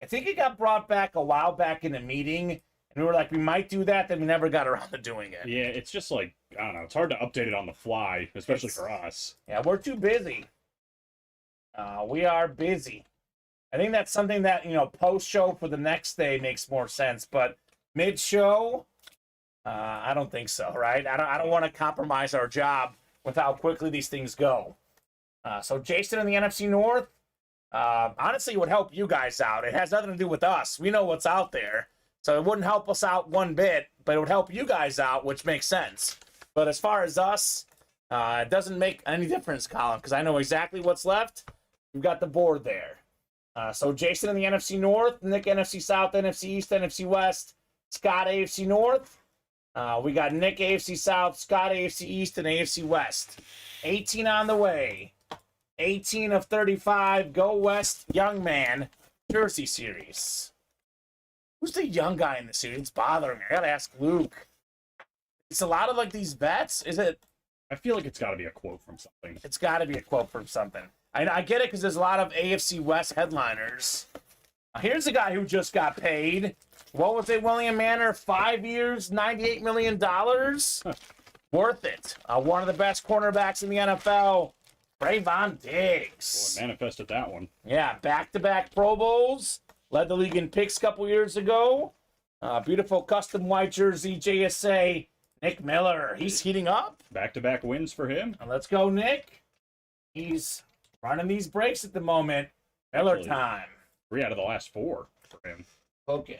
I think it got brought back a while back in a meeting, and we were like, we might do that, then we never got around to doing it. Yeah, it's just like, I don't know, it's hard to update it on the fly, especially for us. Yeah, we're too busy. We are busy. I think that's something that, you know, post-show for the next day makes more sense, but mid-show, I don't think so, right? I don't want to compromise our job with how quickly these things go. So Jason in the NFC North, honestly, it would help you guys out. It has nothing to do with us. We know what's out there, so it wouldn't help us out one bit, but it would help you guys out, which makes sense. But as far as us, it doesn't make any difference, Colin, because I know exactly what's left. We've got the board there. So Jason in the NFC North, Nick NFC South, NFC East, NFC West, Scott AFC North. We got Nick AFC South, Scott AFC East, and AFC West. 18 on the way. 18 of 35. Go West, young man. Jersey series. Who's the young guy in the series? It's bothering me. I gotta ask Luke. It's a lot of like these bets. Is it? I feel like it's got to be a quote from something. It's got to be a quote from something. I get it because there's a lot of AFC West headliners. Here's a guy who just got paid. What was it, William Manor? 5 years, $98 million? Worth it. One of the best cornerbacks in the NFL, Trayvon Diggs. Boy, manifested that one. Yeah, back-to-back Pro Bowls. Led the league in picks a couple years ago. Beautiful custom white jersey, JSA. Nick Miller, he's heating up. Back-to-back wins for him. Let's go, Nick. He's running these breaks at the moment. Miller Actually, time. 3 out of the last 4 for him. Hook in.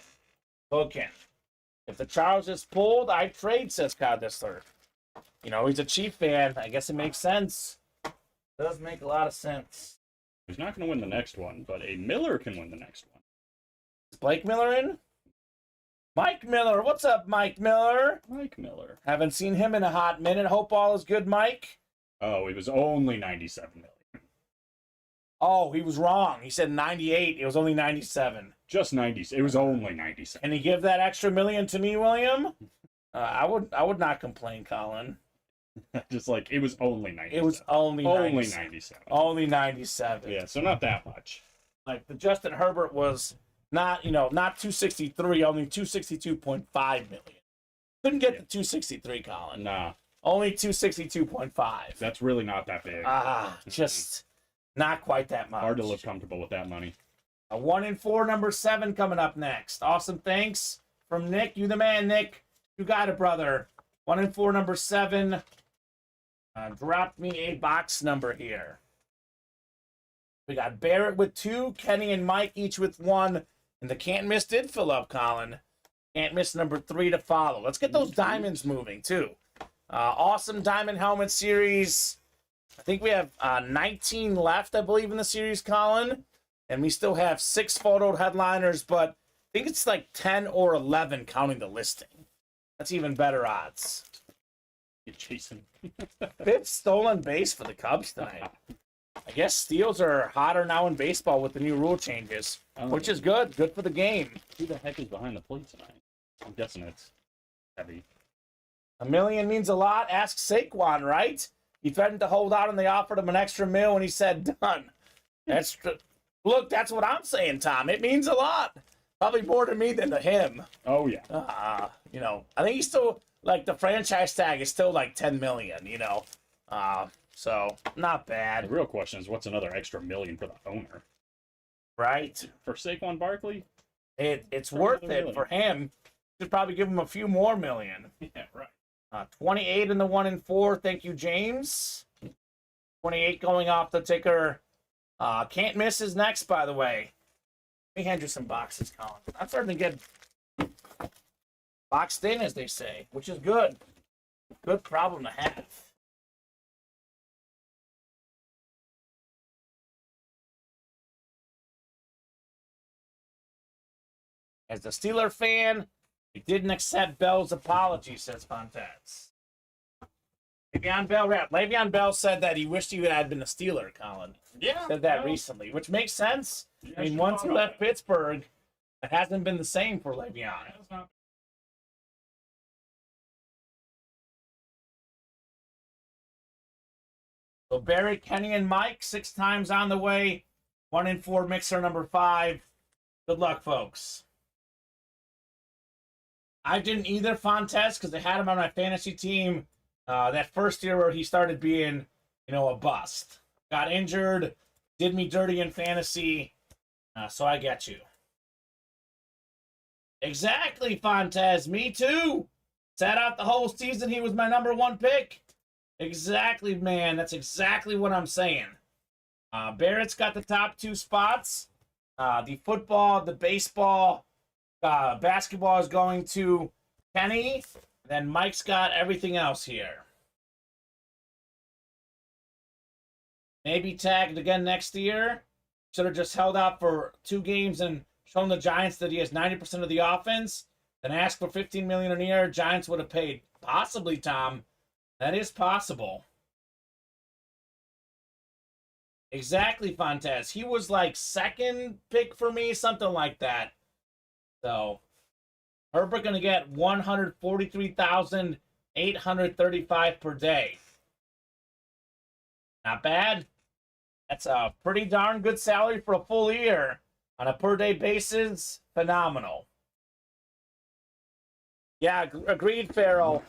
If the Charles is pulled, I trade, says Kyle Dissler. You know, he's a Chief fan. I guess it makes sense. Does make a lot of sense. He's not going to win the next one, but a Miller can win the next one. Is Blake Miller in? Mike Miller. What's up, Mike Miller? Mike Miller. Haven't seen him in a hot minute. Hope all is good, Mike. Oh, it was only 97 million. Oh, he was wrong. He said 98. It was only 97. Just 90. It was only 97. Can you give that extra million to me, William? I would not complain, Colin. Just like, it was only 97. It was only 97. Only 97. Yeah, so not that much. Like, the Justin Herbert was not 263, only 262.5 million. Couldn't get the 263, Colin. Nah. Only 262.5. That's really not that big. Just not quite that much. Hard to live comfortable with that money. A 1 and 4, number 7 coming up next. Awesome, thanks from Nick. You the man, Nick. You got it, brother. 1 and 4, number 7. Dropped me a box number here. We got Barrett with 2, Kenny and Mike each with 1, and the can't miss did fill up, Colin. Can't miss number 3 to follow. Let's get those diamonds moving too. Awesome diamond helmet series. I think we have 19 left, I believe, in the series, Colin. And we still have 6 photoed headliners, but I think it's like 10 or 11 counting the listing. That's even better odds. Jason. 5th stolen base for the Cubs tonight. I guess steals are hotter now in baseball with the new rule changes, which is good. Good for the game. Who the heck is behind the plate tonight? I'm guessing it's heavy. $1 million means a lot. Ask Saquon, right? He threatened to hold out and they offered him an extra $1 million and he said, done. Look, that's what I'm saying, Tom. It means a lot. Probably more to me than to him. Oh, yeah. You know, I think he's still, like, the franchise tag is still like $10 million, you know. So, not bad. The real question is, what's another extra $1 million for the owner? Right? For Saquon Barkley? It's worth it for him. Should probably give him a few more million. Yeah, right. 28 in the 1 and 4. Thank you, James. 28 going off the ticker. Can't miss is next, by the way. Let me hand you some boxes, Colin. I'm starting to get boxed in, as they say, which is good. Good problem to have. As a Steeler fan, he didn't accept Bell's apology, says Fontes. Le'Veon Bell said that he wished he had been a Steeler, Colin. Yeah. Said that recently, which makes sense. I mean, once he left Pittsburgh, it hasn't been the same for Le'Veon. So Barry, Kenny, and Mike, 6 times on the way. 1 and 4 mixer number 5. Good luck, folks. I didn't either, Fontes, because I had him on my fantasy team that first year where he started being, you know, a bust. Got injured, did me dirty in fantasy, so I get you. Exactly, Fontes. Me too. Sat out the whole season. He was my number 1 pick. Exactly, man. That's exactly what I'm saying. Barrett's got the top 2 spots. The football, the baseball, basketball is going to Kenny. Then Mike's got everything else here. Maybe tagged again next year. Should have just held out for 2 games and shown the Giants that he has 90% of the offense. Then asked for $15 million a year. Giants would have paid. Possibly, Tom. That is possible. Exactly, Fontes. He was like 2nd pick for me, something like that. So, Herbert going to get $143,835 per day. Not bad. That's a pretty darn good salary for a full year. On a per-day basis, phenomenal. Yeah, agreed, Farrell.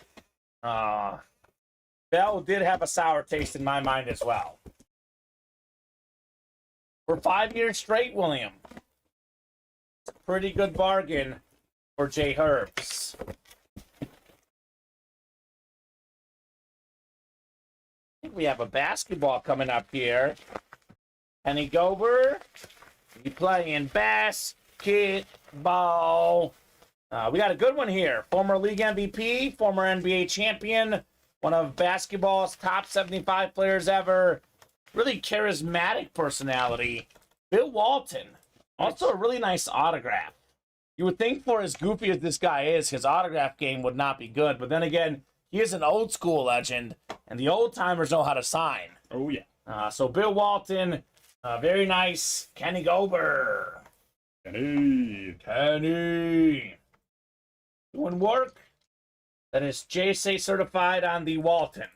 Bell did have a sour taste in my mind as well. For 5 years straight, William. It's a pretty good bargain for J. Herbs. I think we have a basketball coming up here. Penny Gober. We playing basketball. We got a good one here. Former league MVP, former NBA champion, one of basketball's top 75 players ever. Really charismatic personality. Bill Walton. Also a really nice autograph. You would think for as goofy as this guy is, his autograph game would not be good. But then again, he is an old school legend, and the old timers know how to sign. Oh, yeah. So Bill Walton, very nice. Kenny Gober. Kenny. Doing work. That is JSA certified on the Walton.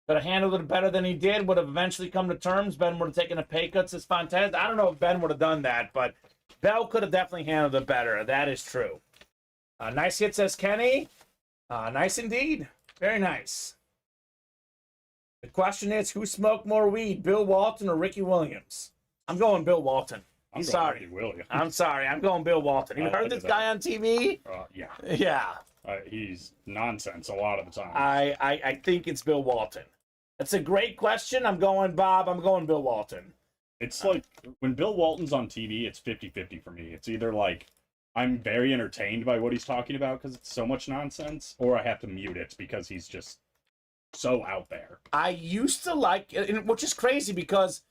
Could have handled it better than he did. Would have eventually come to terms. Ben would have taken a pay cut, says Fontes. I don't know if Ben would have done that, but Bell could have definitely handled it better. That is true. Nice hit, says Kenny. Nice indeed. Very nice. The question is, who smoked more weed, Bill Walton or Ricky Williams? I'm going Bill Walton. I'm sorry. I'm sorry. I'm going Bill Walton. You heard this guy on TV? Yeah. Yeah. He's nonsense a lot of the time. I think it's Bill Walton. That's a great question. I'm going Bob. I'm going Bill Walton. It's like when Bill Walton's on TV, it's 50-50 for me. It's either like I'm very entertained by what he's talking about because it's so much nonsense, or I have to mute it because he's just so out there. I used to like, which is crazy because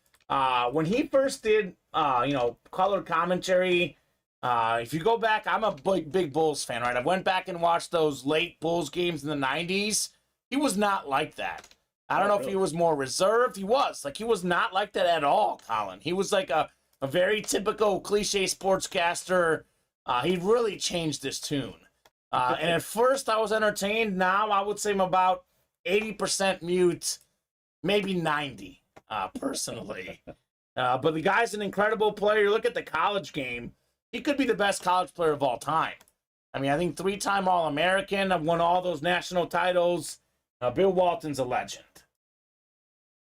when he first did, color commentary, If you go back, I'm a big Bulls fan, right? I went back and watched those late Bulls games in the 90s. He was not like that. I don't know if he was more reserved. He was. Like, he was not like that at all, Colin. He was like a very typical cliche sportscaster. He really changed this tune. And at first I was entertained. Now I would say I'm about 80% mute, maybe 90, personally. But the guy's an incredible player. Look at the college game. He could be the best college player of all time. I mean, I think 3-time All-American. I've won all those national titles. Bill Walton's a legend.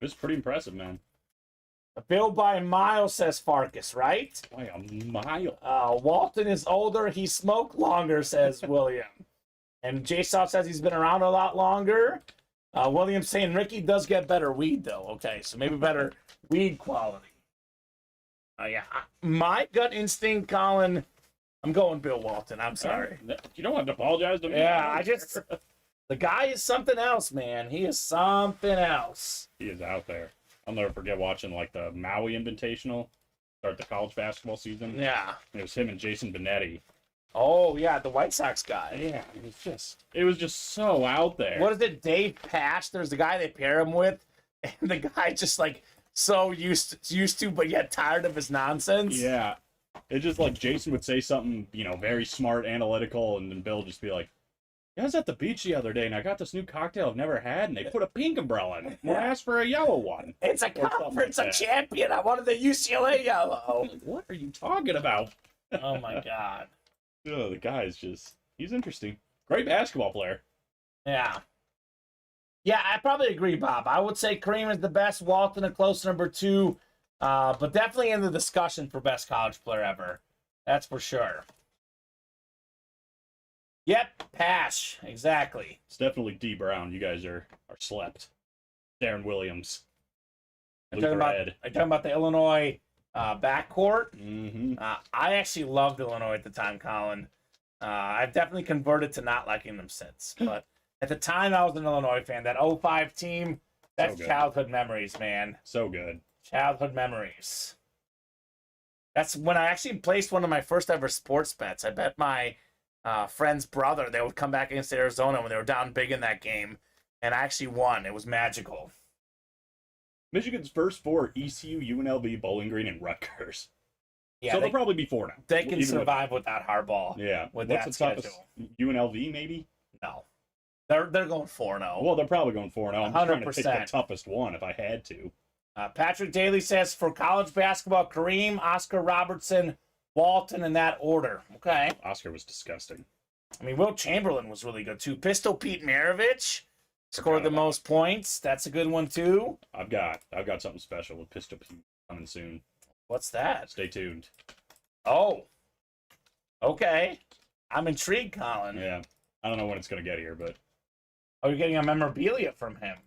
It's pretty impressive, man. Bill by a mile, says Farkas, right? By a mile. Walton is older. He smoked longer, says William. And J South says he's been around a lot longer. William's saying Ricky does get better weed, though. Okay, so maybe better weed quality. Yeah, my gut instinct, Colin, I'm going Bill Walton. I'm sorry. You don't have to apologize to me. Yeah, the guy is something else, man. He is something else. He is out there. I'll never forget watching like the Maui Invitational start the college basketball season. Yeah. It was him and Jason Benetti. Oh, yeah, the White Sox guy. Yeah, it was just so out there. What is it, Dave Pash? There's the guy they pair him with, and the guy just like so used to, but yet tired of his nonsense. Yeah. It's just like Jason would say something, very smart, analytical, and then Bill just be like, I was at the beach the other day, and I got this new cocktail I've never had, and they put a pink umbrella in it. Well, I asked for a yellow one. It's a conference of champion. I wanted the UCLA yellow. What are you talking about? Oh, my God. Oh, the guy's he's interesting. Great basketball player. Yeah. Yeah, I probably agree, Bob. I would say Kareem is the best, Walton a close number 2, but definitely in the discussion for best college player ever. That's for sure. Yep, Pash, exactly. It's definitely D. Brown. You guys are slept. Darren Williams. I'm talking about the Illinois backcourt. Mm-hmm. I actually loved Illinois at the time, Colin. I've definitely converted to not liking them since. But at the time, I was an Illinois fan. That 05 team, that's childhood memories, man. So good. Childhood memories. That's when I actually placed one of my first ever sports bets. I bet my friend's brother, they would come back against Arizona when they were down big in that game, and I actually won. It was magical. Michigan's first 4: ECU, UNLV, Bowling Green, and Rutgers. Yeah, so they'll probably be 4 now. They can survive without Harbaugh. Yeah. With What's that the schedule. toughest? UNLV, maybe? No. They're going 4-0. Well, they're probably going 4-0. I'm just trying to pick 100%. the toughest one if I had to. Patrick Daly says, for college basketball, Kareem, Oscar Robertson, Walton, in that order. Okay. Oscar was disgusting. I mean, Wilt Chamberlain was really good, too. Pistol Pete Maravich scored the most points. That's a good one, too. I've got something special with Pistol Pete coming soon. What's that? Stay tuned. Oh. Okay. I'm intrigued, Colin. Yeah. I don't know when it's going to get here, but... Are you getting a memorabilia from him?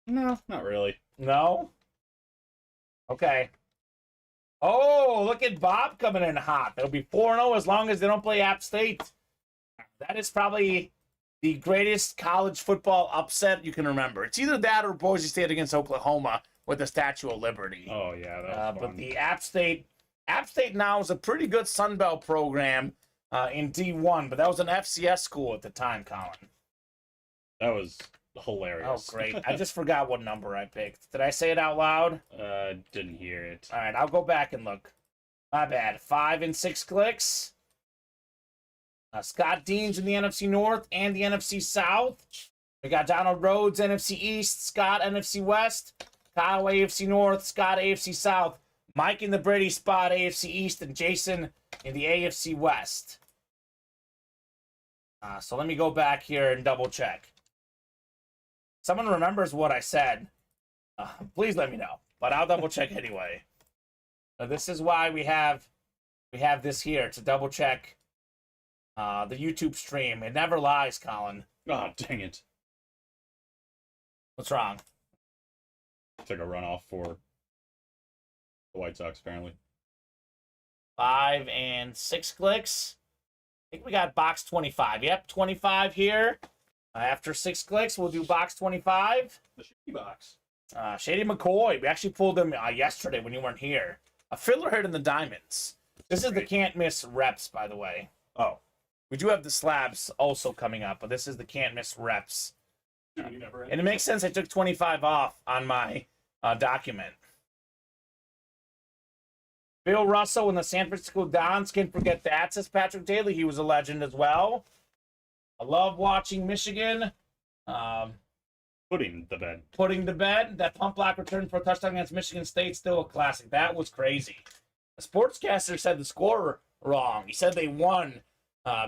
No, not really. No? Okay. Oh, look at Bob coming in hot. They'll be 4-0 as long as they don't play App State. That is probably the greatest college football upset you can remember. It's either that or Boise State against Oklahoma with the Statue of Liberty. Oh, yeah, that was fun. But the App State now is a pretty good Sun Belt program in D1, but that was an FCS school at the time, Colin. That was hilarious. Oh, great. I just forgot what number I picked. Did I say it out loud? Didn't hear it. All right, I'll go back and look. My bad. 5 and 6 clicks. Scott Dean's in the NFC North and the NFC South. We got Donald Rhodes, NFC East, Scott, NFC West, Kyle, AFC North, Scott, AFC South, Mike in the Brady spot, AFC East, and Jason in the AFC West. So let me go back here and double check. Someone remembers what I said, please let me know, but I'll double check anyway. This is why we have this here to double check the YouTube stream. It never lies, Colin. Oh, dang it. What's wrong? Took a runoff for the White Sox, apparently. 5 and 6 clicks. I think we got box 25. Yep, 25 here. After 6 clicks, we'll do box 25. The Shady Box. Shady McCoy. We actually pulled him yesterday when you weren't here. A filler hit in the Diamonds. This is the can't miss reps, by the way. Oh, we do have the slabs also coming up, but this is the can't miss reps. And it makes sense. I took 25 off on my document. Bill Russell and the San Francisco Dons, can't forget that, says Patrick Daly. He was a legend as well. I love watching Michigan. Putting the bed. Putting to bed. That pump block return for a touchdown against Michigan State, still a classic. That was crazy. The sportscaster said the score wrong. He said they won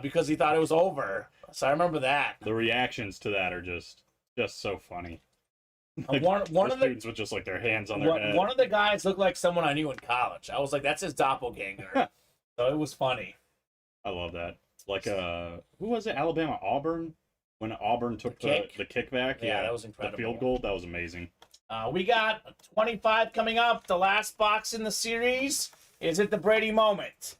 because he thought it was over. So I remember that. The reactions to that are just so funny. One of the students with just like their hands on their head. One of the guys looked like someone I knew in college. I was like, that's his doppelganger. So it was funny. I love that. Like who was it? Alabama Auburn, when Auburn took the kickback. Yeah, that was incredible. The field goal, that was amazing. We got 25 coming up. The last box in the series. Is it the Brady moment?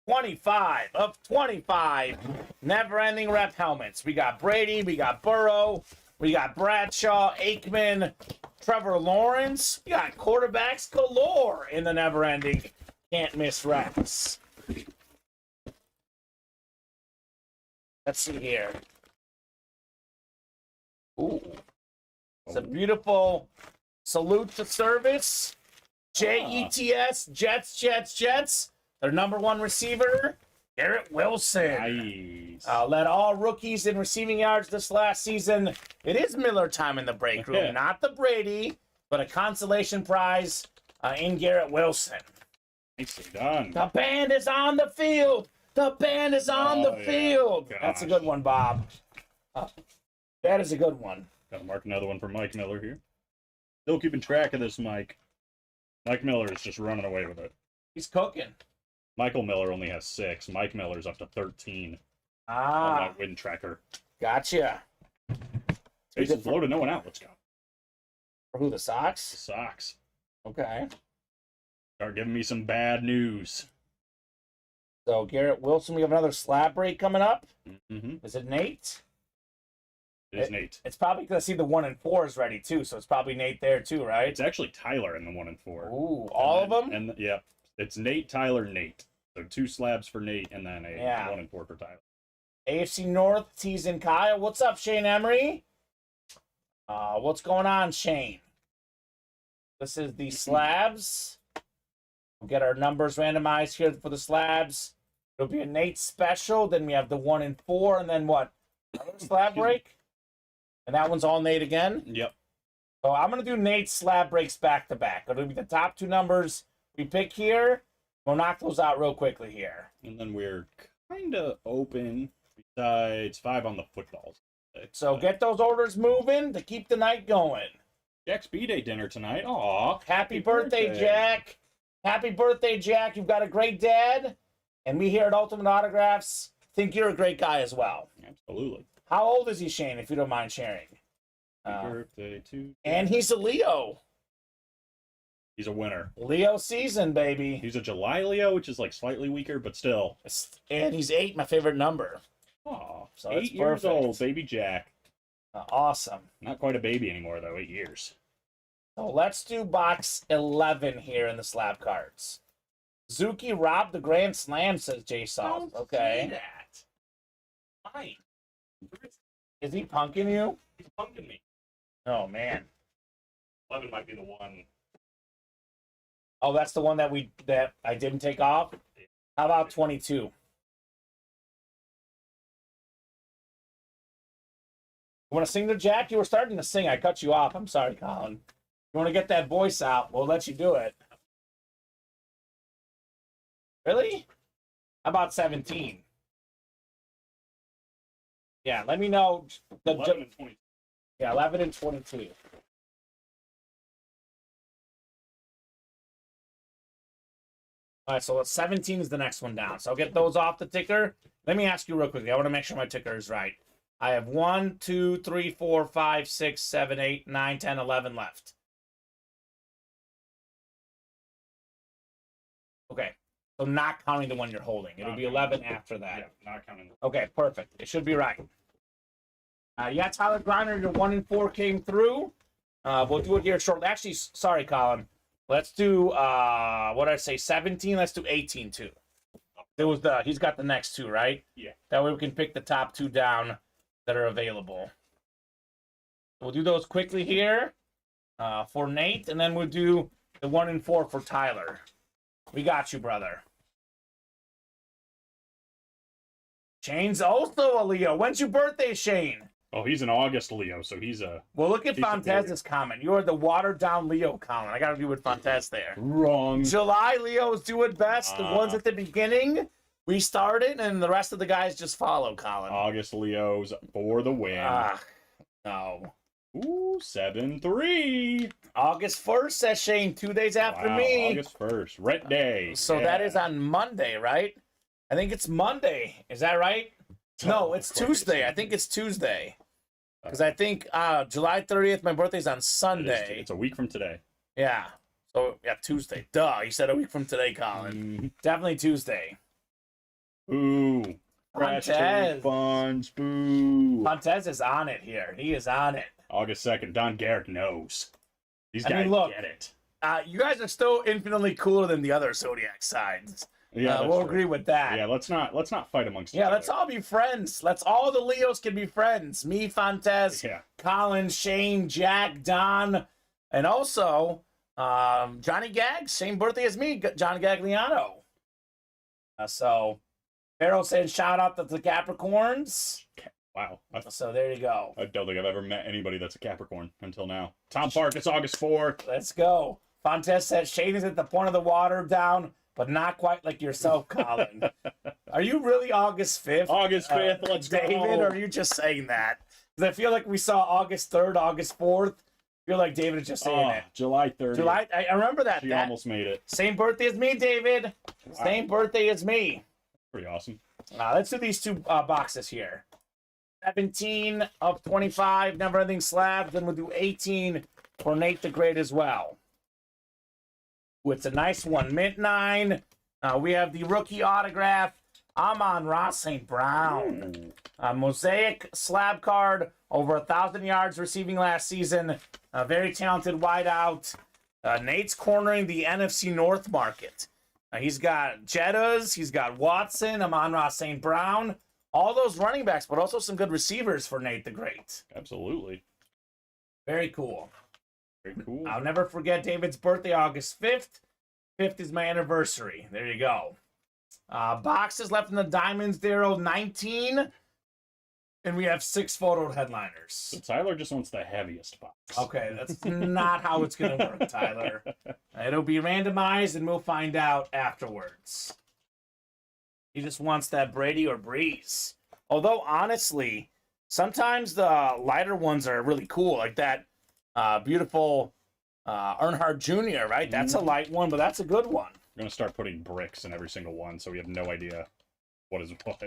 25 of 25 never-ending rep helmets. We got Brady, we got Burrow, we got Bradshaw, Aikman, Trevor Lawrence. We got quarterbacks galore in the never-ending can't miss reps. Let's see here. Ooh. It's a beautiful salute to service. Jets, Jets. Their number one receiver, Garrett Wilson. Nice. Led all rookies in receiving yards this last season. It is Miller time in the break room, not the Brady, but a consolation prize in Garrett Wilson. Nicely done. The band is on the field. The band is on the field. Gosh. That's a good one, Bob. That is a good one. Gotta mark another one for Mike Miller here. Still keeping track of this, Mike. Mike Miller is just running away with it. He's cooking. Michael Miller only has 6. Mike Miller's up to 13 on that win tracker. Gotcha. Bases loaded, no one out. Let's go. For who, the The Sox? Sox. Okay. Start giving me some bad news. So, Garrett Wilson, we have another slab break coming up. Mm-hmm. Is it Nate? It is Nate. It's probably because I see the 1 and 4 is ready, too, so it's probably Nate there, too, right? It's actually Tyler in the 1 and 4. Ooh, all of them? And yeah, it's Nate, Tyler, Nate. So 2 slabs for Nate, and then a 1 and 4 for Tyler. AFC North, T's and Kyle. What's up, Shane Emery? What's going on, Shane? This is the slabs. We'll get our numbers randomized here for the slabs. It'll be a Nate special. Then we have the 1 and 4, and then what? Another slab break? And that one's all Nate again? Yep. So I'm going to do Nate's slab breaks back to back. It'll be the top 2 numbers we pick here. We'll knock those out real quickly here. And then we're kind of open besides 5 on the footballs. So get those orders moving to keep the night going. Jack's B-Day dinner tonight. Aw. Happy birthday, Jack. Happy birthday, Jack. You've got a great dad. And we here at Ultimate Autographs think you're a great guy as well. Absolutely. How old is he, Shane, if you don't mind sharing? Happy birthday to... And he's a Leo. He's a winner. Leo season, baby. He's a July Leo, which is like slightly weaker, but still. And he's 8, my favorite number. Aw, So 8 it's years perfect. old, baby Jack. Awesome. Not quite a baby anymore, though, 8 years. So let's do box 11 here in the slab cards. Zuki robbed the Grand Slam, says Jay Salt. Okay. that. Why? Is he punking you? He's punking me. Oh, man. 11 might be the one. Oh, that's the one that I didn't take off? How about 22? You want to sing to Jack? You were starting to sing. I cut you off. I'm sorry, Colin. You want to get that voice out? We'll let you do it. Really? How about 17? Yeah, let me know. 11 and 22. Yeah, 11 and 22. All right, so 17 is the next one down. So I'll get those off the ticker. Let me ask you real quickly. I want to make sure my ticker is right. I have 1, 2, 3, 4, 5, 6, 7, 8, 9, 10, 11 left. Okay. So not counting the one you're holding. It'll be 11 after that. Yeah, not counting. Okay, perfect. It should be right. Yeah, Tyler Griner, your 1 and 4 came through. We'll do it here shortly. Actually, sorry, Colin. Let's do, what did I say, 17? Let's do 18, too. He's got the next two, right? Yeah. That way we can pick the top two down that are available. We'll do those quickly here for Nate, and then we'll do the 1 and 4 for Tyler. We got you, brother. Shane's also a Leo. When's your birthday, Shane? Oh, he's an August Leo, so he's a... Well, look at He's a Fontez's comment. You're the watered-down Leo comment. I got to be with Fontez there. Wrong. July Leos do it best. The ones at the beginning, we started, and the rest of the guys just follow, Colin. August Leos for the win. No. Ooh, 7-3. August 1st, says Shane, 2 days after me. August 1st, Red Day. So that is on Monday, right? I think it's Monday. Is that right? No, it's Tuesday. I think it's Tuesday. Because I think July 30th, my birthday's on Sunday. It's a week from today. Yeah. So, yeah, Tuesday. Duh, you said a week from today, Colin. Definitely Tuesday. Ooh. Fresh Fontez. Bunch. Boo. Fontez is on it here. He is on it. August 2nd, Don Garrick knows. These I guys mean, look, get it. You guys are still infinitely cooler than the other Zodiac sides. Yeah, we'll true. agree with that. Yeah, let's not fight amongst each Yeah, other. let's all be friends. All the Leos can be friends. Me, Fontez, Yeah. Colin, Shane, Jack, Don, and also Johnny Gags. Same birthday as me, John Gagliano. So, Pharaoh said shout out to the Capricorns. Wow. So there you go. I don't think I've ever met anybody that's a Capricorn until now. Tom Park, it's August 4th. Let's go. Fontez said Shane is at the point of the water down, but not quite like yourself, Colin. Are you really August 5th? August 5th, let's go. David, or are you just saying that? Because I feel like we saw August 3rd, August 4th. I feel like David is just saying it. July 30th. I remember that. She That- almost made it. Same birthday as me, David. Wow. Same birthday as me. Pretty awesome. Let's do these two boxes here. 17 of 25, never ending slabs. Then we'll do 18 for Nate the Great as well. Ooh, it's a nice one. Mint 9. We have the rookie autograph. Amon-Ra St. Brown. Mosaic slab card. Over 1,000 yards receiving last season. A very talented wideout. Nate's cornering the NFC North market. He's got Jettas. He's got Watson. Amon-Ra St. Brown. All those running backs, but also some good receivers for Nate the Great. Absolutely. Very cool. Very cool. I'll never forget David's birthday, August 5th. 5th is my anniversary. There you go. Boxes left in the Diamonds, Darrow, 19. And we have 6 photo headliners. So Tyler just wants the heaviest box. Okay, that's not how it's going to work, Tyler. It'll be randomized, and we'll find out afterwards. He just wants that Brady or Breeze. Although, honestly, sometimes the lighter ones are really cool, like that beautiful Earnhardt Jr., right? That's a light one, but that's a good one. We're going to start putting bricks in every single one, so we have no idea what is what.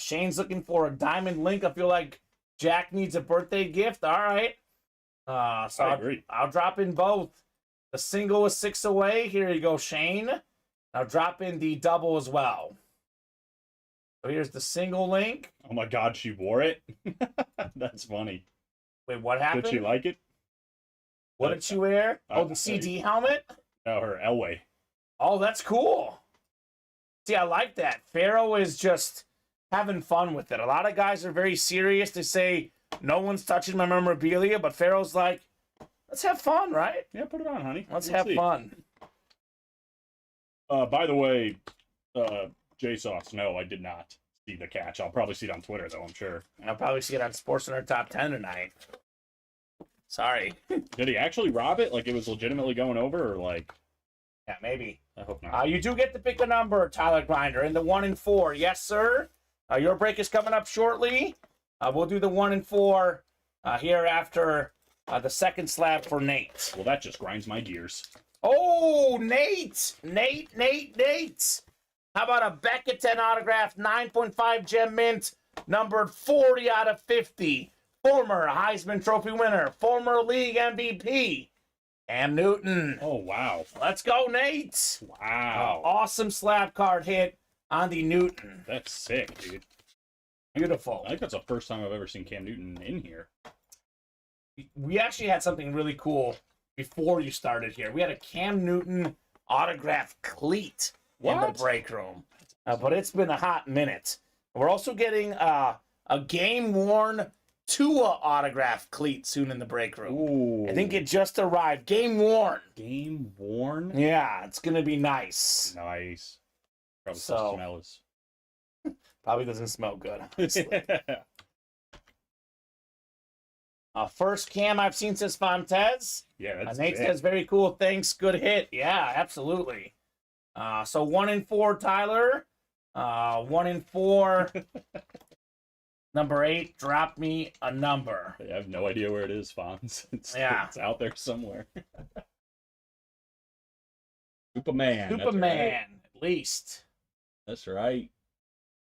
Shane's looking for a diamond link. I feel like Jack needs a birthday gift. All right. So I agree. I'll drop in both. The single is 6 away. Here you go, Shane. I'll drop in the double as well. So here's the single link. Oh my God, she wore it? That's funny. Wait, what happened? Did she like it? What did she wear? Oh, the CD helmet? No, her Elway. Oh, that's cool. See, I like that. Pharaoh is just having fun with it. A lot of guys are very serious to say, no one's touching my memorabilia, but Pharaoh's like, let's have fun, right? Yeah, put it on, honey. Let's have fun. By the way, JSauce, no, I did not see the catch. I'll probably see it on Twitter, though, I'm sure. I'll probably see it on SportsCenter Top 10 tonight. Sorry. Did he actually rob it? Like, it was legitimately going over, or like... Yeah, maybe. I hope not. You do get to pick a number, Tyler Grinder, in the 1 and 4. Yes, sir. Your break is coming up shortly. We'll do the 1 and 4 here after the second slab for Nate. Well, that just grinds my gears. Oh, Nate! Nate! How about a Beckett 10 autograph, 9.5 gem mint, numbered 40 out of 50. Former Heisman Trophy winner, former league MVP, Cam Newton. Oh, wow. Let's go, Nate! Wow. Awesome slab card hit on the Newton. That's sick, dude. Beautiful. I think that's the first time I've ever seen Cam Newton in here. We actually had something really cool before you started here. We had a Cam Newton autograph cleat in the break room. but it's been a hot minute. We're also getting a game-worn Tua autograph cleat soon in the break room. Ooh. I think it just arrived. Game-worn. Game-worn? Yeah, it's going to be nice. Nice. Probably So- smell is. Probably doesn't smell good, honestly. First cam I've seen since Fontes. Yeah, that's Nate big. says, very cool. Thanks. Good hit. Yeah, absolutely. So 1 in 4, Tyler. 1 in 4. Number 8, drop me a number. I have no idea where it is, Fonz. It's out there somewhere. Superman. Superman, at least. That's right.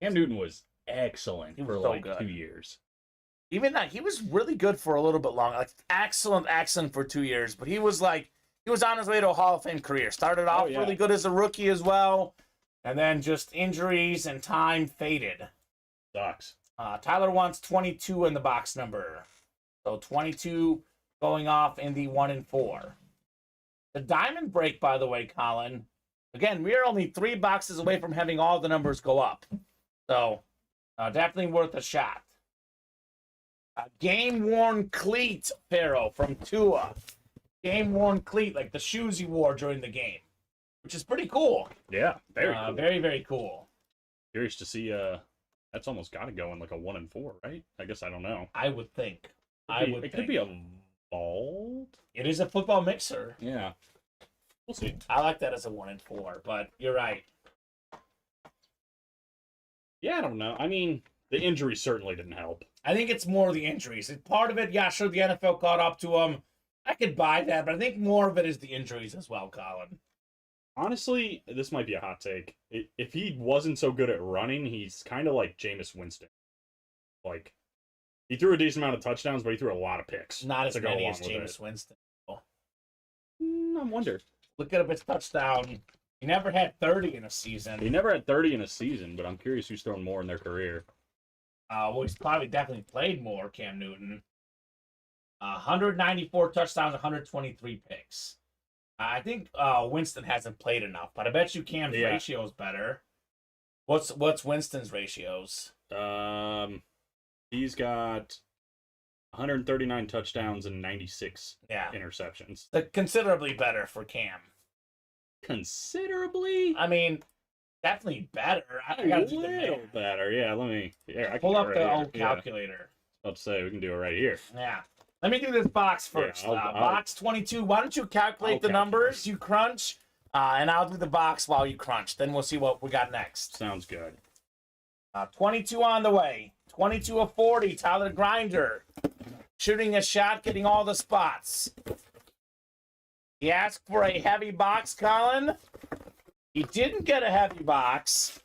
Cam Newton was excellent He was for so like good. 2 years. Even that, he was really good for a little bit long. Like, excellent for 2 years. But he was on his way to a Hall of Fame career. Started off really good as a rookie as well. And then just injuries and time faded. Sucks. Tyler wants 22 in the box number. So 22 going off in the 1 in 4. The diamond break, by the way, Colin. Again, we are only 3 boxes away from having all the numbers go up. So definitely worth a shot. Game-worn cleat, Pharaoh, from Tua. Game-worn cleat, like the shoes he wore during the game. Which is pretty cool. Yeah, very cool. Very, very cool. Curious to see. That's almost got to go in like a 1 in 4, right? I guess I don't know. I would think. It could be a vault. It is a football mixer. Yeah, we'll see. I like that as a 1 in 4, but you're right. Yeah, I don't know. I mean, the injury certainly didn't help. I think it's more the injuries. Part of it, yeah, sure, the NFL caught up to him. I could buy that, but I think more of it is the injuries as well, Colin. Honestly, this might be a hot take. If he wasn't so good at running, he's kind of like Jameis Winston. Like, he threw a decent amount of touchdowns, but he threw a lot of picks. Not as to go many along as with Jameis it. Winston. I wonder. Look at his touchdown. He never had 30 in a season. He never had 30 in a season, but I'm curious who's thrown more in their career. Well, he's probably definitely played more, Cam Newton. 194 touchdowns, 123 picks. I think Winston hasn't played enough, but I bet you Cam's ratio is better. What's Winston's ratios? He's got 139 touchdowns and 96 interceptions. Considerably better for Cam. Considerably? I mean, definitely better. I gotta do the math. Better. Yeah, let me. Yeah, I Pull can up do it the right old here. calculator. About to say we can do it right here. Yeah. Let me do this box first. Box 22. Why don't you calculate the numbers? You crunch, and I'll do the box while you crunch. Then we'll see what we got next. Sounds good. 22 on the way. 22 of 40. Tyler Grinder. Shooting a shot, getting all the spots. He asked for a heavy box, Colin. He didn't get a heavy box.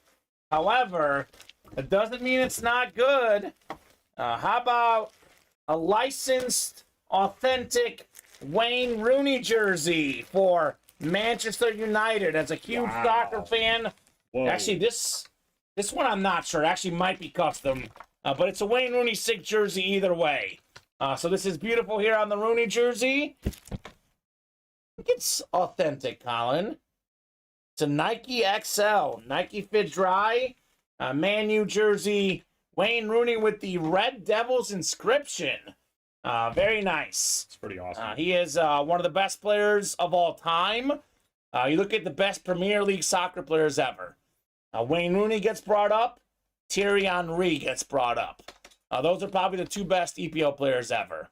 However, it doesn't mean it's not good. How about a licensed, authentic Wayne Rooney jersey for Manchester United? As a huge soccer fan, actually, this one I'm not sure. It actually might be custom, but it's a Wayne Rooney sick jersey either way. So this is beautiful here on the Rooney jersey. I think it's authentic, Colin. It's a Nike XL, Nike Fit Dry, Man U jersey. Wayne Rooney with the Red Devils inscription. Very nice. It's pretty awesome. He is one of the best players of all time. You look at the best Premier League soccer players ever. Wayne Rooney gets brought up. Thierry Henry gets brought up. Those are probably the 2 best EPL players ever.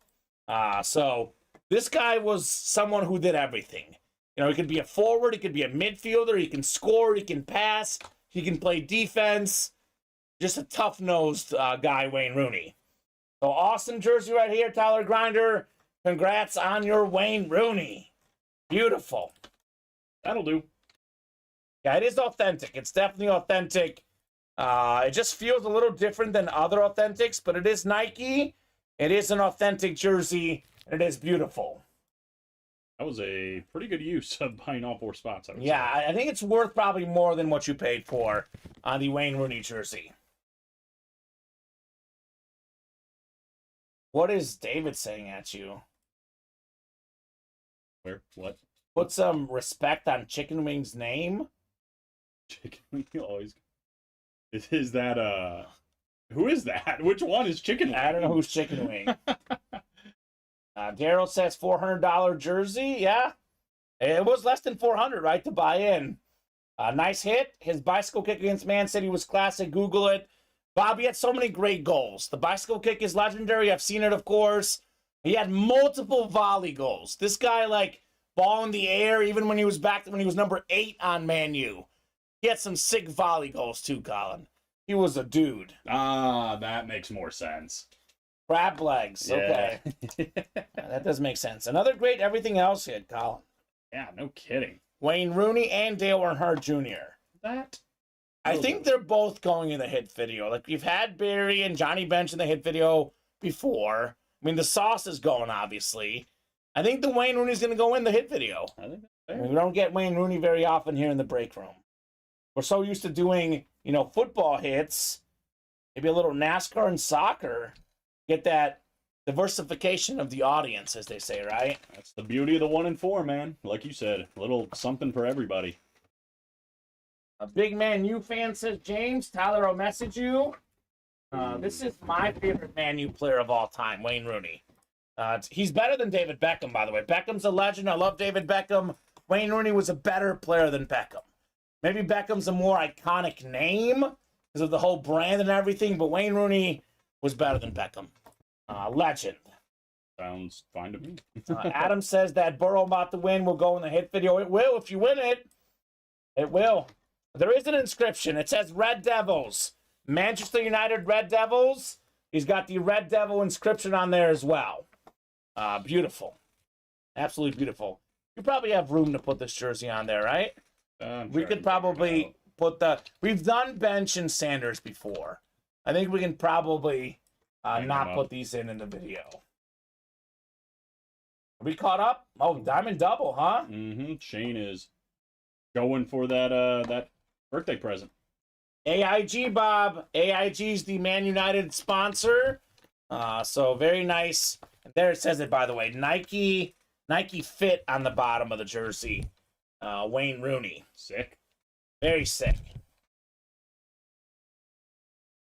So this guy was someone who did everything. You know, he could be a forward, he could be a midfielder, he can score, he can pass, he can play defense. Just a tough-nosed guy, Wayne Rooney. So awesome jersey right here, Tyler Grinder. Congrats on your Wayne Rooney. Beautiful. That'll do. Yeah, it is authentic. It's definitely authentic. It just feels a little different than other authentics, but it is Nike. It is an authentic jersey, and it is beautiful. That was a pretty good use of buying all 4 spots. I would say. I think it's worth probably more than what you paid for on the Wayne Rooney jersey. What is David saying at you? Where? What? Put some respect on Chicken Wing's name. Chicken wing always. Is that who is that? Which one is Chicken Wing? I don't know who's Chicken Wing. Daryl says $400 jersey. Yeah, it was less than 400, right, to buy in. Nice hit. His bicycle kick against Man City was classic. Google it. Bobby had so many great goals. The bicycle kick is legendary. I've seen it, of course. He had multiple volley goals. This guy, like, ball in the air, even when he was back when he was number 8 on Man U. He had some sick volley goals, too, Colin. He was a dude. Ah, that makes more sense. Crab legs. Yeah. Okay. That does make sense. Another great everything else hit, Colin. Yeah, no kidding. Wayne Rooney and Dale Earnhardt Jr. That? I think they're both going in the hit video. Like, we've had Barry and Johnny Bench in the hit video before. I mean, the sauce is going, obviously. I think the Wayne Rooney's going to go in the hit video. I think that's I fair. mean, we don't get Wayne Rooney very often here in the break room. We're so used to doing, football hits, maybe a little NASCAR and soccer. Get that diversification of the audience, as they say, right? That's the beauty of the 1 and 4, man. Like you said, a little something for everybody. A big Man U fan, says James. Tyler, I'll message you. This is my favorite Man U player of all time, Wayne Rooney. He's better than David Beckham, by the way. Beckham's a legend. I love David Beckham. Wayne Rooney was a better player than Beckham. Maybe Beckham's a more iconic name because of the whole brand and everything, but Wayne Rooney was better than Beckham. Legend. Sounds fine to me. Adam says that Burrow about to win will go in the hit video. It will if you win it. It will. There is an inscription. It says Red Devils. Manchester United Red Devils. He's got the Red Devil inscription on there as well. Beautiful. Absolutely beautiful. You probably have room to put this jersey on there, right? We could probably put we've done Bench and Sanders before. I think we can probably not put these in the video. Are we caught up? Oh, Diamond Double, huh? Mm-hmm. Shane is going for that that birthday present. AIG, Bob. AIG's the Man United sponsor. So very nice. There it says it, by the way. Nike Fit on the bottom of the jersey. Wayne Rooney. Sick. Very sick.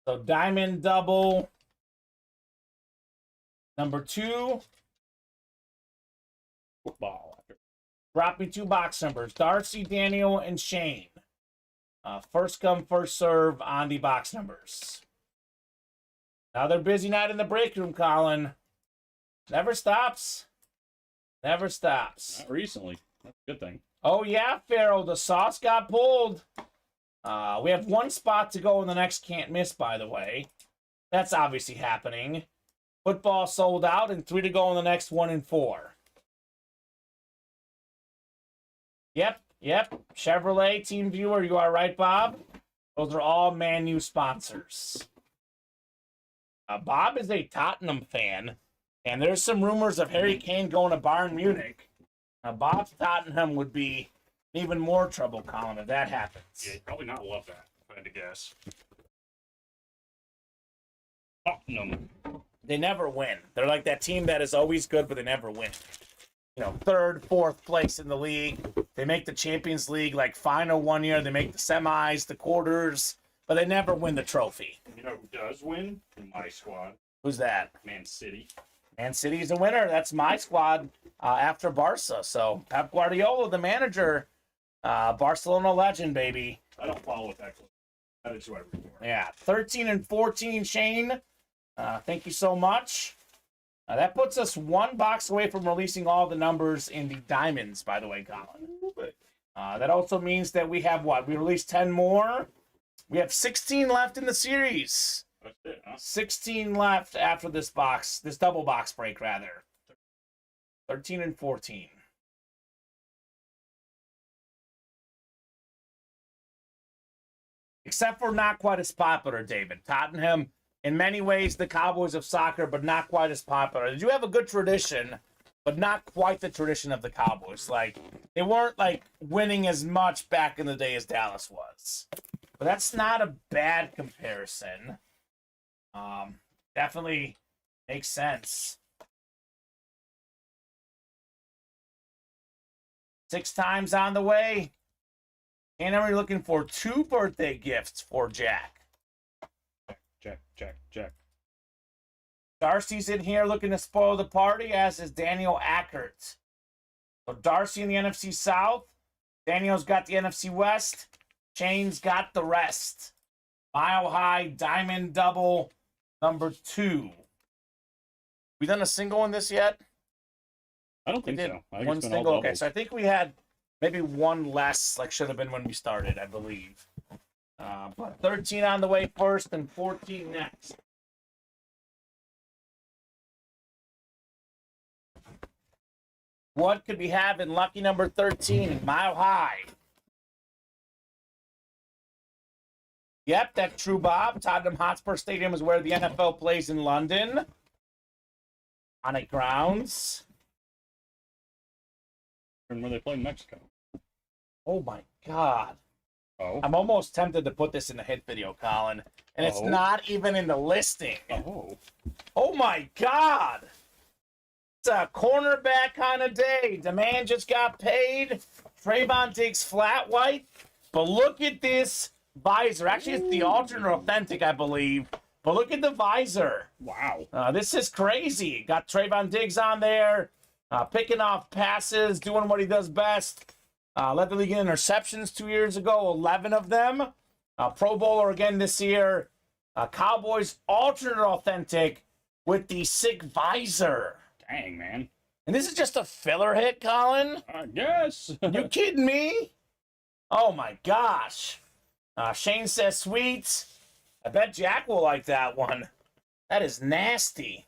So Diamond Double. Number 2. Football. Drop me 2 box numbers. Darcy, Daniel, and Shane. First come, first serve on the box numbers. Another busy night in the break room, Colin. Never stops. Never stops. Not recently. That's a good thing. Oh, yeah, Pharaoh. The sauce got pulled. We have 1 spot to go in the next can't miss, by the way. That's obviously happening. Football sold out and 3 to go in the next 1 and 4. Yep. Chevrolet, Team Viewer, you are right, Bob. Those are all Man U sponsors. Bob is a Tottenham fan, and there's some rumors of Harry Kane going to Bayern Munich. Bob's Tottenham would be even more trouble, Colin, if that happens. Yeah, you'd probably not love that, if I had to guess. Tottenham. They never win. They're like that team that is always good, but they never win. 3rd, 4th place in the league. They make the Champions League like final 1 year. They make the semis, the quarters, but they never win the trophy. You know who does win? My squad. Who's that? Man City. Man City's a winner. That's my squad after Barca. So Pep Guardiola, the manager, Barcelona legend, baby. I don't follow it that close. That is who I root for. Yeah, 13 and 14, Shane. Thank you so much. That puts us 1 box away from releasing all the numbers in the diamonds, by the way, Colin. That also means that we have what? We released 10 more. We have 16 left in the series. That's it, huh? 16 left after this double box break, rather. 13 and 14. Except for not quite as popular, David. Tottenham, in many ways, the Cowboys of soccer, but not quite as popular. They do have a good tradition, but not quite the tradition of the Cowboys. Like, they weren't, like, winning as much back in the day as Dallas was. But that's not a bad comparison. Definitely makes sense. 6 times on the way. And I'm looking for 2 birthday gifts for Jack. check. Darcy's in here looking to spoil the party, as is Daniel Ackert. So Darcy in the NFC South. Daniel's got the NFC West. Shane's got the rest. Mile High Diamond Double number 2. We done a single in this yet? I don't think so. I think One it's been all single. Okay, doubles. so I think we had maybe one less, like should have been when we started, I believe. But 13 on the way first and 14 next. What could we have in lucky number 13? Mile High. Yep, that's true, Bob. Tottenham Hotspur Stadium is where the NFL plays in London. On a grounds. And where they play in Mexico. Oh my God. Oh. I'm almost tempted to put this in the hit video, Colin. And it's Oh. not even in the listing. Oh. Oh my God. It's a cornerback kind of day. The man just got paid. Trayvon Diggs flat white. But look at this visor. Actually, it's the alternate authentic, I believe. But look at the visor. Wow. This is crazy. Got Trayvon Diggs on there. Picking off passes. Doing what he does best. Led the league in interceptions 2 years ago. 11 of them. Pro Bowler again this year. Cowboys alternate authentic with the sick visor. Dang, man. And this is just a filler hit, Colin? I guess. You kidding me? Oh my gosh. Shane says sweet. I bet Jack will like that one. That is nasty.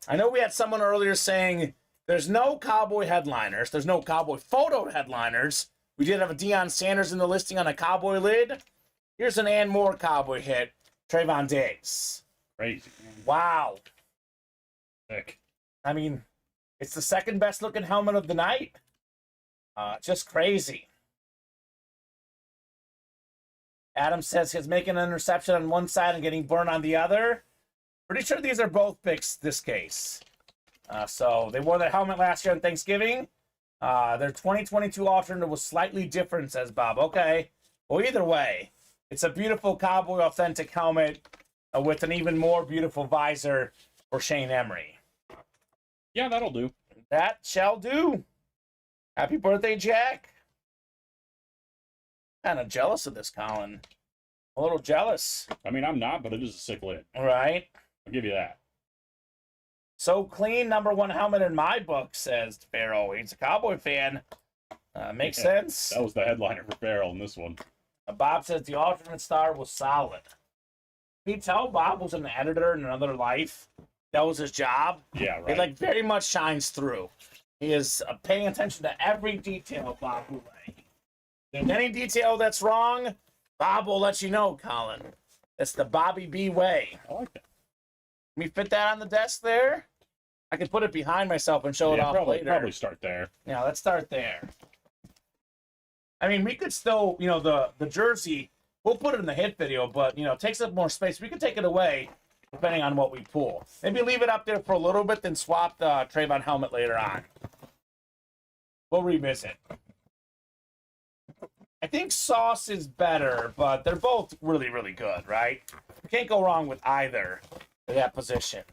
I know we had someone earlier saying there's no Cowboy headliners. There's no Cowboy photo headliners. We did have a Deion Sanders in the listing on a Cowboy lid. Here's an and more Cowboy hit. Trayvon Diggs. Crazy, man. Wow. Sick. I mean, it's the second best looking helmet of the night. Just crazy. Adam says he's making an interception on one side and getting burned on the other. Pretty sure these are both picks this case. So they wore their helmet last year on Thanksgiving. Their 2022 alternate was slightly different, says Bob. Okay. Well, either way, it's a beautiful Cowboy authentic helmet with an even more beautiful visor for Shane Emery. Yeah, that'll do. That shall do. Happy birthday, Jack. Kind of jealous of this, Colin. A little jealous. I mean, I'm not, but it is a sick lid. All right. I'll give you that. So clean, number one helmet in my book, says Farrell. He's a Cowboy fan. Makes sense. That was the headliner for Farrell in this one. Bob says the alternate star was solid. Can you tell Bob was an editor in another life? That was his job. Yeah, right. It like very much shines through. He is paying attention to every detail of Bob Boulay. If there's any detail that's wrong, Bob will let you know, Colin. It's the Bobby B way. I like that. Can we fit that on the desk there? I could put it behind myself and show it off later. Probably start there. Yeah, let's start there. I mean, we could still, the jersey, we'll put it in the hit video, but, it takes up more space. We could take it away depending on what we pull. Maybe leave it up there for a little bit, then swap the Trayvon helmet later on. We'll revisit. I think Sauce is better, but they're both really, really good, right? You can't go wrong with either at that position.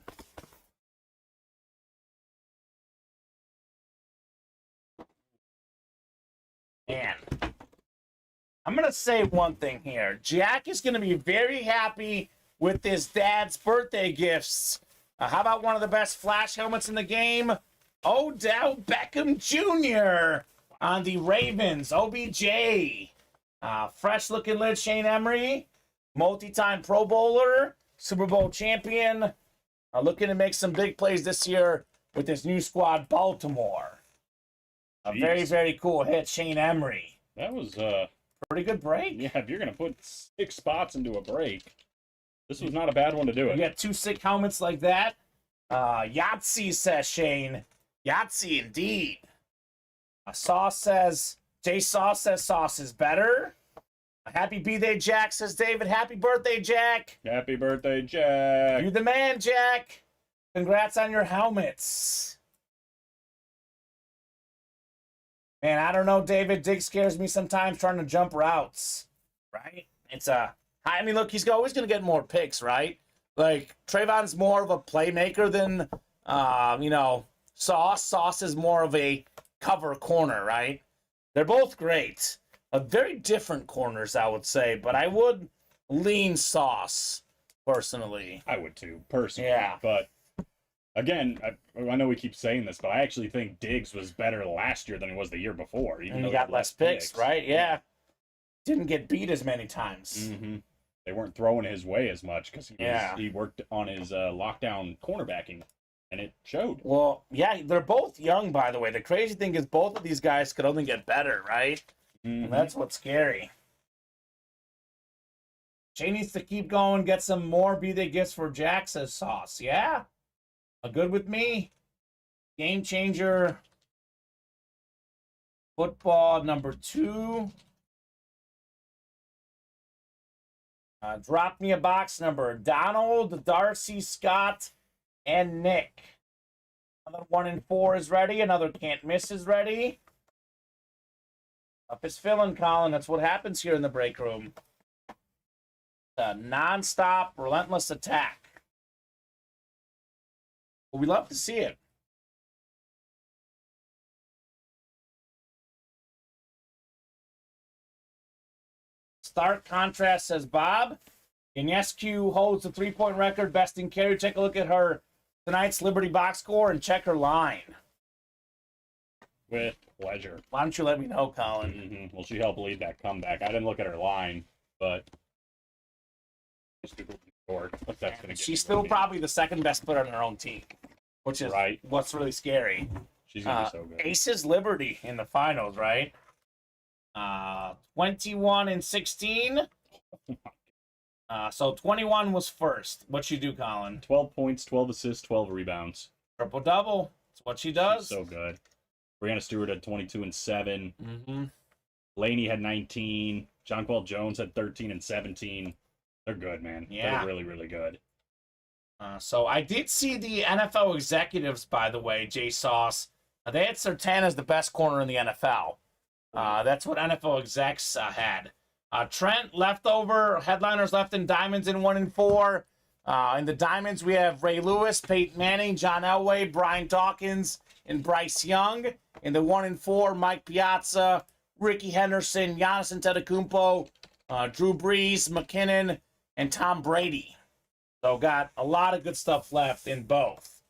Man, I'm going to say one thing here. Jack is going to be very happy with his dad's birthday gifts. How about one of the best flash helmets in the game? Odell Beckham Jr. on the Ravens. OBJ. Fresh-looking lid, Shane Emery. Multi-time Pro Bowler. Super Bowl champion. Looking to make some big plays this year with his new squad, Baltimore. A very, very cool hit, Shane Emery. That was pretty good break. Yeah, if you're gonna put 6 spots into a break, this was not a bad one to do it. You got 2 sick helmets like that. Yahtzee, says Shane. Yahtzee indeed. Sauce says Sauce is better. Happy birthday, Jack, says David. Happy birthday, Jack. Happy birthday, Jack. You the man, Jack. Congrats on your helmets. Man, I don't know, David. Dig scares me sometimes trying to jump routes, right? I mean, look, he's always going to get more picks, right? Like, Trayvon's more of a playmaker than, Sauce. Sauce is more of a cover corner, right? They're both great. Very different corners, I would say, but I would lean Sauce, personally. I would too, personally. Yeah. But again, I know we keep saying this, but I actually think Diggs was better last year than he was the year before. Even And though he got less picks, right? Yeah. Didn't get beat as many times. Mm-hmm. They weren't throwing his way as much because Yeah. he worked on his lockdown cornerbacking, and it showed. Well, yeah, they're both young, by the way. The crazy thing is both of these guys could only get better, right? Mm-hmm. And that's what's scary. Jay needs to keep going, get some more B-Day gifts for Jack, says Sauce. Yeah. Good with me. Game changer. Football number 2. Drop me a box number. Donald, Darcy, Scott, and Nick. Another 1 in 4 is ready. Another can't miss is ready. Up is filling, Colin. That's what happens here in the break room. A non-stop, relentless attack. Well, we love to see it. Stark contrast, says Bob. Ionescu holds the 3-point record, best in carry. Take a look at her tonight's Liberty box score and check her line. With pleasure. Why don't you let me know, Colin? Mm-hmm. Well, she helped lead that comeback. I didn't look at her line, but She's still probably the second best player on her own team, which is right. What's really scary. She's gonna be so good. Aces Liberty in the finals, right? 21 and 16. So 21 was first. What she do, Colin? 12 points, 12 assists, 12 rebounds. Triple double. That's what she does. She's so good. Brianna Stewart had 22 and 7. Mm-hmm. Laney had 19. Jonquel Jones had 13 and 17. They're good, man. Yeah. They're really, really good. So I did see the NFL executives, by the way, Jay Sauce. They had Sertan as the best corner in the NFL. That's what NFL execs had. Trent leftover, headliners left in diamonds in 1 and 4. In the diamonds, we have Ray Lewis, Peyton Manning, John Elway, Brian Dawkins, and Bryce Young. In the 1 and 4, Mike Piazza, Ricky Henderson, Giannis Antetokounmpo, Drew Brees, McKinnon, and Tom Brady. So got a lot of good stuff left in both.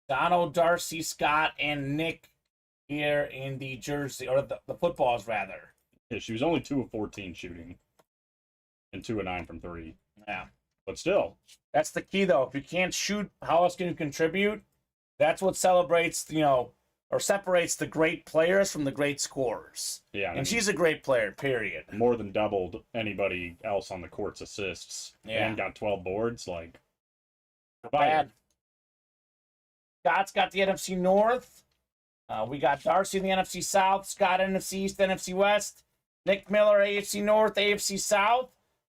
Donald, Darcy, Scott, and Nick here in the jersey, or the footballs, rather. Yeah, she was only 2 of 14 shooting. And 2 of 9 from 3. Yeah. But still. That's the key, though. If you can't shoot, how else can you contribute? That's what celebrates, or separates the great players from the great scorers. Yeah. And she's a great player, period. More than doubled anybody else on the court's assists. Yeah. And got 12 boards. Like, Not bad. Scott's got the NFC North. We got Darcy in the NFC South. Scott, NFC East, NFC West. Nick Miller, AFC North, AFC South.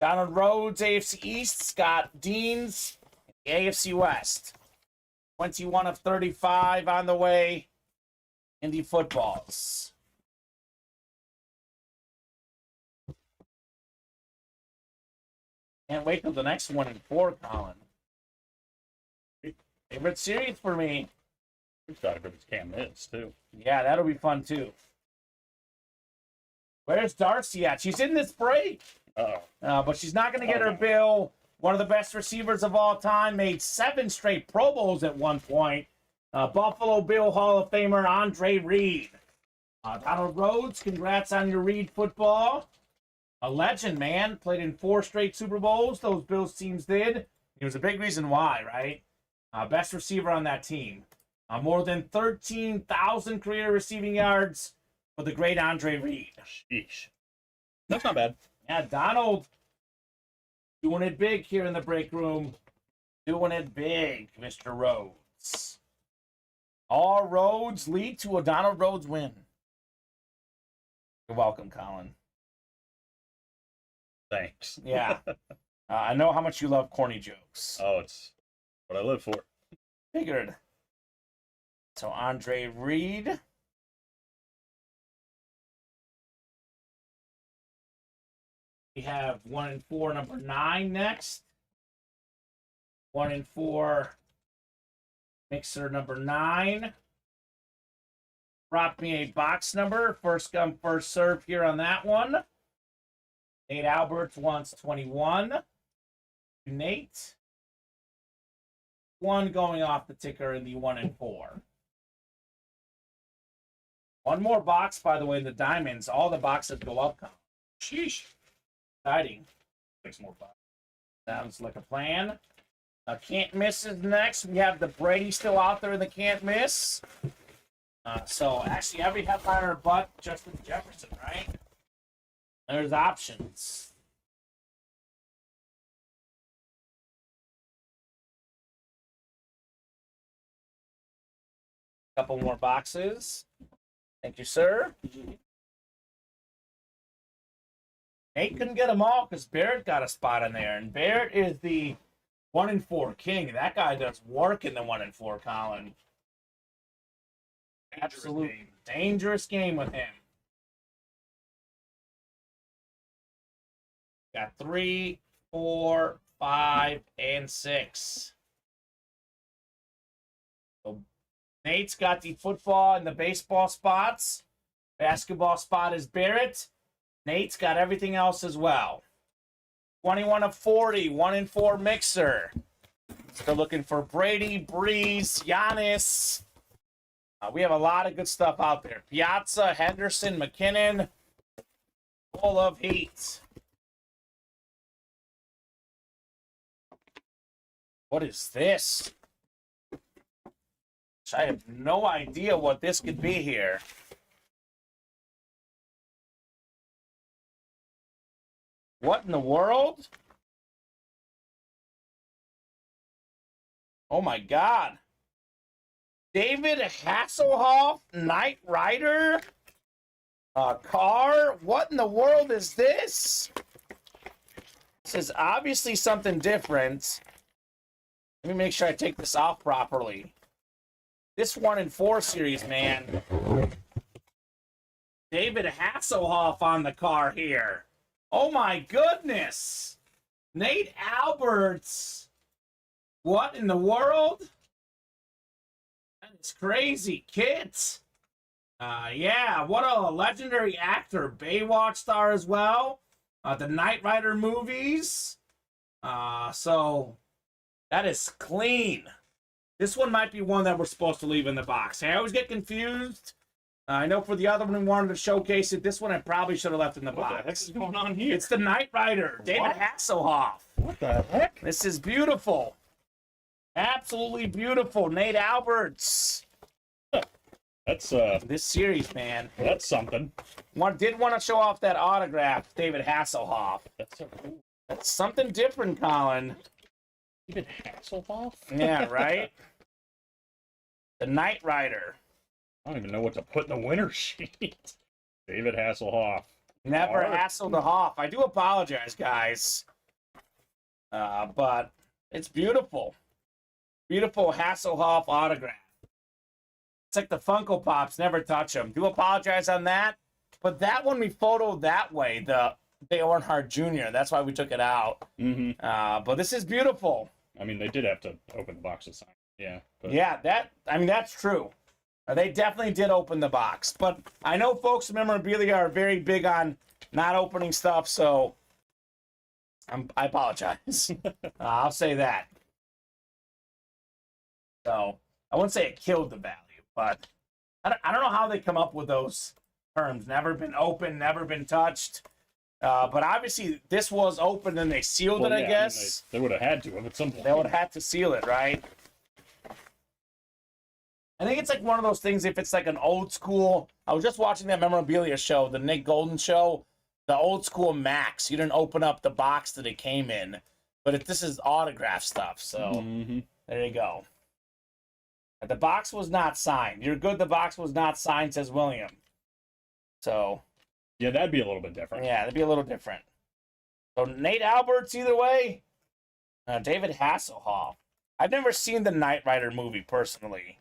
Donald Rhodes, AFC East. Scott Deans, AFC West. 21 of 35 on the way in the footballs. Can't wait till the next 1 and 4, Colin. Favorite series for me. we've got a good Cam is, too. Yeah, that'll be fun, too. Where's Darcy at? She's in this break. Uh-oh. But she's not going to get her bill. One of the best receivers of all time. Made 7 straight Pro Bowls at one point. Buffalo Bill Hall of Famer Andre Reed. Donald Rhodes, congrats on your Reed football. A legend, man. Played in 4 straight Super Bowls. Those Bills teams did. It was a big reason why, right? Best receiver on that team. More than 13,000 career receiving yards for the great Andre Reed. Sheesh. That's not bad. Yeah, Donald doing it big here in the break room. Doing it big, Mr. Rhodes. All roads lead to a Donald Rhodes win. You're welcome, Colin. Thanks. Yeah. I know how much you love corny jokes. Oh, it's what I live for. Figured. So Andre Reed. We have 1 and 4, number 9 next. 1 and 4, mixer number 9. Drop me a box number. First come, first serve here on that one. Nate Alberts wants 21. Nate. 1 going off the ticker in the 1 and 4. One more box, by the way, in the diamonds. All the boxes go up. Sheesh. Exciting. 6 more boxes. Sounds like a plan. Can't miss is next. We have the Brady still out there in the can't miss. So actually every headliner but Justin Jefferson, right? There's options. Couple more boxes. Thank you, sir. Nate couldn't get them all because Barrett got a spot in there. And Barrett is the 1 and 4 king. That guy does work in the 1 and 4, Colin. Absolute dangerous game with him. Got 3, 4, 5, and 6. So Nate's got the football and the baseball spots. Basketball spot is Barrett. Nate's got everything else as well. 21 of 40, 1 and 4 mixer. Still looking for Brady, Breeze, Giannis. We have a lot of good stuff out there. Piazza, Henderson, McKinnon. Full of heat. What is this? I have no idea what this could be here. What in the world? Oh my God. David Hasselhoff, Knight Rider, car. What in the world is this? This is obviously something different. Let me make sure I take this off properly. This 1 and 4 series, man. David Hasselhoff on the car here. Oh my goodness. Nate Alberts. What in the world? It's crazy, kids. Yeah, what a legendary actor. Baywatch star as well. The Knight Rider movies. So that is clean. This one might be one that we're supposed to leave in the box. I always get confused. I know for the other one we wanted to showcase it. This one I probably should have left in the box. What the heck is going on here? It's the Knight Rider, David Hasselhoff. What the heck? This is beautiful. Absolutely beautiful. Nate Alberts. That's This series, man. that's something. Did want to show off that autograph, David Hasselhoff. That's so cool. That's something different, Colin. David Hasselhoff? Yeah, right? The Knight Rider. I don't even know what to put in the winner sheet. David Hasselhoff. Never Art. hassled the Hoff. I do apologize, guys. But it's beautiful. Beautiful Hasselhoff autograph. It's like the Funko Pops, never touch them. Do apologize on that. But that one we photoed that way, the Dale Earnhardt Jr. That's why we took it out. Mm-hmm. But this is beautiful. I mean, they did have to open the box to sign. Yeah. But Yeah, that's true. They definitely did open the box. But I know folks in memorabilia are very big on not opening stuff, so I apologize. I'll say that. So I wouldn't say it killed the value, but I don't know how they come up with those terms. Never been open, never been touched. But obviously this was open and they sealed it, I yeah, guess. they would have had to have at some point. They would have had to seal it, right? I think it's like one of those things, if it's like an old school, I was just watching that memorabilia show, the Nick Golden show, the old school Max. You didn't open up the box that it came in, but this is autograph stuff, so there you go. The box was not signed. You're good, the box was not signed, says William. So. Yeah, that'd be a little bit different. Yeah, that'd be a little different. So Nate Alberts either way. David Hasselhoff. I've never seen the Knight Rider movie personally.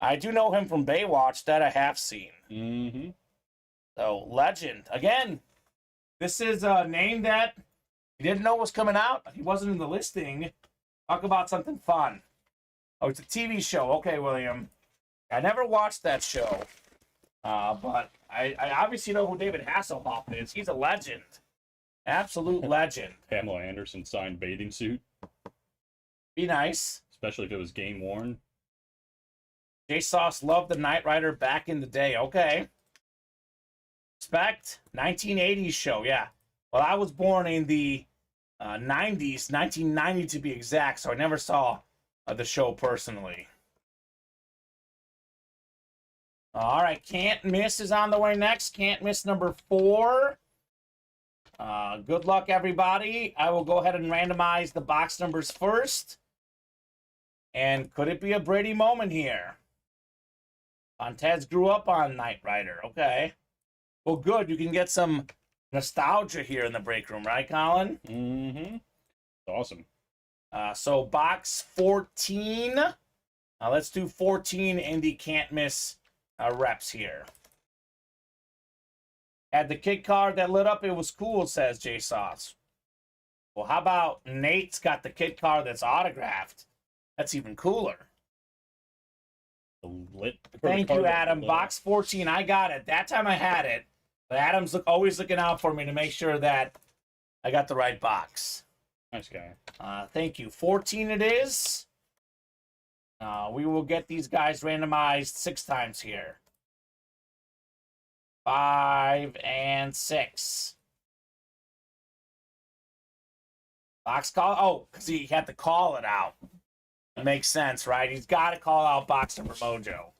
I do know him from Baywatch, that I have seen. Mm-hmm. So legend again. This is a name that he didn't know was coming out. He wasn't in the listing. Talk about something fun. Oh, it's a TV show. Okay, William. I never watched that show. But I obviously know who David Hasselhoff is. He's a legend. Absolute legend. Pamela Anderson signed bathing suit, Be nice. especially if it was game worn. J Sauce loved the Knight Rider back in the day. Okay. Respect. 1980s show. Yeah. Well, I was born in the 90s, 1990 to be exact, so I never saw the show personally. All right, Can't Miss is on the way next. Can't Miss number 4. Good luck, everybody. I will go ahead and randomize the box numbers first. And could it be a Brady moment here? Fontez grew up on Knight Rider. Okay. Well, good. You can get some nostalgia here in the break room, right, Colin? Mm-hmm. Awesome. So box 14. Let's do 14 in the Can't Miss reps here. Had the kid card that lit up. It was cool, says J Sauce. Well, how about Nate's got the kid card that's autographed? That's even cooler. Thank you, Adam. Box 14, I got it. That time I had it. But Adam's always looking out for me to make sure that I got the right box. Nice guy. Thank you. 14 it is. We will get these guys randomized 6 times here. 5 and 6. Box call. Oh, because he had to call it out. It makes sense, right? He's got to call out box number mojo.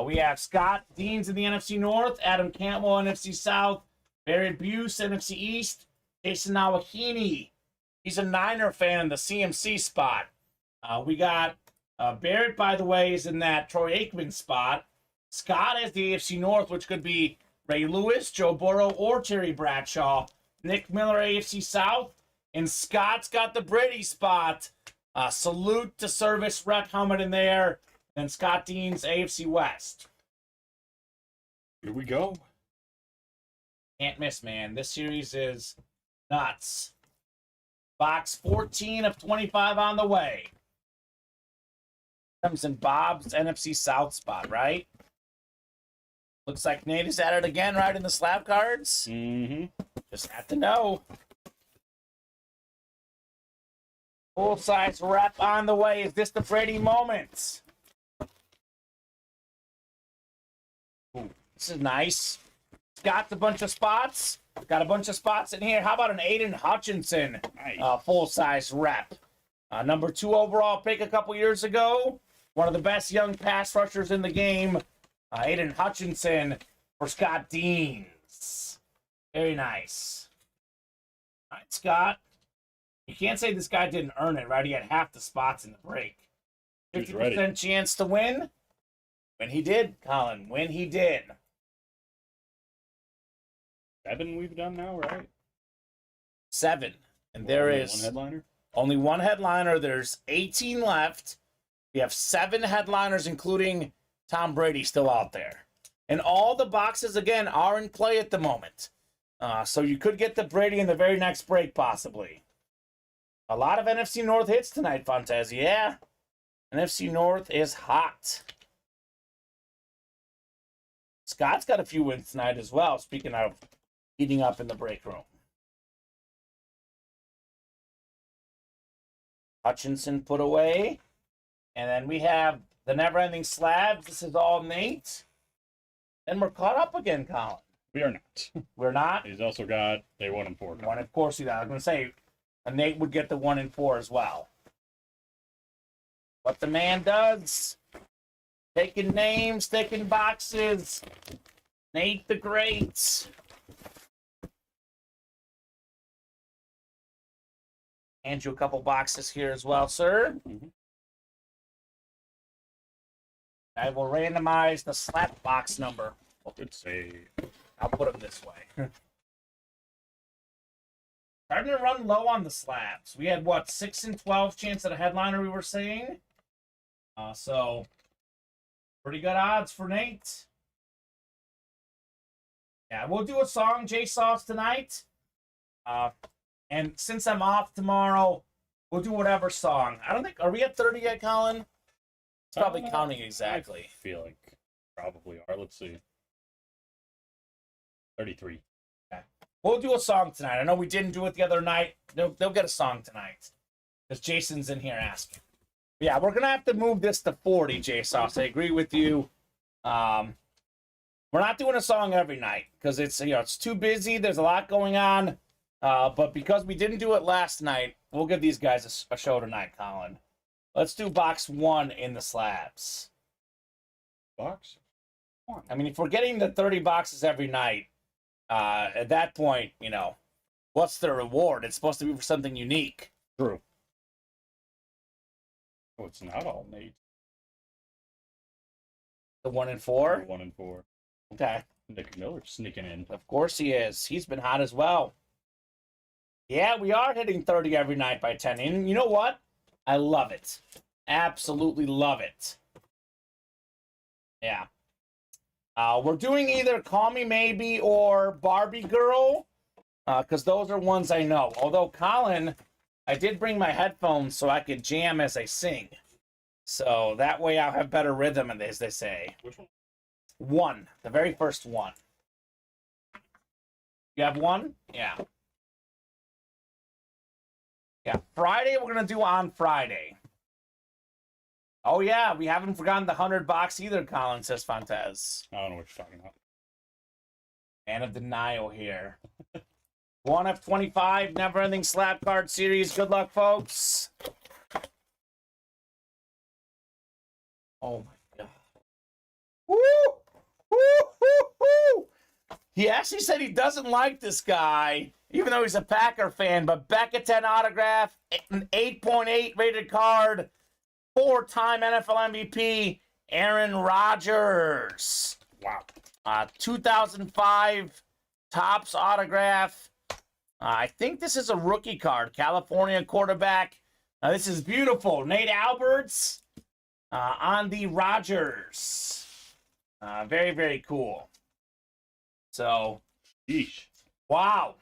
We have Scott Deans in the NFC North, Adam Cantwell, NFC South, Barry Buse, NFC East, Jason Nawahini. He's a Niner fan in the CMC spot. We got Barrett, by the way, is in that Troy Aikman spot. Scott has the AFC North, which could be Ray Lewis, Joe Burrow, or Terry Bradshaw. Nick Miller, AFC South. And Scott's got the Brady spot. Salute to Service Rep helmet in there. And Scott Dean's AFC West. Here we go. Can't miss, man. This series is nuts. Box 14 of 25 on the way. Comes in Bob's NFC South spot, right? Looks like Nate is at it again, right, in the slab cards. Mm-hmm. Just have to know. Full-size rep on the way. Is this the Brady moment? Ooh, this is nice. It's got a bunch of spots. Got a bunch of spots in here. How about an Aiden Hutchinson full-size rep? Number 2 overall pick a couple years ago. One of the best young pass rushers in the game. Aiden Hutchinson for Scott Deans. Very nice. All right, Scott. You can't say this guy didn't earn it, right? He had half the spots in the break. 50% chance to win. When he did, Colin. When he did. 7 we've done now, right? 7. And there is one headliner? only one headliner. There's 18 left. We have 7 headliners, including Tom Brady, still out there. And all the boxes, again, are in play at the moment. So you could get the Brady in the very next break, possibly. A lot of NFC North hits tonight, Fontez. Yeah. NFC North is hot. Scott's got a few wins tonight as well, speaking of heating up in the break room. Hutchinson put away. And then we have the never-ending slabs. This is all Nate. And we're caught up again, Colin. We are not. We're not? He's also got a 1 and 4. One, of course, he does. I was going to say, Nate would get the 1 and 4 as well. What the man does, taking names, taking boxes. Nate the Great. Hand you a couple boxes here as well, sir. Mm-hmm. I will randomize the slap box number. Good save. I'll put them this way. Starting to run low on the slabs. We had, what, 6 and 12 chance at a headliner, we were saying? So, pretty good odds for Nate. Yeah, we'll do a song, J-Sauce, tonight. And since I'm off tomorrow, we'll do whatever song. I don't think, are we at 30 yet, Colin? It's probably counting exactly. I feel like probably are. Let's see. 33. Okay. We'll do a song tonight. I know we didn't do it the other night. They'll get a song tonight. Because Jason's in here asking. Yeah, we're going to have to move this to 40, J-Sauce. I agree with you. We're not doing a song every night because it's too busy. There's a lot going on. But because we didn't do it last night, we'll give these guys a show tonight, Colin. Let's do box 1 in the slabs. Box 1. I mean, if we're getting the 30 boxes every night, at that point, what's the reward? It's supposed to be for something unique. True. Oh, it's not all Nate. The 1 and 4? 1 and 4. Okay. Nick Miller sneaking in. Of course he is. He's been hot as well. Yeah, we are hitting 30 every night by 10. And you know what? I love it. Absolutely love it. Yeah. We're doing either Call Me Maybe or Barbie Girl, because those are ones I know. Although, Colin, I did bring my headphones so I could jam as I sing. So that way I'll have better rhythm, as they say. Which one? 1. The very first one. You have 1? Yeah. Yeah, Friday we're going to do on Friday. Oh, yeah, we haven't forgotten the 100 box either, Colin, says Fontes. I don't know what you're talking about. Man of denial here. 1 of 25, never ending slab card series. Good luck, folks. Oh, my God. Woo! Woo! Woo! Woo! He actually said he doesn't like this guy, even though he's a Packer fan, but Becca 10 autograph, an 8.8 rated card, 4-time NFL MVP, Aaron Rodgers. Wow. 2005 Topps autograph. I think this is a rookie card, California quarterback. This is beautiful. Nate Alberts on the Rodgers. Very, very cool. So, Yeesh. wow.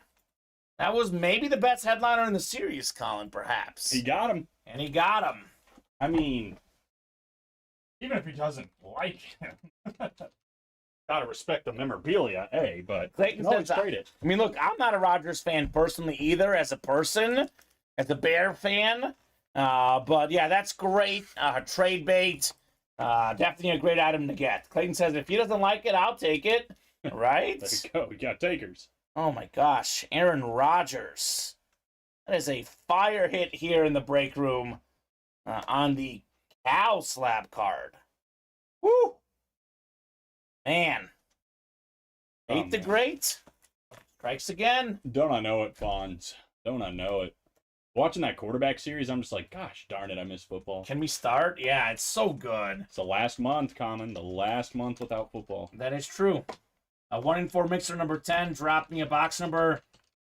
That was maybe the best headliner in the series, Colin, perhaps. He got him. And he got him. I mean, even if he doesn't like him, gotta respect the memorabilia, but Clayton you always says, trade it. I mean, look, I'm not a Rodgers fan personally either, as a person, as a Bear fan. But yeah, that's great. Trade bait. Definitely a great item to get. Clayton says, if he doesn't like it, I'll take it. Right? There you go. We got takers. Oh my gosh, Aaron Rodgers. That is a fire hit here in the break room on the Cow slab card. Woo! Man. Nate the Great strikes again. Don't I know it, Fonz? Don't I know it? Watching that quarterback series, I'm just like, gosh darn it, I miss football. Can we start? Yeah, it's so good. It's the last month, Kamen. The last month without football. That is true. 1 in 4 mixer number 10 dropped me a box number.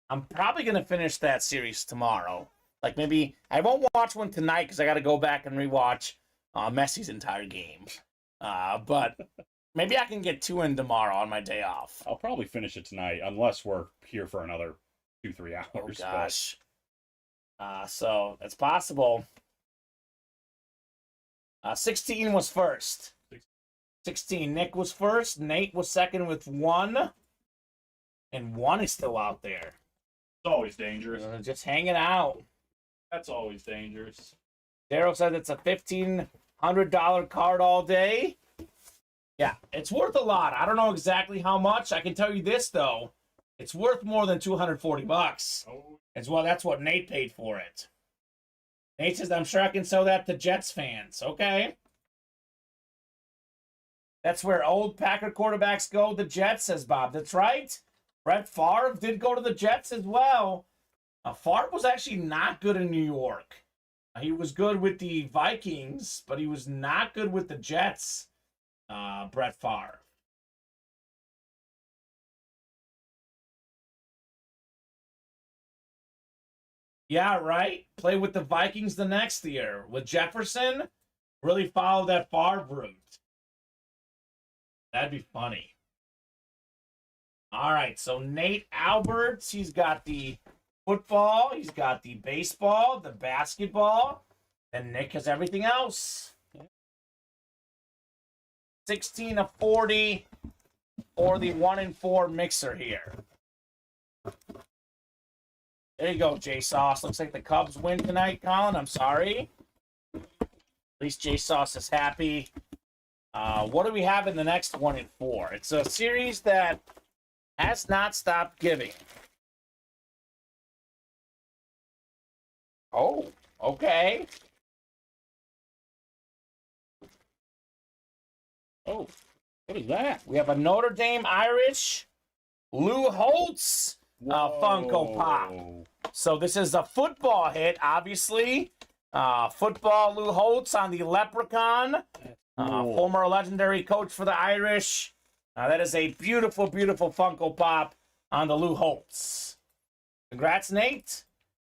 I'm probably going to finish that series tomorrow. Like maybe, I won't watch one tonight because I got to go back and rewatch Messi's entire game. But maybe I can get 2 in tomorrow on my day off. I'll probably finish it tonight, unless we're here for another 2-3 hours. Oh, gosh. So, it's possible. 16 was first. 16. Nick was first. Nate was second with 1. And 1 is still out there. It's always dangerous. Just hanging out. That's always dangerous. Daryl said it's a $1,500 card all day. Yeah, it's worth a lot. I don't know exactly how much. I can tell you this, though. It's worth more than $240. Oh. As well, that's what Nate paid for it. Nate says, I'm sure I can sell that to Jets fans. Okay. That's where old Packer quarterbacks go, the Jets, says Bob. That's right. Brett Favre did go to the Jets as well. Favre was actually not good in New York. He was good with the Vikings, but he was not good with the Jets, Brett Favre. Yeah, right. Play with the Vikings the next year. With Jefferson, really follow that Favre route. That'd be funny. All right, so Nate Alberts, he's got the football, he's got the baseball, the basketball, and Nick has everything else. 16 of 40 for the 1 and 4 mixer here. There you go, J Sauce. Looks like the Cubs win tonight, Colin. I'm sorry. At least J Sauce is happy. What do we have in the next 1 and 4? It's a series that has not stopped giving. Oh, okay. Oh, what is that? We have a Notre Dame Irish Lou Holtz Funko Pop. So this is a football hit, obviously. Football Lou Holtz on the Leprechaun. Former legendary coach for the Irish. That is a beautiful, beautiful Funko Pop on the Lou Holtz. Congrats, Nate.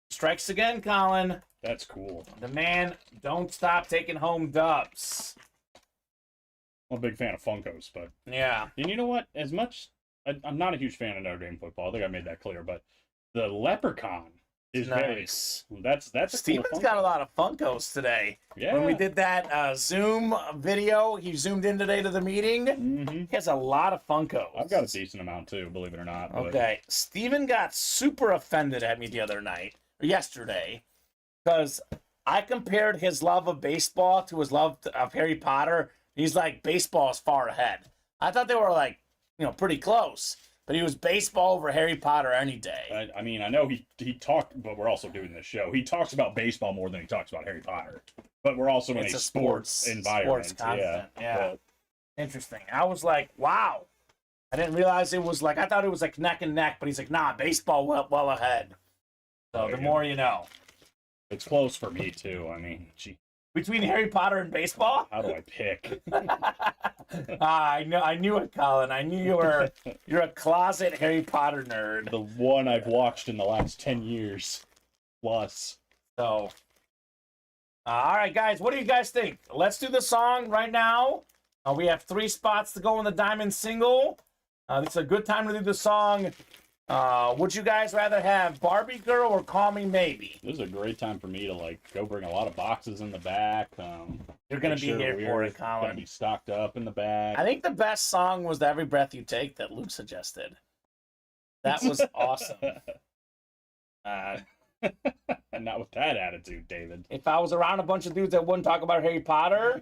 Strikes again, Colin. That's cool. The man don't stop taking home dubs. I'm a big fan of Funkos, but Yeah. and you know what? As much I'm not a huge fan of Notre Dame football. I think I made that clear, but the Leprechaun is Nice. very cool. That's a Steven's cool got a Funko. lot of Funkos today. Yeah. When we did that Zoom video, he zoomed in today to the meeting. Mm-hmm. He has a lot of Funkos. I've got a decent amount too, believe it or not. But Okay. Steven got super offended at me the other night, or yesterday, because I compared his love of baseball to his love of Harry Potter. He's like, baseball is far ahead. I thought they were like, pretty close. But he was baseball over Harry Potter any day. I mean, I know he talked, but we're also doing this show. He talks about baseball more than he talks about Harry Potter. But we're also in It's a a sports environment. sports content, yeah. But Interesting. I was like, wow. I didn't realize it was like, I thought it was like neck and neck, but he's like, nah, baseball well ahead. So the more you know. it's close for me too. I mean, gee, Between Harry Potter and baseball? how do I pick? I knew it, Colin. I knew you're a closet Harry Potter nerd. The one I've watched in the last 10 years plus. So, all right, guys, what do you guys think? Let's do the song right now. We have 3 spots to go in the Diamond Single. This is a good time to do the song. Would you guys rather have Barbie Girl or Call Me Maybe? This is a great time for me to go bring a lot of boxes in the back. You're going to be here for it, Gonna Colin. be stocked up in the back. I think the best song was the Every Breath You Take that Luke suggested. That was awesome. Not with that attitude, David. If I was around a bunch of dudes that wouldn't talk about Harry Potter,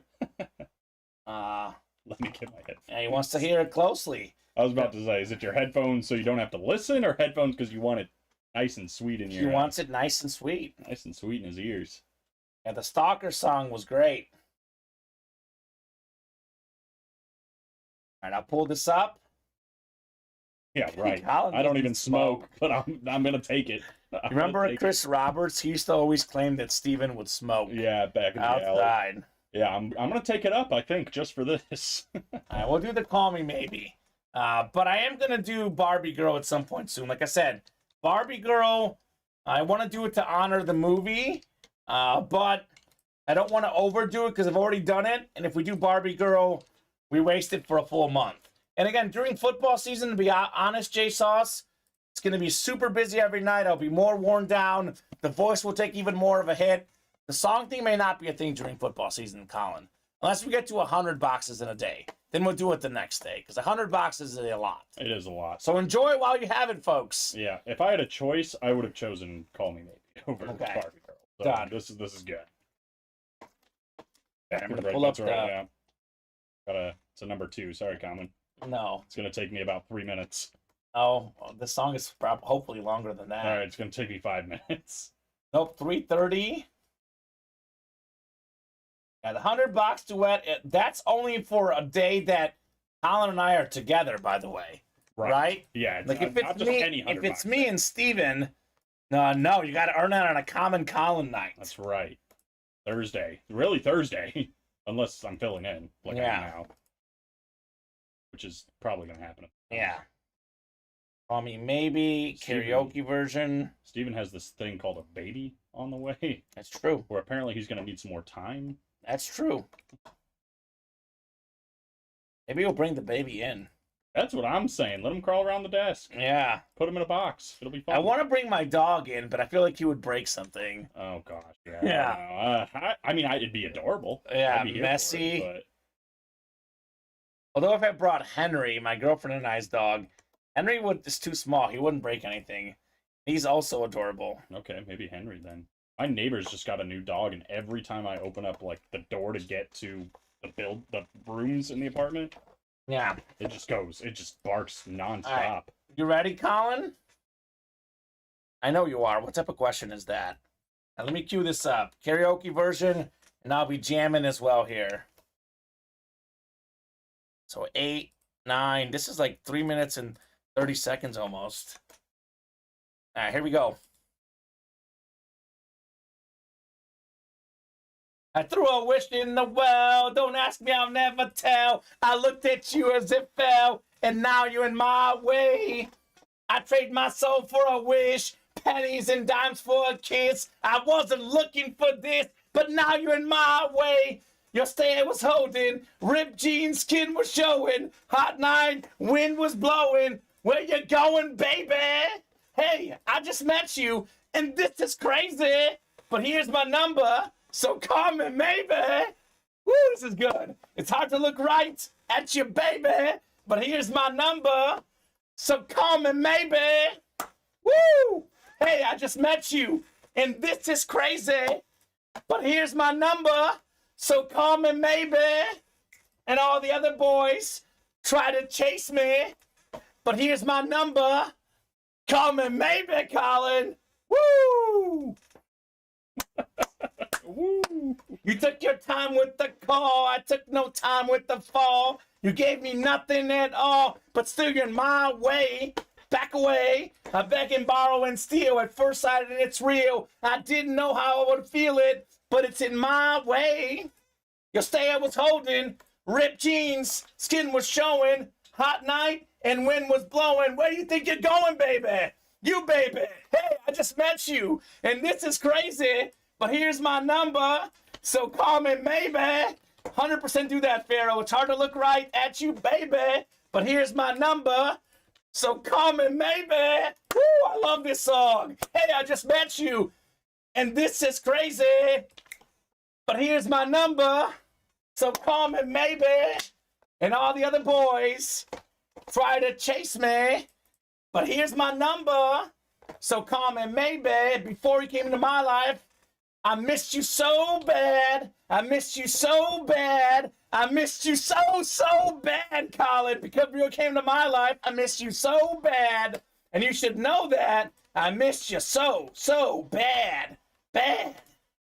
Let me get my headphones. and he wants to hear it closely. I was about to say, is it your headphones so you don't have to listen, or headphones because you want it nice and sweet in your He wants it nice and sweet. nice and sweet in his ears? And the Stalker song was great. All right, I'll pull this up. Yeah, right. Colin I don't doesn't even smoke, but I'm gonna take it. I'm gonna Remember take Chris Roberts? He used to always claim that Steven would smoke it. Yeah, back in the alley. outside. Yeah, I'm gonna take it up. I think just for this. All right, we'll do the Call Me Maybe. But I am going to do Barbie Girl at some point soon. Like I said, Barbie Girl, I want to do it to honor the movie, but I don't want to overdo it because I've already done it. And if we do Barbie Girl, we waste it for a full month. And again, during football season, to be honest, J Sauce, it's going to be super busy every night. I'll be more worn down. The voice will take even more of a hit. The song thing may not be a thing during football season, Colin. Unless we get to 100 boxes in a day. Then we'll do it the next day. Because 100 boxes is a lot. It is a lot. So enjoy while you have it, folks. Yeah, if I had a choice, I would have chosen Call Me Maybe over Okay. Barbie Girl. So Done. this is good. I'm gonna Right, pull up that's right, yeah. It's a number 2. Sorry, Common. No. It's gonna take me about 3 minutes. Oh, the song is hopefully longer than that. All right, it's gonna take me 5 minutes. Nope, 3:30. Yeah, the 100 box duet, that's only for a day that Colin and I are together, by the way. Right? Yeah, it's Like if not it's just me, any if 100 it's box me set. and Steven, no, you got to earn that on a common Colin night. That's right. Thursday. Really Thursday. Unless I'm filling in, like I Yeah. am now. Which is probably gonna happen. Yeah. Call Me Maybe, Steven. karaoke version. Steven has this thing called a baby on the way, That's true. where apparently he's gonna need some more time. That's true. Maybe we'll bring the baby in. That's what I'm saying. Let him crawl around the desk. Yeah. Put him in a box. It'll be fun. I want to bring my dog in, but I feel like he would break something. Oh gosh, yeah. Yeah. I mean, it'd be adorable. Yeah, I'd be here messy. for it, Although if I brought Henry, my girlfriend and I's dog, Henry is too small. He wouldn't break anything. He's also adorable. but okay, maybe Henry then. My neighbor's just got a new dog, and every time I open up like the door to get to the rooms in the apartment, Yeah. it just barks nonstop. All right. You ready, Colin? I know you are. What type of question is that? Now let me cue this up. Karaoke version, and I'll be jamming as well here. So 8, 9. This is like 3 minutes and 30 seconds almost. All right, here we go. I threw a wish in the well. Don't ask me, I'll never tell. I looked at you as it fell, and now you're in my way. I trade my soul for a wish, pennies and dimes for a kiss. I wasn't looking for this, but now you're in my way. Your stare was holding, ripped jeans, skin was showing. Hot night, wind was blowing. Where you going, baby? Hey, I just met you, and this is crazy. But here's my number. So call me, maybe. Woo, this is good. It's hard to look right at you, baby. But here's my number. So call me, maybe. Woo! Hey, I just met you. And this is crazy. But here's my number. So call me, maybe. And all the other boys try to chase me. But here's my number. Call me, maybe, Colin. Woo! Woo! You took your time with the call. I took no time with the fall. You gave me nothing at all, but still you're in my way. Back away. I beg and borrow and steal. At first sight, and it's real. I didn't know how I would feel it, but it's in my way. Your stare was holding, ripped jeans, skin was showing, hot night, and wind was blowing. Where do you think you're going, baby? You, baby. Hey, I just met you, and this is crazy. But here's my number, so call me maybe. 100% do that, Pharaoh. It's hard to look right at you, baby. But here's my number, so call me maybe. Woo, I love this song. Hey, I just met you, and this is crazy. But here's my number, so call me maybe. And all the other boys try to chase me. But here's my number, so call me maybe. Before you came into my life, I missed you so bad. I missed you so bad. I missed you so bad, Colin. Because you came to my life, I missed you so bad. And you should know that. I missed you so bad. Bad,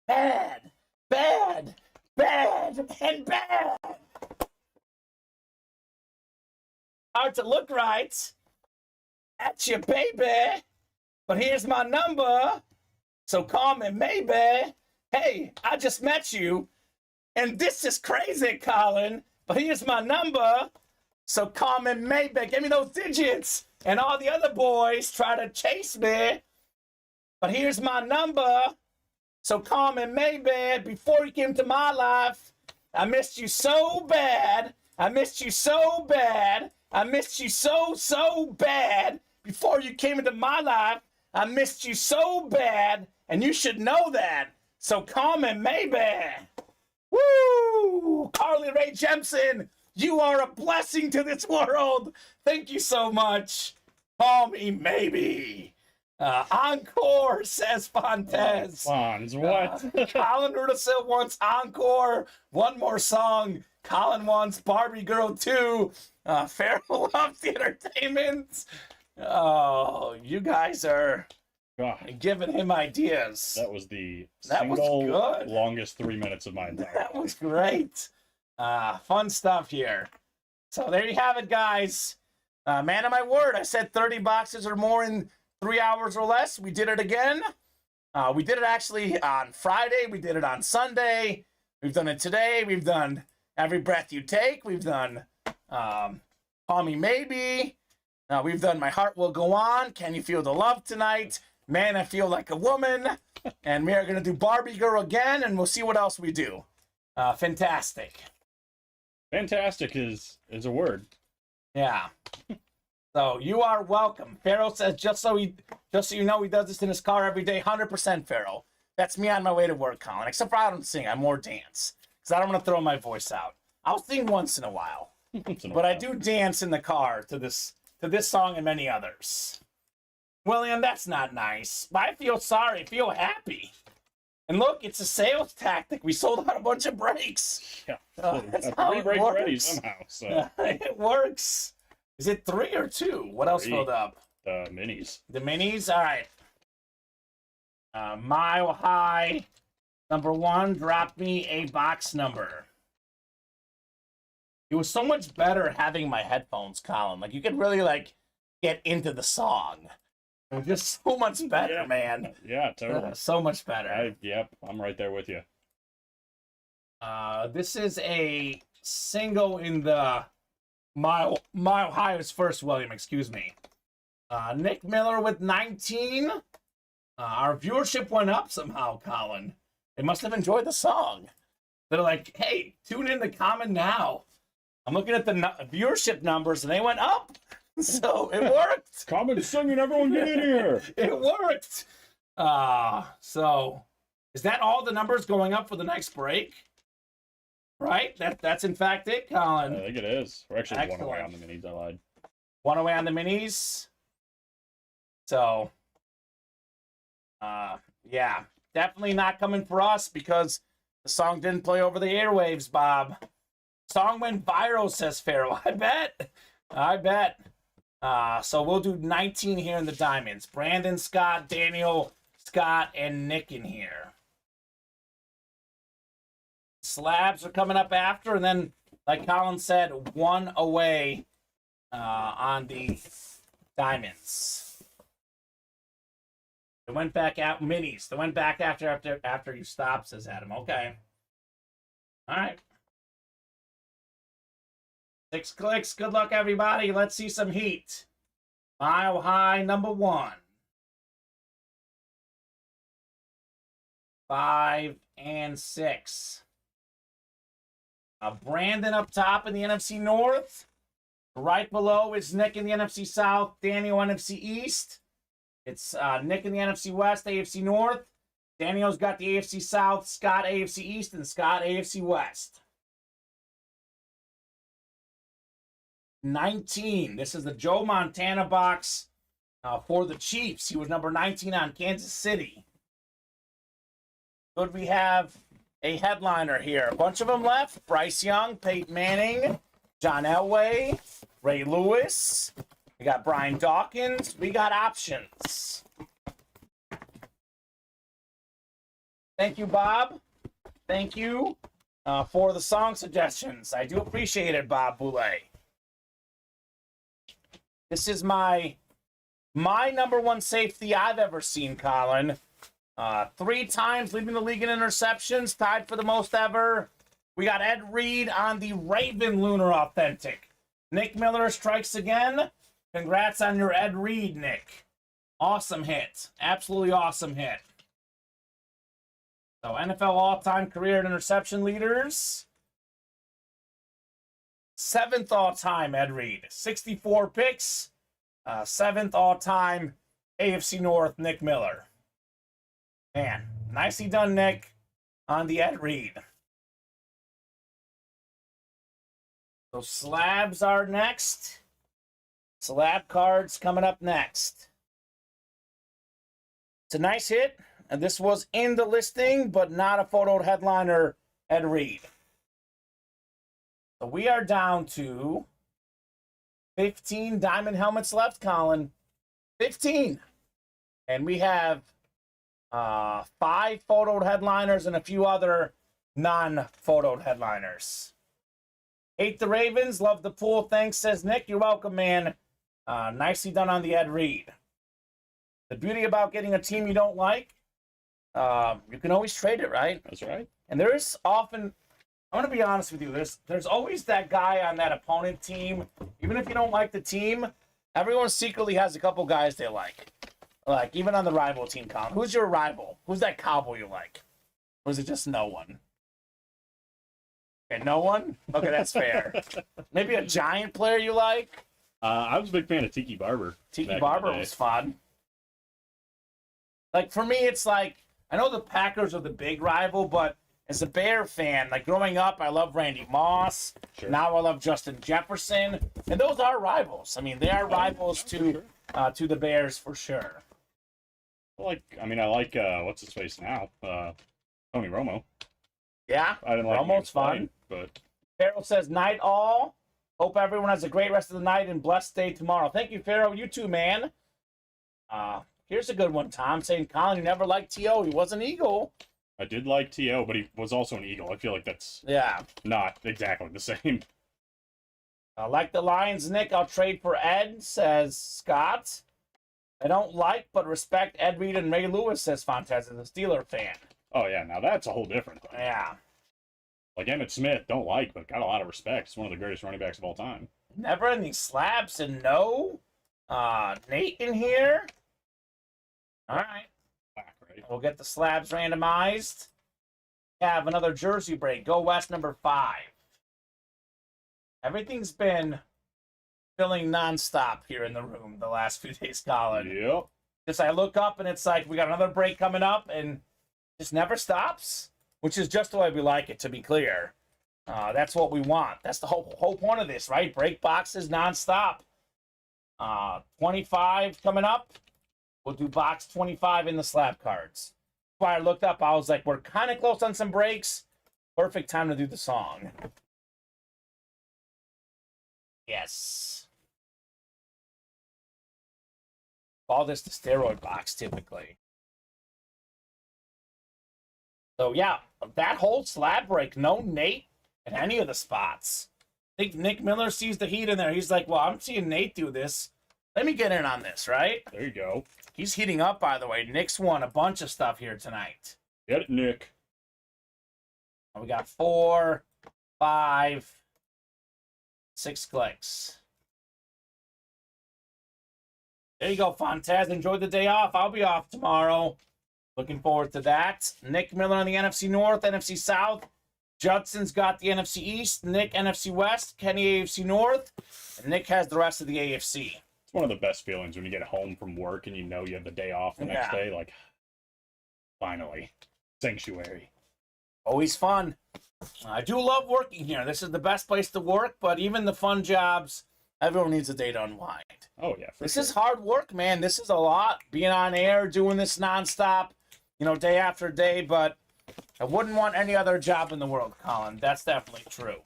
bad, bad, bad, and bad. Hard to look right at you, baby. But here's my number. So call me maybe. Hey, I just met you, and this is crazy, Colin. But here's my number. So call me maybe. Give me those digits. And all the other boys try to chase me. But here's my number. So call me maybe. Before you came to my life, I missed you so bad. I missed you so bad. I missed you so bad. Before you came into my life, I missed you so bad. And you should know that. So call me maybe. Woo! Carly Rae Jepsen, you are a blessing to this world. Thank you so much. Call me maybe. Encore, says Fontes. Fonz, what? Colin Rudisill wants encore. One more song. Colin wants Barbie Girl 2. Farrell loves the entertainment. Oh, you guys are... God, giving him ideas. that was the That was single good. longest 3 minutes of my entire That life. was great. Fun stuff here. So there you have it, guys. Man of my word, I said 30 boxes or more in 3 hours or less. We did it again. We did it actually on Friday. We did it on Sunday. We've done it today. We've done Every Breath You Take. We've done Call Me Maybe. We've done My Heart Will Go On. Can You Feel the Love Tonight? Man, I Feel Like a Woman. And we are going to do Barbie Girl again, and we'll see what else we do. Fantastic. Fantastic is a word. Yeah. So you are welcome. Pharaoh says, just so you know, he does this in his car every day. 100% Pharaoh. That's me on my way to work, Colin. Except for I don't sing. I more dance. Because I don't want to throw my voice out. I'll sing once in a while. But I do dance in the car to this song and many others. William, that's not nice. But I feel sorry. I feel happy. And look, it's a sales tactic. We sold out a bunch of brakes. Yeah. That's how it break ready works. somehow. So It works. Is it 3 or 2? What else 3. filled up? the minis. The minis? All right. Mile High, number 1, drop me a box number. It was so much better having my headphones, Colin. Like, you could really, like, get into the song. It was just so much better, Yeah. man. Yeah, totally. So much better. Yep, I'm right there with you. This is a single in the Mile High was first, William, excuse me. Nick Miller with 19. Our viewership went up somehow, Colin. They must have enjoyed the song. They're like, hey, tune in to Kamen now. I'm looking at the viewership numbers, and they went up. So it worked. Kamen singing, everyone get in here. It worked. So is that all the numbers going up for the next break? Right? That's in fact it, Colin. I think it is. We're actually one away Excellent. on the minis. I lied. One away on the minis. So, yeah, definitely not coming for us because the song didn't play over the airwaves, Bob. Song went viral, says Pharaoh. I bet. So we'll do 19 here in the Diamonds. Brandon, Scott, Daniel, Scott, and Nick in here. Slabs are coming up after, and then, like Colin said, 1 away on the Diamonds. They went back out minis. They went back after you stopped, says Adam. Okay. All right. 6 clicks. Good luck, everybody. Let's see some heat. Mile High, number 1. 5 and 6. Brandon up top in the NFC North. Right below is Nick in the NFC South, Daniel NFC East. It's Nick in the NFC West, AFC North. Daniel's got the AFC South, Scott AFC East, and Scott AFC West. 19. This is the Joe Montana box for the Chiefs. He was number 19 on Kansas City. Could we have a headliner here? A bunch of them left. Bryce Young, Peyton Manning, John Elway, Ray Lewis. We got Brian Dawkins. We got options. Thank you, Bob. Thank you for the song suggestions. I do appreciate it, Bob Boulay. This is my number 1 safety I've ever seen, Colin. 3 times leading the league in interceptions, tied for the most ever. We got Ed Reed on the Raven Lunar Authentic. Nick Miller strikes again. Congrats on your Ed Reed, Nick. Awesome hit. Absolutely awesome hit. So NFL all-time career interception leaders. 7th all-time Ed Reed. 64 picks. 7th all-time AFC North Nick Miller. Man, nicely done, Nick, on the Ed Reed. So slabs are next. Slab cards coming up next. It's a nice hit, and this was in the listing, but not a photo headliner, Ed Reed. So we are down to 15 diamond helmets left, Colin. 15. And we have 5 photoed headliners and a few other non-photoed headliners. Hate the Ravens, love the pool. Thanks, says Nick. You're welcome, man. Nicely done on the Ed Reed. The beauty about getting a team you don't like, you can always trade it, right? That's right. And there's often, I'm going to be honest with you, there's always that guy on that opponent team. Even if you don't like the team, everyone secretly has a couple guys they like. Like, even on the rival team, Colin. Who's your rival? Who's that cowboy you like? Or is it just no one? And no one? Okay, that's fair. Maybe a Giant player you like? I was a big fan of Tiki Barber. Tiki Barber was fun. Like, for me, it's like, I know the Packers are the big rival, but as a Bear fan, like, growing up, I love Randy Moss. Sure. Now I love Justin Jefferson. And those are rivals. I mean, they are rivals to the Bears for sure. I like what's his face now? Tony Romo. Yeah, I didn't like Romo's fun. But Farrell says, night all. Hope everyone has a great rest of the night and blessed day tomorrow. Thank you, Farrell. You too, man. Here's a good one, Tom, saying Colin, you never liked T.O. He was an Eagle. I did like T.O., but he was also an Eagle. I feel like that's not exactly the same. I like the Lions, Nick. I'll trade for Ed, says Scott. I don't like but respect Ed Reed and Ray Lewis, says Fontes, as a Steeler fan. Oh, yeah. Now that's a whole different thing. Yeah. Like Emmitt Smith, don't like, but got a lot of respect. He's one of the greatest running backs of all time. Never ending slaps and no. Nate in here. All right. We'll get the slabs randomized. Have another jersey break. Go West number 5. Everything's been filling nonstop here in the room the last few days, Colin. Yep. Just I look up and it's like we got another break coming up and it just never stops, which is just the way we like it, to be clear. That's what we want. That's the whole point of this, right? Break boxes nonstop. 25 coming up. We'll do box 25 in the slab cards. Before I looked up, I was like, we're kind of close on some breaks. Perfect time to do the song. Yes. Call this the steroid box, typically. So, yeah, that whole slab break, no Nate in any of the spots. I think Nick Miller sees the heat in there. He's like, well, I'm seeing Nate do this. Let me get in on this, right? There you go. He's heating up, by the way. Nick's won a bunch of stuff here tonight. Get it, Nick. We got 4, 5, 6 clicks. There you go, Fontes. Enjoy the day off. I'll be off tomorrow. Looking forward to that. Nick Miller on the NFC North, NFC South. Judson's got the NFC East. Nick, NFC West. Kenny, AFC North. And Nick has the rest of the AFC. It's one of the best feelings when you get home from work and you know you have the day off the next day. Like, finally. Sanctuary. Always fun. I do love working here. This is the best place to work, but even the fun jobs, everyone needs a day to unwind. Oh, yeah. This is hard work, man. This is a lot. Being on air, doing this nonstop, day after day, but I wouldn't want any other job in the world, Colin. That's definitely true.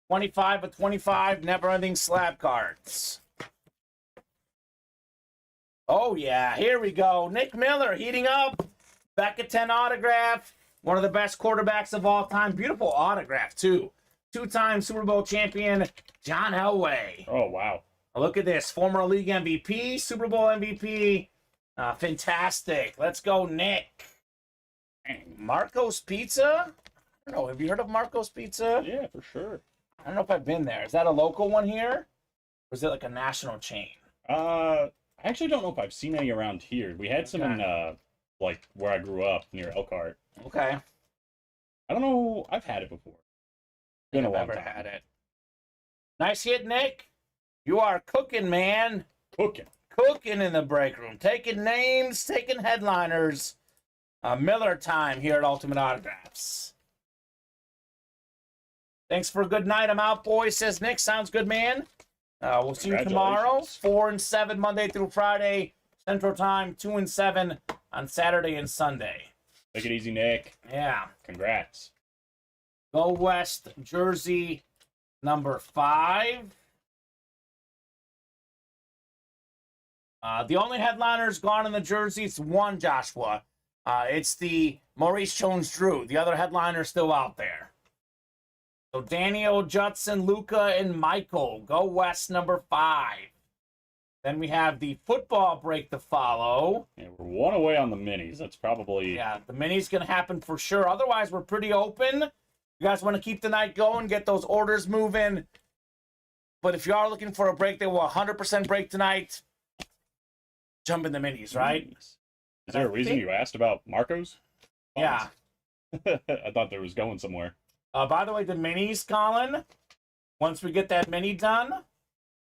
25 of 25, never-ending slab cards. Oh, yeah, here we go. Nick Miller heating up. Back at 10 autograph. One of the best quarterbacks of all time. Beautiful autograph, too. 2-time Super Bowl champion, John Elway. Oh, wow. Look at this. Former league MVP, Super Bowl MVP. Fantastic. Let's go, Nick. Marco's Pizza? I don't know. Have you heard of Marco's Pizza? Yeah, for sure. I don't know if I've been there. Is that a local one here? Or is it like a national chain? I actually don't know if I've seen any around here. We had some in, like, where I grew up, near Elkhart. Okay. I don't know. I've had it before. Been a long time. Had it. Nice hit, Nick. You are cooking, man. Cooking in the break room. Taking names, taking headliners. Miller time here at Ultimate Autographs. Thanks for a good night. I'm out, boys, says Nick. Sounds good, man. We'll see you tomorrow. 4 and 7 Monday through Friday, Central Time. 2 and 7 on Saturday and Sunday. Take it easy, Nick. Yeah. Congrats. Go West jersey number 5. The only headliners gone in the jersey, it's one, Joshua. It's the Maurice Jones-Drew. The other headliner's still out there. So Daniel, Judson, Luca, and Michael. Go West number 5. Then we have the football break to follow. Yeah, we're one away on the minis. That's probably... Yeah, the mini's going to happen for sure. Otherwise, we're pretty open. You guys want to keep the night going, get those orders moving. But if you are looking for a break, they will 100% break tonight. Jump in the minis, right? Is there a reason you asked about Marcos? Yeah. I thought there was going somewhere. By the way, the minis, Colin, once we get that mini done,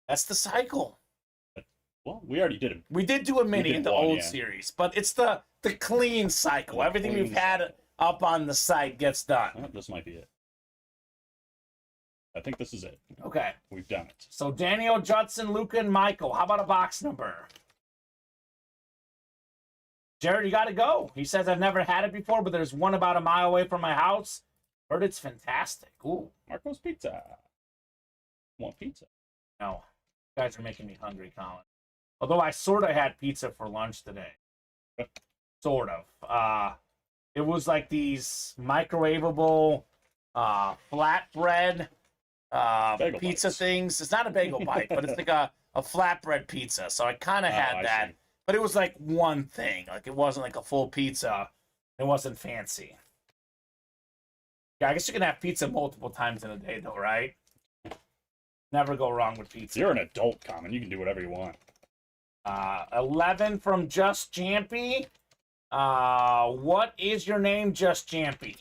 that's the cycle. Well, we already did it. We did do a mini did in the one, old yeah. series, but it's the clean cycle. Everything clean we've had up on the site gets done. Oh, this might be it. I think this is it. Okay. We've done it. So Daniel, Judson, Luca, and Michael. How about a box number? Jared, you got to go. He says, I've never had it before, but there's one about a mile away from my house. Heard it's fantastic. Ooh. Marco's Pizza. Want pizza? No. You guys are making me hungry, Colin. Although I sort of had pizza for lunch today. Sort of. It was like these microwavable flatbread Bagel pizza bites. things. It's not a bagel bite, but it's like a flatbread pizza. So I kind of had I that. see. But it was like one thing. Like it wasn't like a full pizza. It wasn't fancy. Yeah, I guess you can have pizza multiple times in a day, though, right? Never go wrong with pizza. You're an adult, Common. You can do whatever you want. 11 from Just Jampy. What is your name, Just Jampy?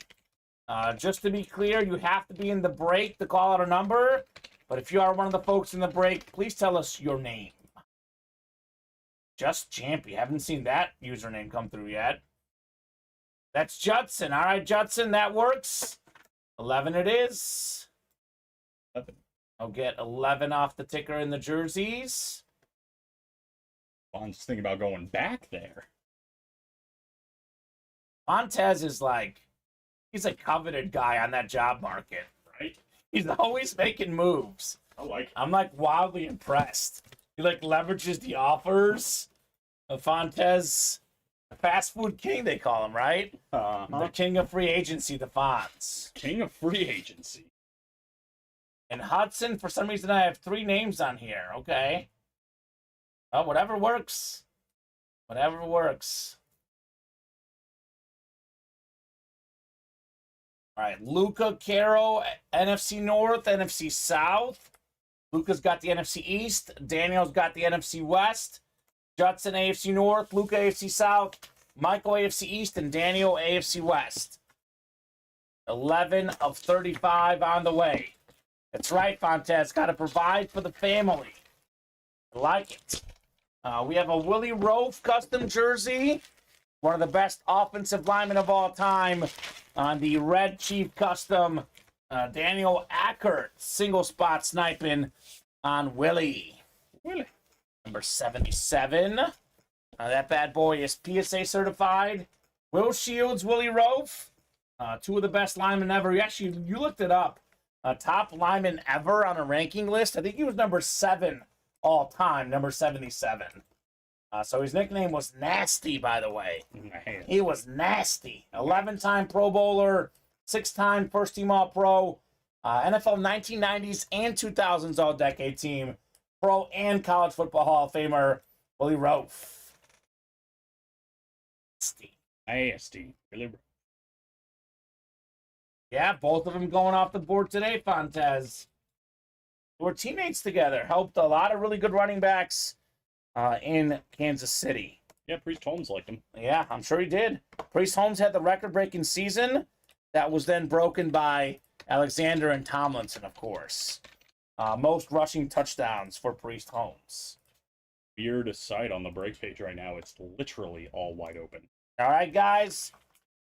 Just to be clear, you have to be in the break to call out a number. But if you are one of the folks in the break, please tell us your name. Just Jampy. Haven't seen that username come through yet. That's Judson. All right, Judson, that works. 11 it is. 11. I'll get 11 off the ticker in the jerseys. Well, I'm just thinking about going back there. Montez is like, he's a coveted guy on that job market, right? He's always making moves. I like it. I'm like wildly impressed. He like leverages the offers of Fontes, the fast food king, they call him, right? The king of free agency, the Fonz. King of free agency. And Hudson, for some reason, I have 3 names on here. Okay. Well, whatever works. Whatever works. All right, Luca, Caro, NFC North, NFC South. Luca's got the NFC East. Daniel's got the NFC West. Judson, AFC North. Luca, AFC South. Michael, AFC East. And Daniel, AFC West. 11 of 35 on the way. That's right, Fontes. Got to provide for the family. I like it. We have a Willie Rofe custom jersey. One of the best offensive linemen of all time on the Red Chief custom. Daniel Ackert, single spot sniping on Willie. Willie. Number 77. That bad boy is PSA certified. Will Shields, Willie Rofe. 2 of the best linemen ever. You looked it up. Top lineman ever on a ranking list. I think he was number 7 all time, number 77. So his nickname was Nasty, by the way. He was nasty. 11-time Pro Bowler, 6-time first-team All-Pro, NFL 1990s and 2000s All-Decade Team, Pro and College Football Hall of Famer, Willie Rofe. Nasty. Really. Yeah, both of them going off the board today, Fontes. We're teammates together. Helped a lot of really good running backs in Kansas City. Yeah, Priest Holmes liked him. Yeah, I'm sure he did. Priest Holmes had the record-breaking season that was then broken by Alexander and Tomlinson, of course. Most rushing touchdowns for Priest Holmes. Weird sight on the break page right now. It's literally all wide open. All right, guys.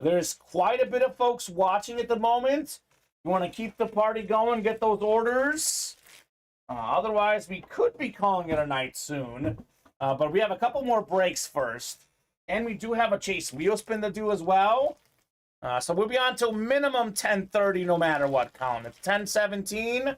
There's quite a bit of folks watching at the moment. You want to keep the party going, get those orders. Otherwise, we could be calling it a night soon. But we have a couple more breaks first. And we do have a Chase Wheel Spin to do as well. So we'll be on till minimum 10:30 no matter what, Colin. It's 10:17.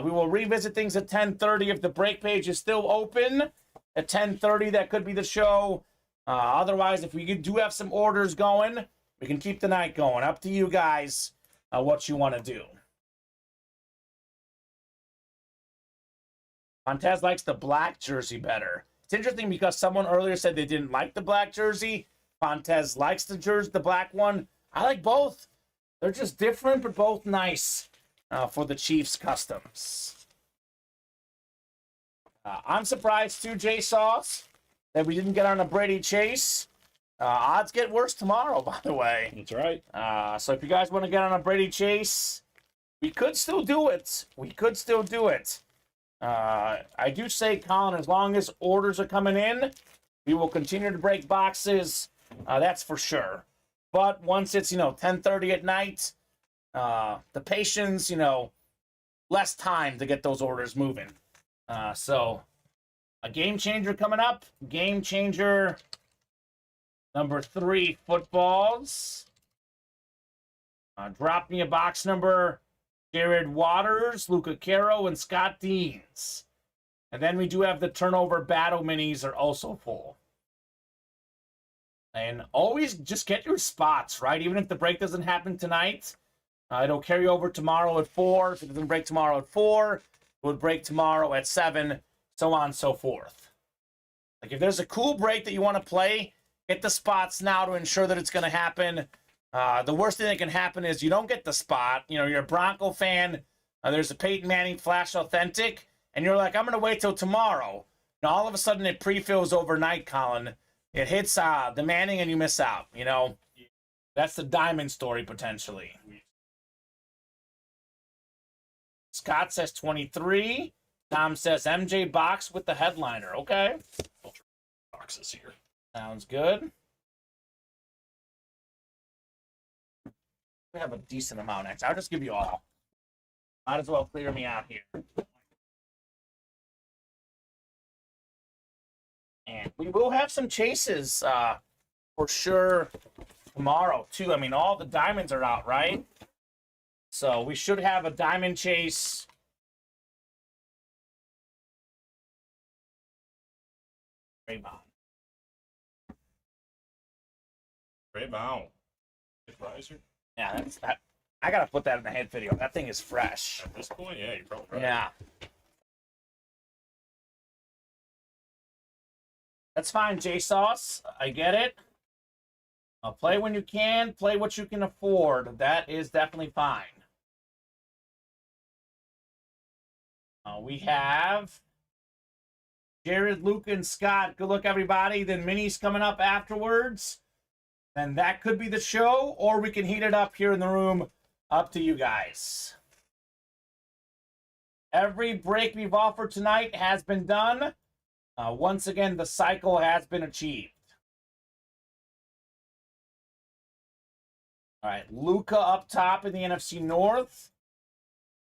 We will revisit things at 10:30 if the break page is still open. At 10:30, that could be the show. Otherwise, if we do have some orders going, we can keep the night going. Up to you guys what you want to do. Montez likes the black jersey better. It's interesting because someone earlier said they didn't like the black jersey. Montez likes the black one. I like both. They're just different, but both nice for the Chiefs customs. I'm surprised too, Jay Sauce, that we didn't get on a Brady Chase. Odds get worse tomorrow, by the way. That's right. So if you guys want to get on a Brady chase, we could still do it. I do say, Colin, as long as orders are coming in, we will continue to break boxes. That's for sure. But once it's, 10:30 at night, the patience, less time to get those orders moving. So a game changer coming up. Game changer number 3, footballs. Drop me a box number. Jared Waters, Luca Caro, and Scott Deans. And then we do have the turnover battle minis are also full. And always just get your spots, right? Even if the break doesn't happen tonight, it'll carry over tomorrow at 4. If it doesn't break tomorrow at 4, it would break tomorrow at 7, so on and so forth. Like if there's a cool break that you want to play, get the spots now to ensure that it's going to happen. The worst thing that can happen is you don't get the spot. You're a Bronco fan. There's a Peyton Manning Flash Authentic, and you're like, I'm going to wait till tomorrow. And all of a sudden it pre-fills overnight, Colin. It hits the Manning and you miss out. That's the diamond story potentially. Scott says 23. Tom says MJ box with the headliner. Okay. Boxes here. Sounds good. We have a decent amount next. I'll just give you all. Might as well clear me out here. And we will have some chases for sure tomorrow, too. I mean, all the diamonds are out, right? So we should have a diamond chase. Raybon. Riser. Yeah, that's that. I gotta put that in the head video. That thing is fresh. At this point, yeah, you're probably right. Yeah. That's fine, J-Sauce. I get it. Play when you can. Play what you can afford. That is definitely fine. We have Jared, Luke, and Scott. Good luck, everybody. Then Minnie's coming up afterwards. Then that could be the show, or we can heat it up here in the room. Up to you guys. Every break we've offered tonight has been done. Once again, the cycle has been achieved. All right, Luca up top in the NFC North.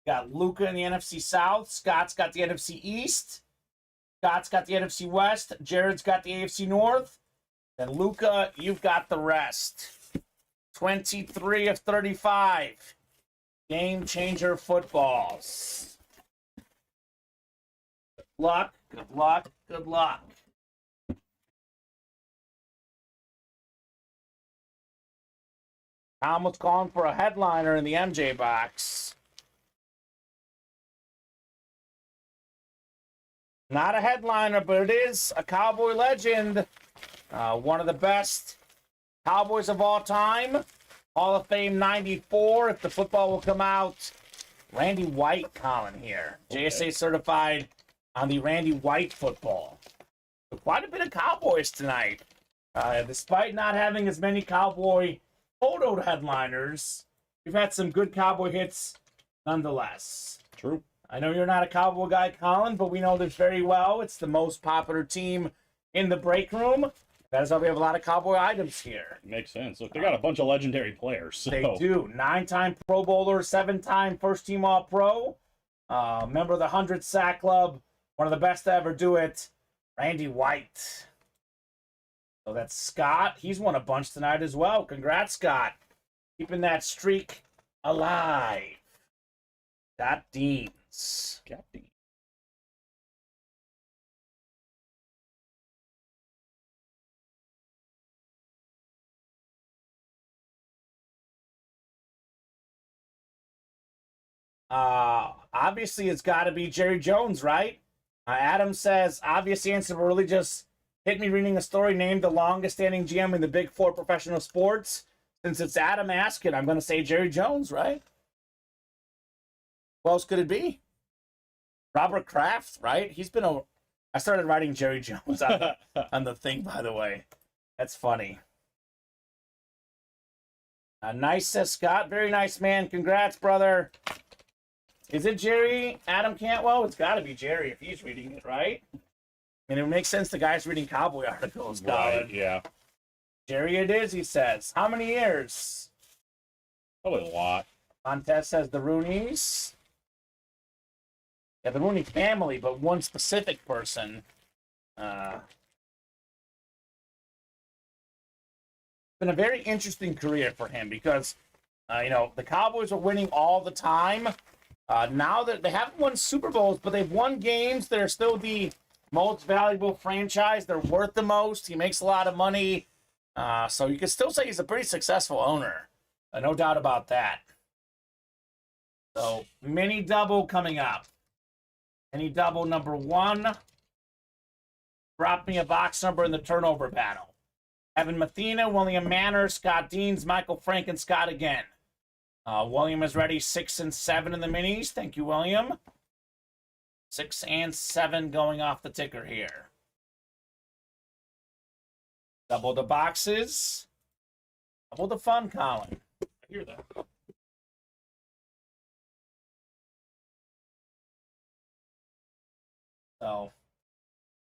Got Luca in the NFC South. Scott's got the NFC East. Scott's got the NFC West. Jared's got the AFC North. Then Luca, you've got the rest. 23 of 35. Game changer footballs. Good luck, good luck, good luck. Tom was calling for a headliner in the MJ box. Not a headliner, but it is a Cowboy legend. One of the best Cowboys of all time. Hall of Fame 94, if the football will come out. Randy White, Colin here. Okay. JSA certified on the Randy White football. So quite a bit of Cowboys tonight. Despite not having as many Cowboy photo headliners, we've had some good Cowboy hits nonetheless. True. I know you're not a Cowboy guy, Colin, but we know this very well. It's the most popular team in the break room. That is why we have a lot of Cowboy items here. Makes sense. Look, they got a bunch of legendary players. So. They do. 9-time Pro Bowler, 7-time first-team All-Pro. Member of the 100 Sack Club. One of the best to ever do it. Randy White. So that's Scott. He's won a bunch tonight as well. Congrats, Scott. Keeping that streak alive. Scott Deans. Captain. Obviously, it's got to be Jerry Jones, right? Adam says, obvious answer, but really just hit me reading a story named the longest standing GM in the Big Four professional sports. Since it's Adam asking, I'm going to say Jerry Jones, right? Who else could it be? Robert Kraft, right? He's been I started writing Jerry Jones on the thing, by the way. That's funny. Nice, says Scott. Very nice, man. Congrats, brother. Is it Jerry Adam Cantwell? It's got to be Jerry if he's reading it, right? And it makes sense the guy's reading cowboy articles, Colin. Right, yeah. Jerry it is, he says. How many years? Probably a lot. Montez says the Rooneys. Yeah, the Rooney family, but one specific person. Been a very interesting career for him because, the Cowboys are winning all the time. Now that they haven't won Super Bowls, but they've won games. They're still the most valuable franchise. They're worth the most. He makes a lot of money. So you can still say he's a pretty successful owner. No doubt about that. So, mini double coming up. Mini double number 1. Drop me a box number in the turnover battle. Evan Mathena, William Manor, Scott Deans, Michael Frank, and Scott again. William is ready, 6 and 7 in the minis. Thank you, William. 6 and 7 going off the ticker here. Double the boxes. Double the fun, Colin. I hear that. So,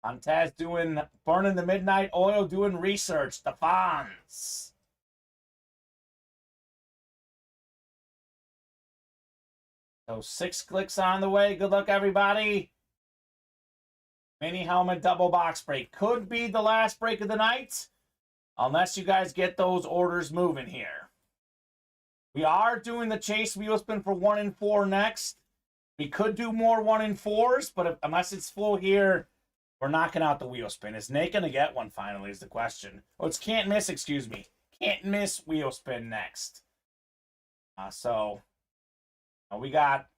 Montez burning the midnight oil, doing research. The Fonz. So 6 clicks on the way. Good luck, everybody. Mini helmet double box break. Could be the last break of the night, unless you guys get those orders moving here. We are doing the chase wheel spin for 1 and 4 next. We could do more 1 and 4s, but unless it's full here, we're knocking out the wheel spin. Is Nate going to get one finally is the question. Oh, it's can't miss, excuse me. Can't miss wheel spin next. We got,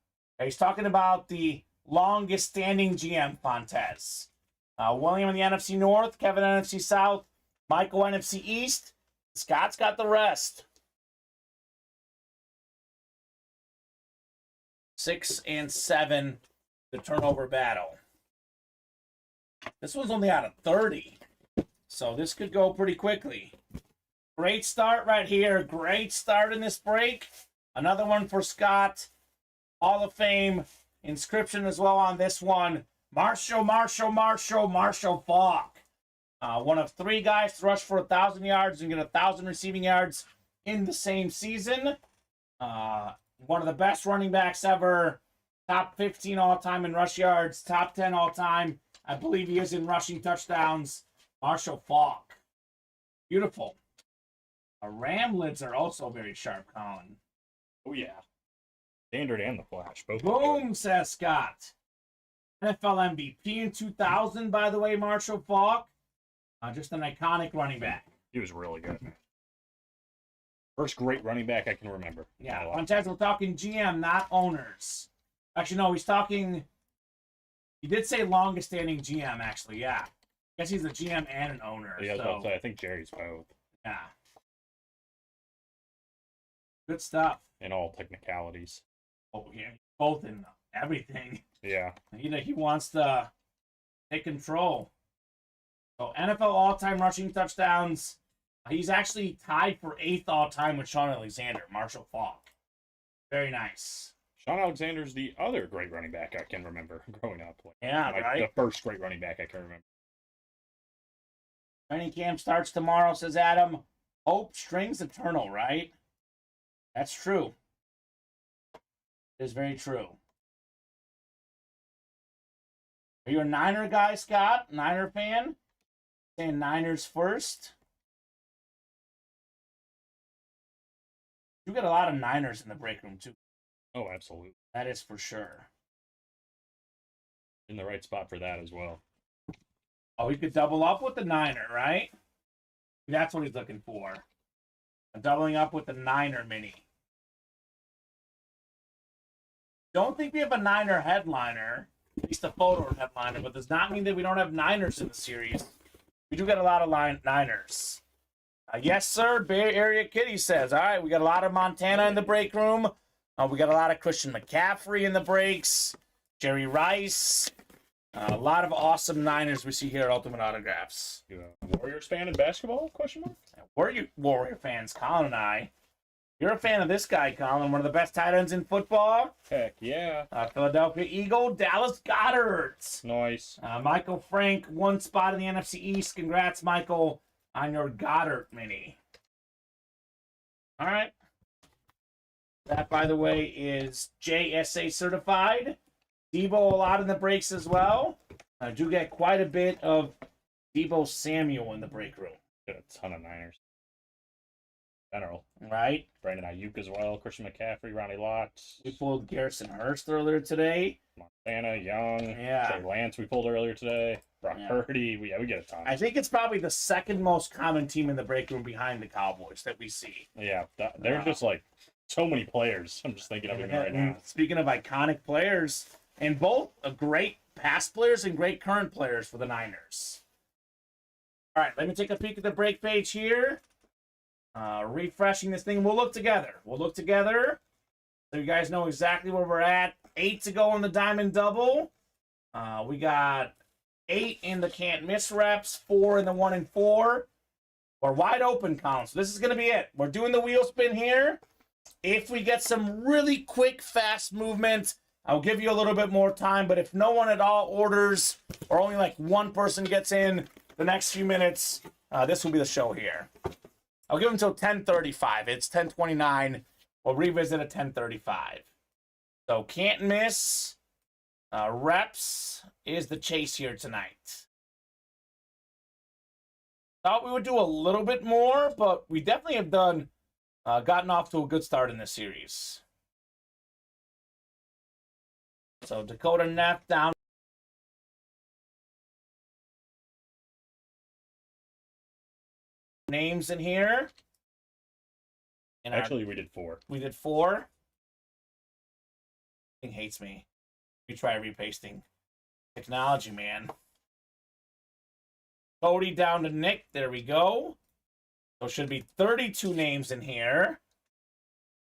he's talking about the longest standing GM Fontes. William in the NFC North, Kevin NFC South, Michael NFC East. Scott's got the rest. 6 and 7, the turnover battle. This one's only out of 30, so this could go pretty quickly. Great start right here. Great start in this break. Another one for Scott. Hall of Fame inscription as well on this one. Marshall Faulk. One of 3 guys to rush for 1,000 yards and get 1,000 receiving yards in the same season. One of the best running backs ever. Top 15 all-time in rush yards. Top 10 all-time. I believe he is in rushing touchdowns. Marshall Faulk. Beautiful. Ram lids are also very sharp, Colin. Oh, yeah. Standard and the Flash. Both. Boom, says Scott. NFL MVP in 2000, by the way, Marshall Faulk. Just an iconic running back. He was really good. First great running back I can remember. Yeah, Montez, we're talking GM, not owners. Actually, no, he's talking... He did say longest standing GM, actually, yeah. I guess he's a GM and an owner. Yeah, so. I think Jerry's both. Yeah. Good stuff. In all technicalities. Oh, yeah, both in everything. Yeah. He wants to take control. So, NFL all-time rushing touchdowns. He's actually tied for 8th all-time with Sean Alexander, Marshall Faulk. Very nice. Sean Alexander's the other great running back I can remember growing up. Yeah, right? The first great running back I can remember. Training camp starts tomorrow, says Adam. Hope strings eternal, right? That's true. It is very true. Are you a Niner guy, Scott? Niner fan? Saying Niners first? You got a lot of Niners in the break room, too. Oh, absolutely. That is for sure. In the right spot for that as well. Oh, he could double up with the Niner, right? That's what he's looking for. Doubling up with the Niner mini. Don't think we have a Niner headliner, at least a photo headliner, but does not mean that we don't have Niners in the series. We do get a lot of Niners. Yes, sir. Bay Area Kitty says, all right, we got a lot of Montana in the break room. We got a lot of Christian McCaffrey in the breaks. Jerry Rice. A lot of awesome Niners we see here at Ultimate Autographs. You a Warriors fan in basketball? Question mark. Were you Warrior fans, Colin and I? You're a fan of this guy, Colin. One of the best tight ends in football. Heck yeah. Philadelphia Eagle, Dallas Goedert. Nice. Michael Frank, one spot in the NFC East. Congrats, Michael, on your Goddard mini. All right. That, by the way, is JSA certified. Debo a lot in the breaks as well. I do get quite a bit of Debo Samuel in the break room. Got a ton of Niners. General. Right? Brandon Ayuk as well. Christian McCaffrey, Ronnie Lott. We pulled Garrison Hurst earlier today. Montana, Young. Yeah. Trey Lance we pulled earlier today. Brock Purdy. We get a ton. I think it's probably the second most common team in the break room behind the Cowboys that we see. Yeah. They're just like so many players. I'm just thinking of them right now. Speaking of iconic players, and both great past players and great current players for the Niners. All right, let me take a peek at the break page here. Refreshing this thing. We'll look together. So you guys know exactly where we're at. 8 to go on the Diamond Double. We got 8 in the can't miss reps, 4 in the 1 and 4. We're wide open, Colin. So this is going to be it. We're doing the wheel spin here. If we get some really quick, fast movement, I'll give you a little bit more time. But if no one at all orders, or only like one person gets in the next few minutes, this will be the show here. I'll give them until 10:35. It's 10:29. We'll revisit at 10:35. So can't miss. Reps is the chase here tonight. Thought we would do a little bit more, but we definitely have gotten off to a good start in this series. So Dakota Neff down. Names in here. And Actually, we did 4. We did 4. Thing hates me. We try repasting. Technology, man. Cody down to Nick. There we go. So it should be 32 names in here.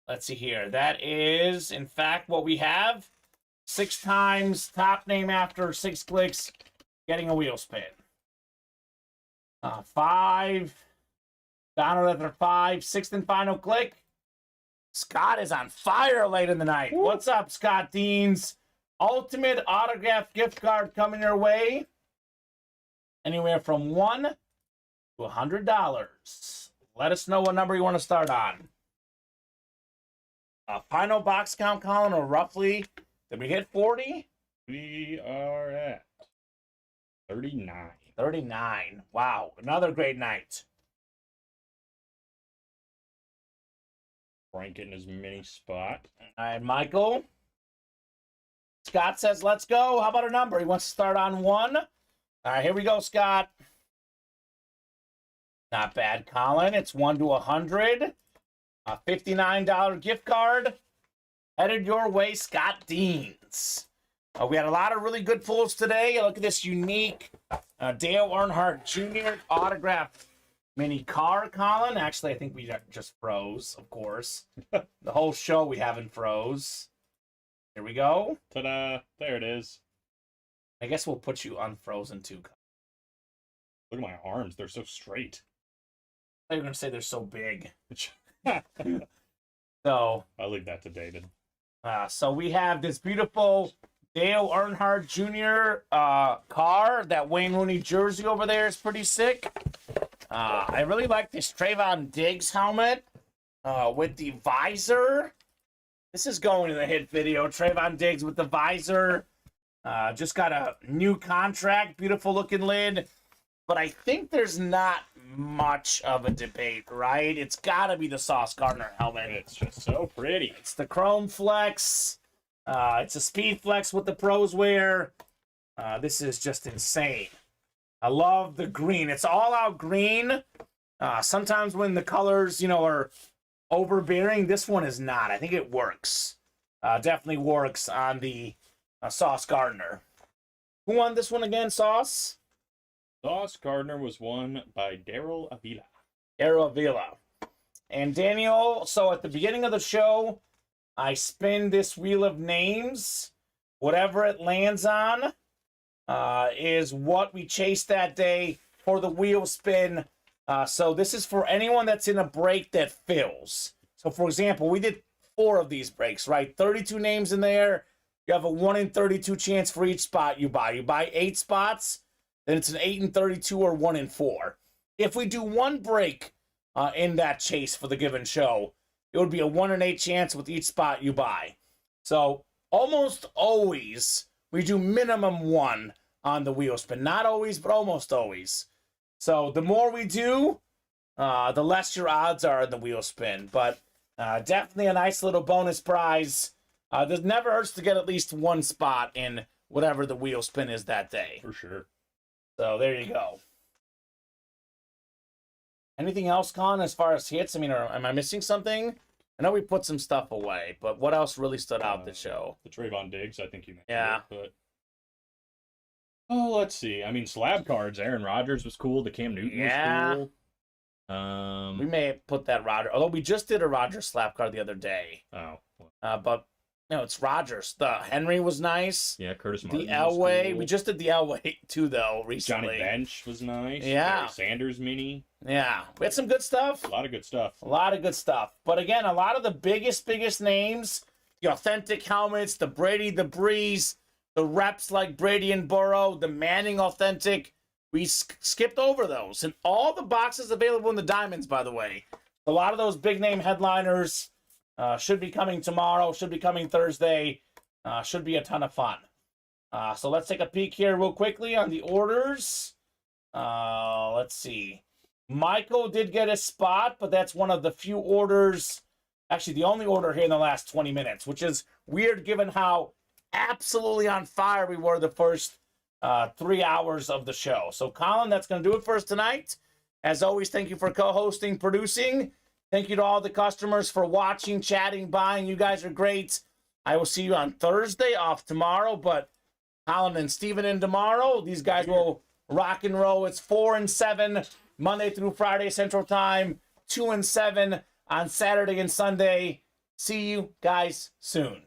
Let's see here. That is, in fact, what we have. 6 times, top name after 6 clicks, getting a wheel spin. 5. Donald after 5. 6th and final click. Scott is on fire late in the night. Woo. What's up, Scott Deans? Ultimate autograph gift card coming your way. Anywhere from $1 to $100. Let us know what number you want to start on. Final box count, Colin, or roughly, did we hit 40? We are at 39. 39. Wow, another great night. Frank getting his mini spot. All right, Michael. Scott says, let's go. How about a number? He wants to start on 1. All right, here we go, Scott. Not bad, Colin. It's 1 to 100. A $59 gift card. Headed your way, Scott Deans. We had a lot of really good pulls today. Look at this unique Dale Earnhardt Jr. autograph mini car, Colin. Actually, I think we just froze, of course. The whole show we haven't froze. Here we go. Ta-da! There it is. I guess we'll put you unfrozen too. Look at my arms. They're so straight. I thought you were going to say they're so big. So I'll leave that to David. So we have this beautiful Dale Earnhardt Jr. Car. That Wayne Rooney jersey over there is pretty sick. I really like this Trayvon Diggs helmet with the visor. This is going in the hit video. Trayvon Diggs with the visor. Just got a new contract. Beautiful looking lid. But I think there's not much of a debate, right? It's got to be the Sauce Gardner helmet. It's just so pretty. It's the Chrome Flex. It's a Speed Flex with the pros wear. This is just insane. I love the green. It's all out green. Sometimes when the colors, are overbearing, this one is not. I think it works. Definitely works on the Sauce Gardner. Who won this one again, Sauce? Sauce Gardner was won by Daryl Avila. Daryl Avila. And Daniel, so at the beginning of the show, I spin this wheel of names. Whatever it lands on is what we chased that day for the wheel spin. So this is for anyone that's in a break that fills. So, for example, we did 4 of these breaks, right? 32 names in there. You have a 1 in 32 chance for each spot you buy. You buy 8 spots, then it's an 8 in 32 or 1 in 4. If we do 1 break in that chase for the given show, it would be a 1 in 8 chance with each spot you buy. So almost always we do minimum 1 on the wheel spin. Not always, but almost always. So the more we do, the less your odds are in the wheel spin. But definitely a nice little bonus prize. It never hurts to get at least 1 spot in whatever the wheel spin is that day. For sure. So there you go. Anything else, Colin, as far as hits? I mean, am I missing something? I know we put some stuff away, but what else really stood out this show? The Trayvon Diggs, I think you mentioned. Yeah. It, but let's see. I mean, slab cards. Aaron Rodgers was cool. The Cam Newton was cool. We may have put that Rodgers, although we just did a Rodgers slap card the other day. Oh. But no, it's Rodgers. The Henry was nice. Yeah, Curtis Martin. The Elway. Cool. We just did the Elway too, though, recently. Johnny Bench was nice. Yeah. Barry Sanders mini. Yeah. We had some good stuff. A lot of good stuff. A lot of good stuff. But again, a lot of the biggest names, the authentic helmets, the Brady, the Breeze, the reps like Brady and Burrow, the Manning authentic, we skipped over those. And all the boxes available in the Diamonds, by the way. A lot of those big name headliners should be coming tomorrow, should be coming Thursday. Should be a ton of fun. So let's take a peek here real quickly on the orders. Let's see. Michael did get a spot, but that's one of the few orders, actually the only order here in the last 20 minutes, which is weird given how absolutely on fire we were the first 3 hours of the show. So, Colin, that's going to do it for us tonight. As always, thank you for co-hosting, producing. Thank you to all the customers for watching, chatting, buying. You guys are great. I will see you on Thursday, off tomorrow, but Colin and Steven in tomorrow. These guys will rock and roll. It's 4 and 7 Monday through Friday Central Time, 2 and 7 on Saturday and Sunday. See you guys soon.